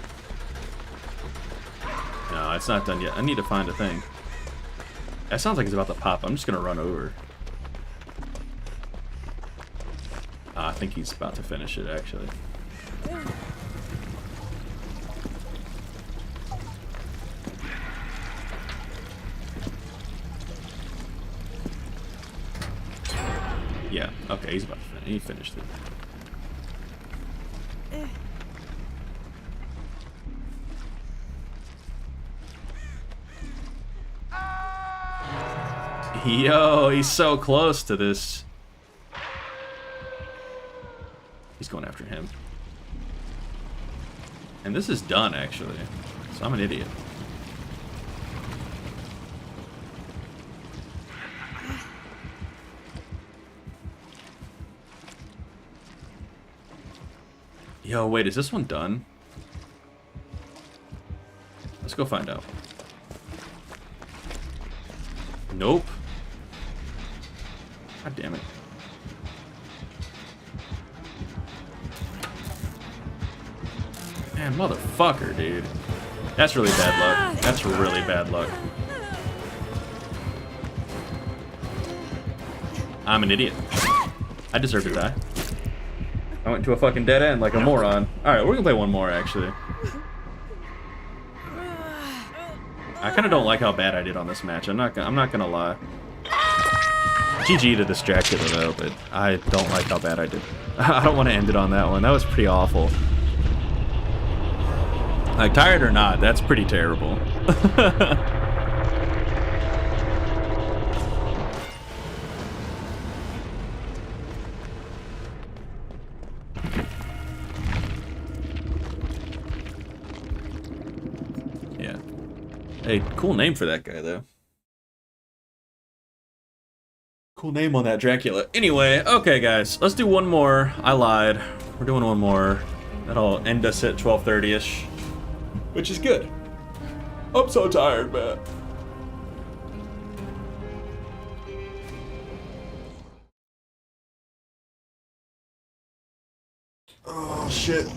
No, it's not done yet. I need to find a thing. That sounds like it's about to pop. I'm just gonna run over. I think he's about to finish it, actually. Yeah, okay, he's about to finish. He finished it. Yo, he's so close to this. He's going after him. And this is done, actually. So I'm an idiot. Yo, wait, is this one done? Let's go find out. Nope. God damn it. Man, motherfucker, dude. That's really bad luck. That's really bad luck. I'm an idiot. I deserve to die. I went to a fucking dead end like a moron. Alright, we're gonna play one more, actually. I kind of don't like how bad I did on this match. I'm not gonna lie. GG to this Dracula though, but I don't like how bad I did. I don't want to end it on that one. That was pretty awful. Like, tired or not, that's pretty terrible. Yeah. Hey, cool name for that guy though. Cool name on that Dracula. Anyway, okay guys, let's do one more. I lied. We're doing one more. That'll end us at 12:30ish, which is good. I'm so tired, man. Oh shit.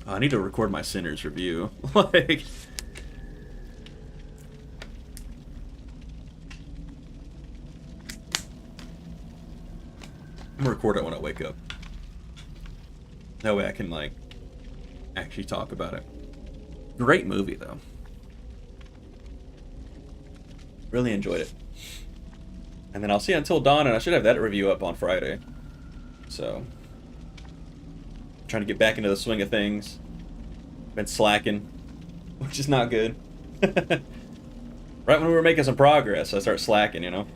I need to record my Sinners review. Like, I'm gonna record it when I wake up. That way I can, like, actually talk about it. Great movie, though. Really enjoyed it. And then I'll see you until dawn, and I should have that review up on Friday. So, trying to get back into the swing of things. Been slacking, which is not good. Right when we were making some progress, I start slacking, you know?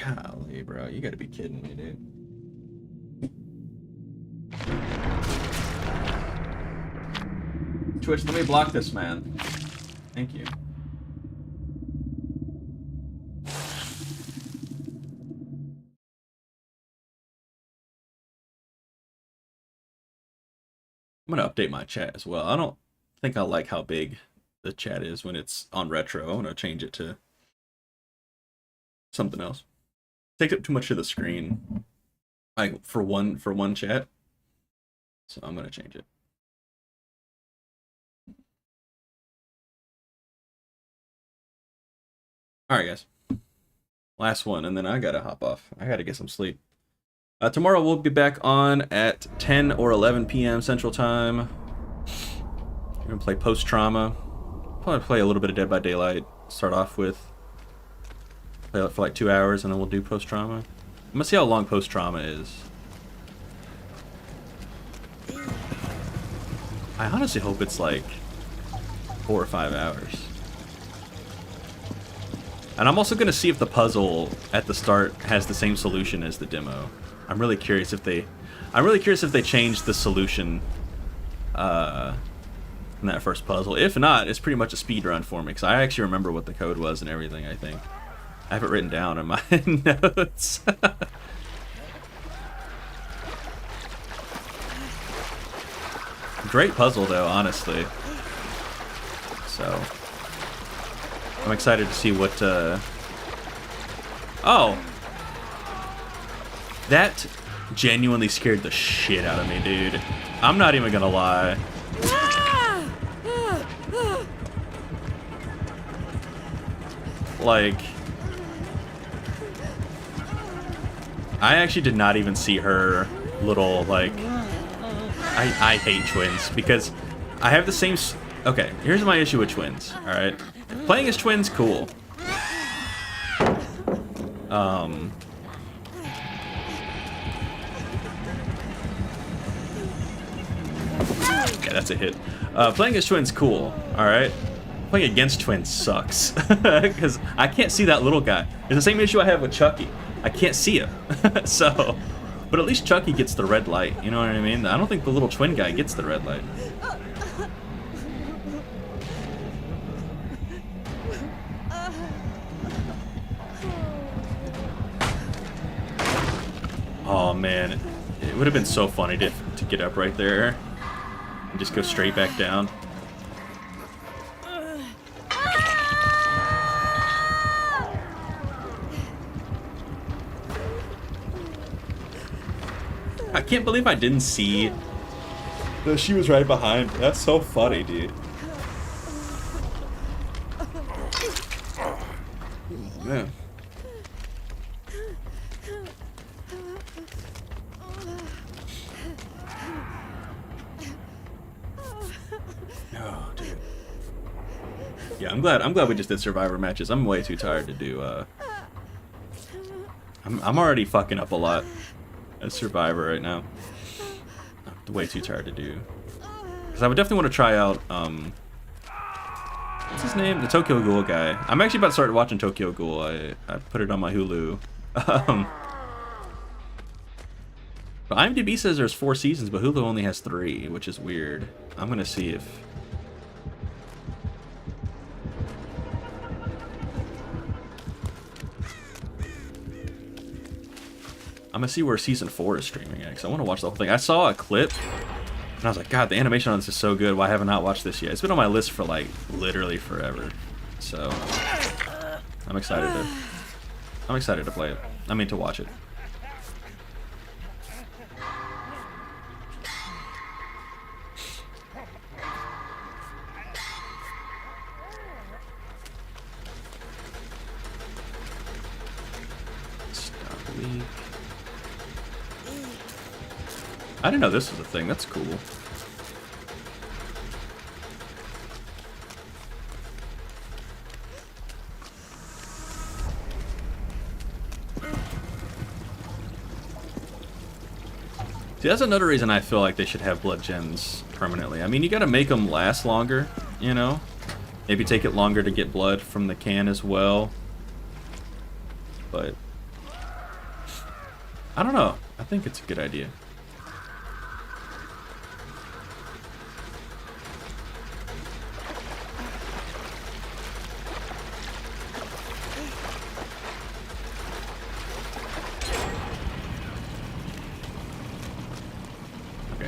Golly, bro, you gotta be kidding me, dude. Twitch, let me block this man. Thank you. I'm gonna update my chat as well. I don't think I like how big the chat is when it's on retro. I'm gonna change it to something else. Takes up too much of the screen, like for one chat. So I'm gonna change it. All right, guys. Last one, and then I gotta hop off. I gotta get some sleep. Tomorrow we'll be back on at 10 or 11 p.m. Central Time. We're gonna play Post Trauma. Probably play a little bit of Dead by Daylight. Start off with play it for like 2 hours, and then we'll do Post Trauma. I'm gonna see how long Post Trauma is. I honestly hope it's like 4 or 5 hours. And I'm also gonna see if the puzzle at the start has the same solution as the demo. I'm really curious if they changed the solution in that first puzzle. If not, it's pretty much a speed run for me, because I actually remember what the code was and everything. I think I have it written down in my notes. Great puzzle though, honestly. So I'm excited to see what oh, that genuinely scared the shit out of me, dude. I'm not even gonna lie. Like, I actually did not even see her little, like, I hate twins because I have the same, okay, here's my issue with twins, alright? Playing as twins, cool. Yeah, that's a hit. Playing as twins, cool, alright? Playing against twins sucks. Because I can't see that little guy. It's the same issue I have with Chucky. I can't see him. So, but at least Chucky gets the red light, you know what I mean? I don't think the little twin guy gets the red light. Oh man, it would have been so funny to get up right there and just go straight back down. I can't believe I didn't see that she was right behind me. That's so funny, dude. Man. Oh, dude. Yeah, I'm glad we just did Survivor matches. I'm way too tired to do I'm already fucking up a lot as Survivor right now. I'm way too tired to do. Because I would definitely want to try out, what's his name? The Tokyo Ghoul guy. I'm actually about to start watching Tokyo Ghoul. I put it on my Hulu. But IMDb says there's 4 seasons, but Hulu only has 3, which is weird. I'm going to see if... I'm gonna see where season 4 is streaming at, because I want to watch the whole thing. I saw a clip, and I was like, God, the animation on this is so good. Why have I not watched this yet? It's been on my list for, like, literally forever. So, I'm excited to play it. I mean, to watch it. I didn't know this was a thing. That's cool. See, that's another reason I feel like they should have blood gems permanently. I mean, you gotta make them last longer, you know? Maybe take it longer to get blood from the can as well. But I don't know. I think it's a good idea.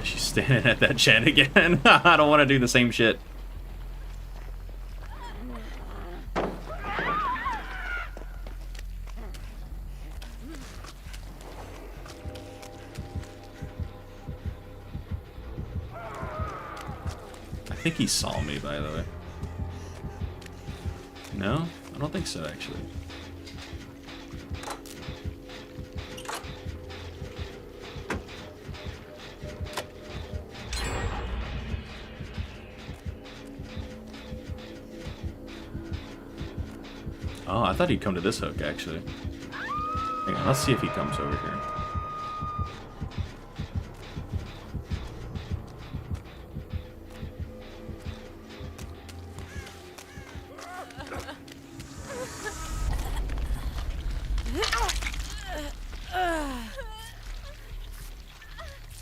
she's standing at that gen again. I don't want to do the same shit. I think he saw me, by the way. No? I don't think so, actually. Oh, I thought he'd come to this hook, actually. Hang on, let's see if he comes over here.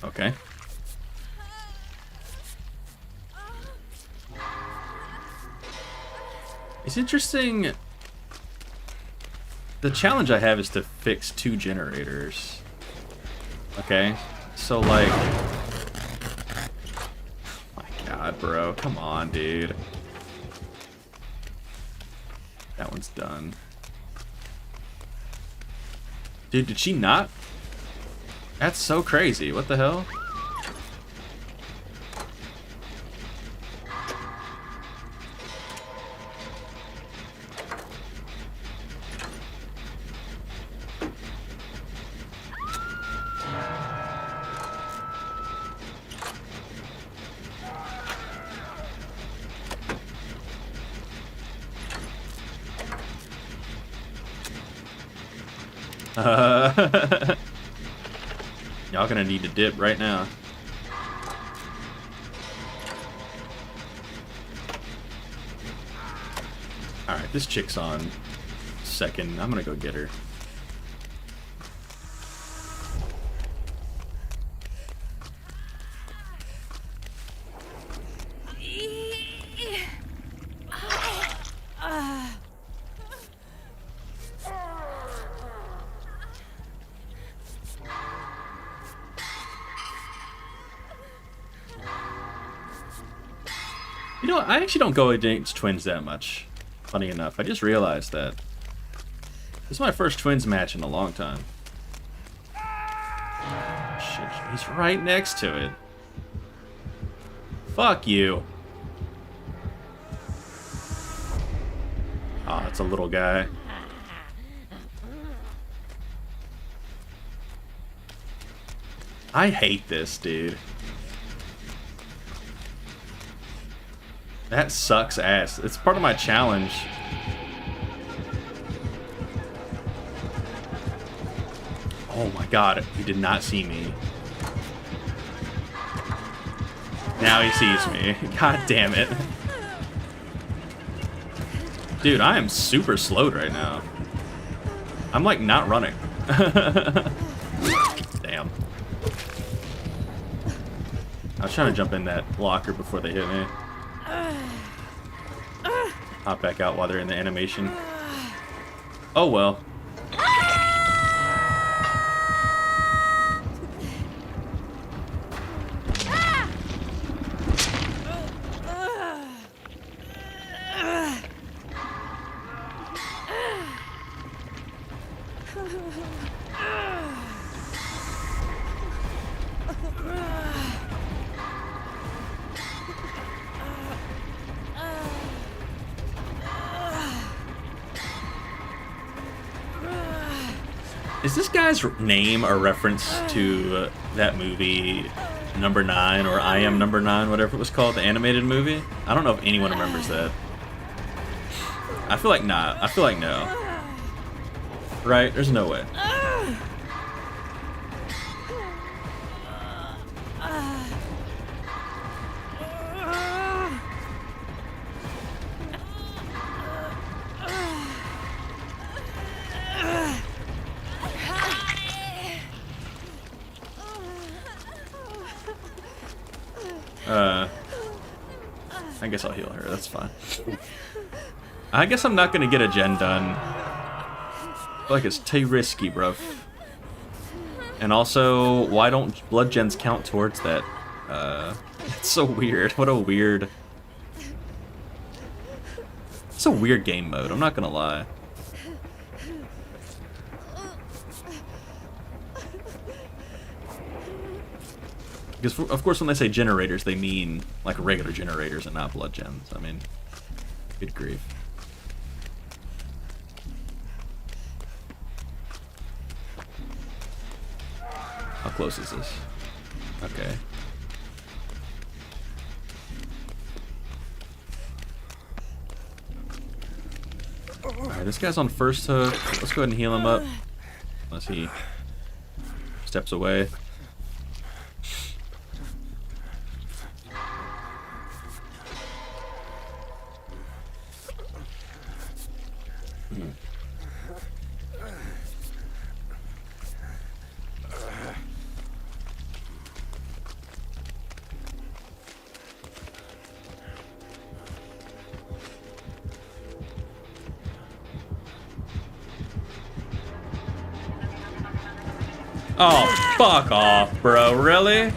Okay. It's interesting. The challenge I have is to fix 2 generators. Okay, so like, my God, bro, come on, dude. That one's done. Dude, did she not? That's so crazy. What the hell? Y'all gonna need to dip right now. Alright, this chick's on second. I'm gonna go get her. You know, I actually don't go against twins that much. Funny enough, I just realized that. This is my first twins match in a long time. Shit, he's right next to it. Fuck you. Oh, it's a little guy. I hate this, dude. That sucks ass. It's part of my challenge. Oh my God, he did not see me. Now he sees me. God damn it. Dude, I am super slowed right now. I'm like not running. Damn. I was trying to jump in that locker before they hit me. Hop back out while they're in the animation. Oh well. Is this guy's name a reference to that movie Number 9 or I Am Number 9, whatever it was called, the animated movie? I don't know if anyone remembers that. I feel like not. I feel like no. Right? There's no way. I guess I'll heal her, that's fine. I guess I'm not gonna get a gen done. I feel like it's too risky, bruv. And also, why don't blood gens count towards that? It's so weird. What a weird... It's a weird game mode, I'm not gonna lie. Because, of course, when they say generators, they mean, like, regular generators and not blood gens. I mean, good grief. How close is this? Okay. Alright, this guy's on first hook. Let's go ahead and heal him up. Unless he steps away. Oh, fuck off, bro. Really?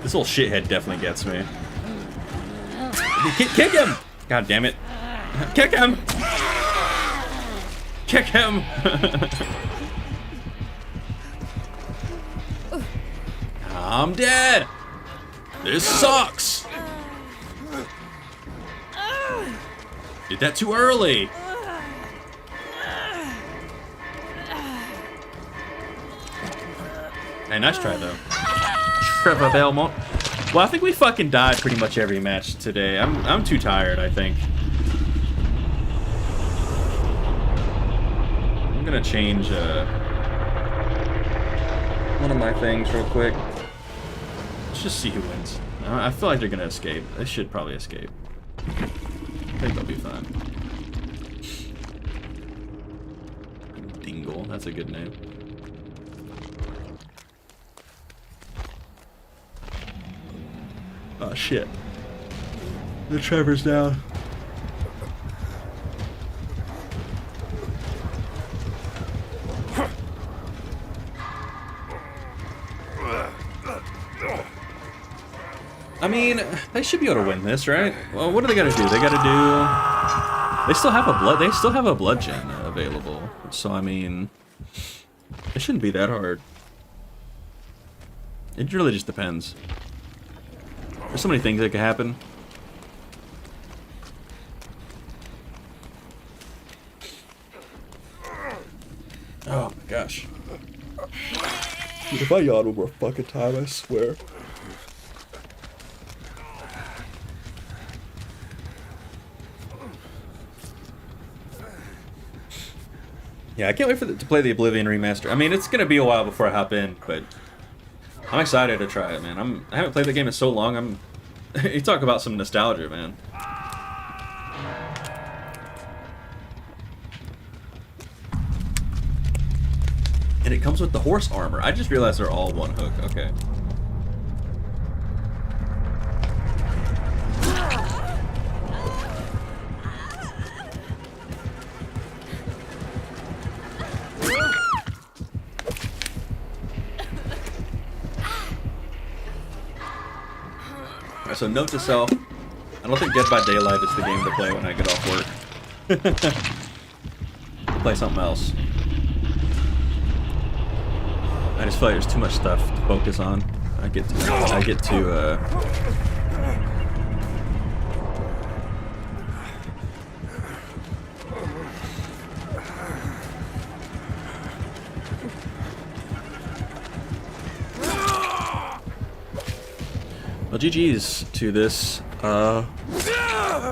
This little shithead definitely gets me. Kick him! God damn it. Kick him! Kick him! I'm dead! This sucks! Did that too early! Hey, nice try though. Trevor Belmont. Well, I think we fucking died pretty much every match today. I'm too tired, I think. I'm gonna change one of my things real quick. Let's just see who wins. I feel like they're gonna escape. They should probably escape. I think they'll be fine. Dingle, that's a good name. Oh shit. The Trevor's down. I mean, they should be able to win this, right? Well, what do they gotta do? They gotta do... They still have a blood gen available. So, I mean... It shouldn't be that hard. It really just depends. There's so many things that could happen. Oh my gosh. Dude, if I yawn one more fucking time, I swear. Yeah, I can't wait to play the Oblivion remaster. I mean, it's gonna be a while before I hop in, but I'm excited to try it, man. I haven't played the game in so long. You talk about some nostalgia, man. And it comes with the horse armor. I just realized they're all one hook. Okay. So note to self, I don't think Dead by Daylight is the game to play when I get off work. Play something else. I just feel like there's too much stuff to focus on. I get to well, GG's to this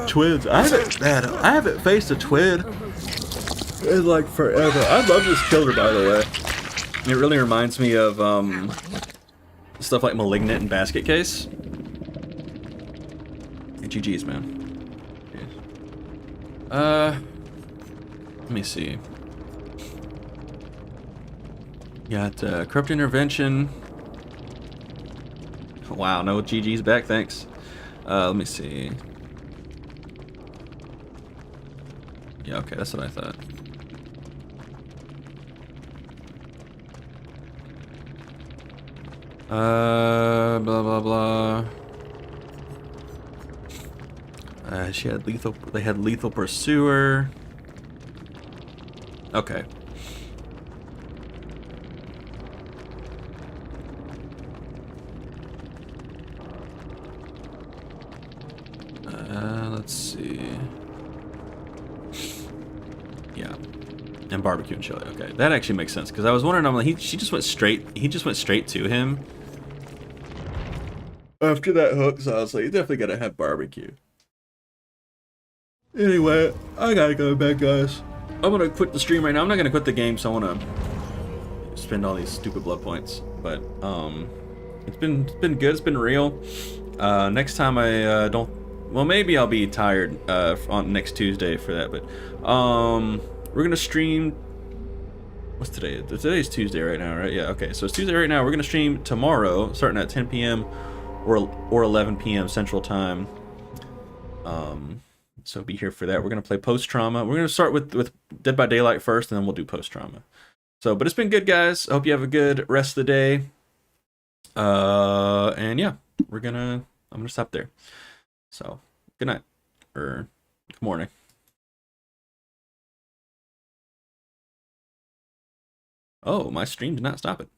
twins. I haven't faced a twin in like forever. I love this killer, by the way. It really reminds me of stuff like Malignant and Basket Case. Hey, GG's, man. Let me see. Got Corrupt Intervention. Wow, no GG's back, thanks. Let me see. Yeah, okay, that's what I thought. Blah blah blah. She had lethal. They had lethal pursuer. Okay. Let's see. Yeah, and barbecue and chili. Okay, that actually makes sense because I was wondering. I'm like, she just went straight. He just went straight to him after that hook. So I was like, you definitely gotta have barbecue. Anyway, I gotta go to bed, guys. I'm gonna quit the stream right now. I'm not gonna quit the game, so I wanna spend all these stupid blood points. But it's been good. It's been real. Next time I don't. Well, maybe I'll be tired on next Tuesday for that. But we're gonna stream. What's today? Today's Tuesday right now, right? Yeah. Okay. So it's Tuesday right now. We're gonna stream tomorrow, starting at 10 p.m. or 11 p.m. Central Time. So be here for that. We're gonna play Post Trauma. We're gonna start with Dead by Daylight first, and then we'll do Post Trauma. So, but it's been good, guys. I hope you have a good rest of the day. And yeah, I'm gonna stop there. So, good night or good morning. Oh, my stream did not stop it.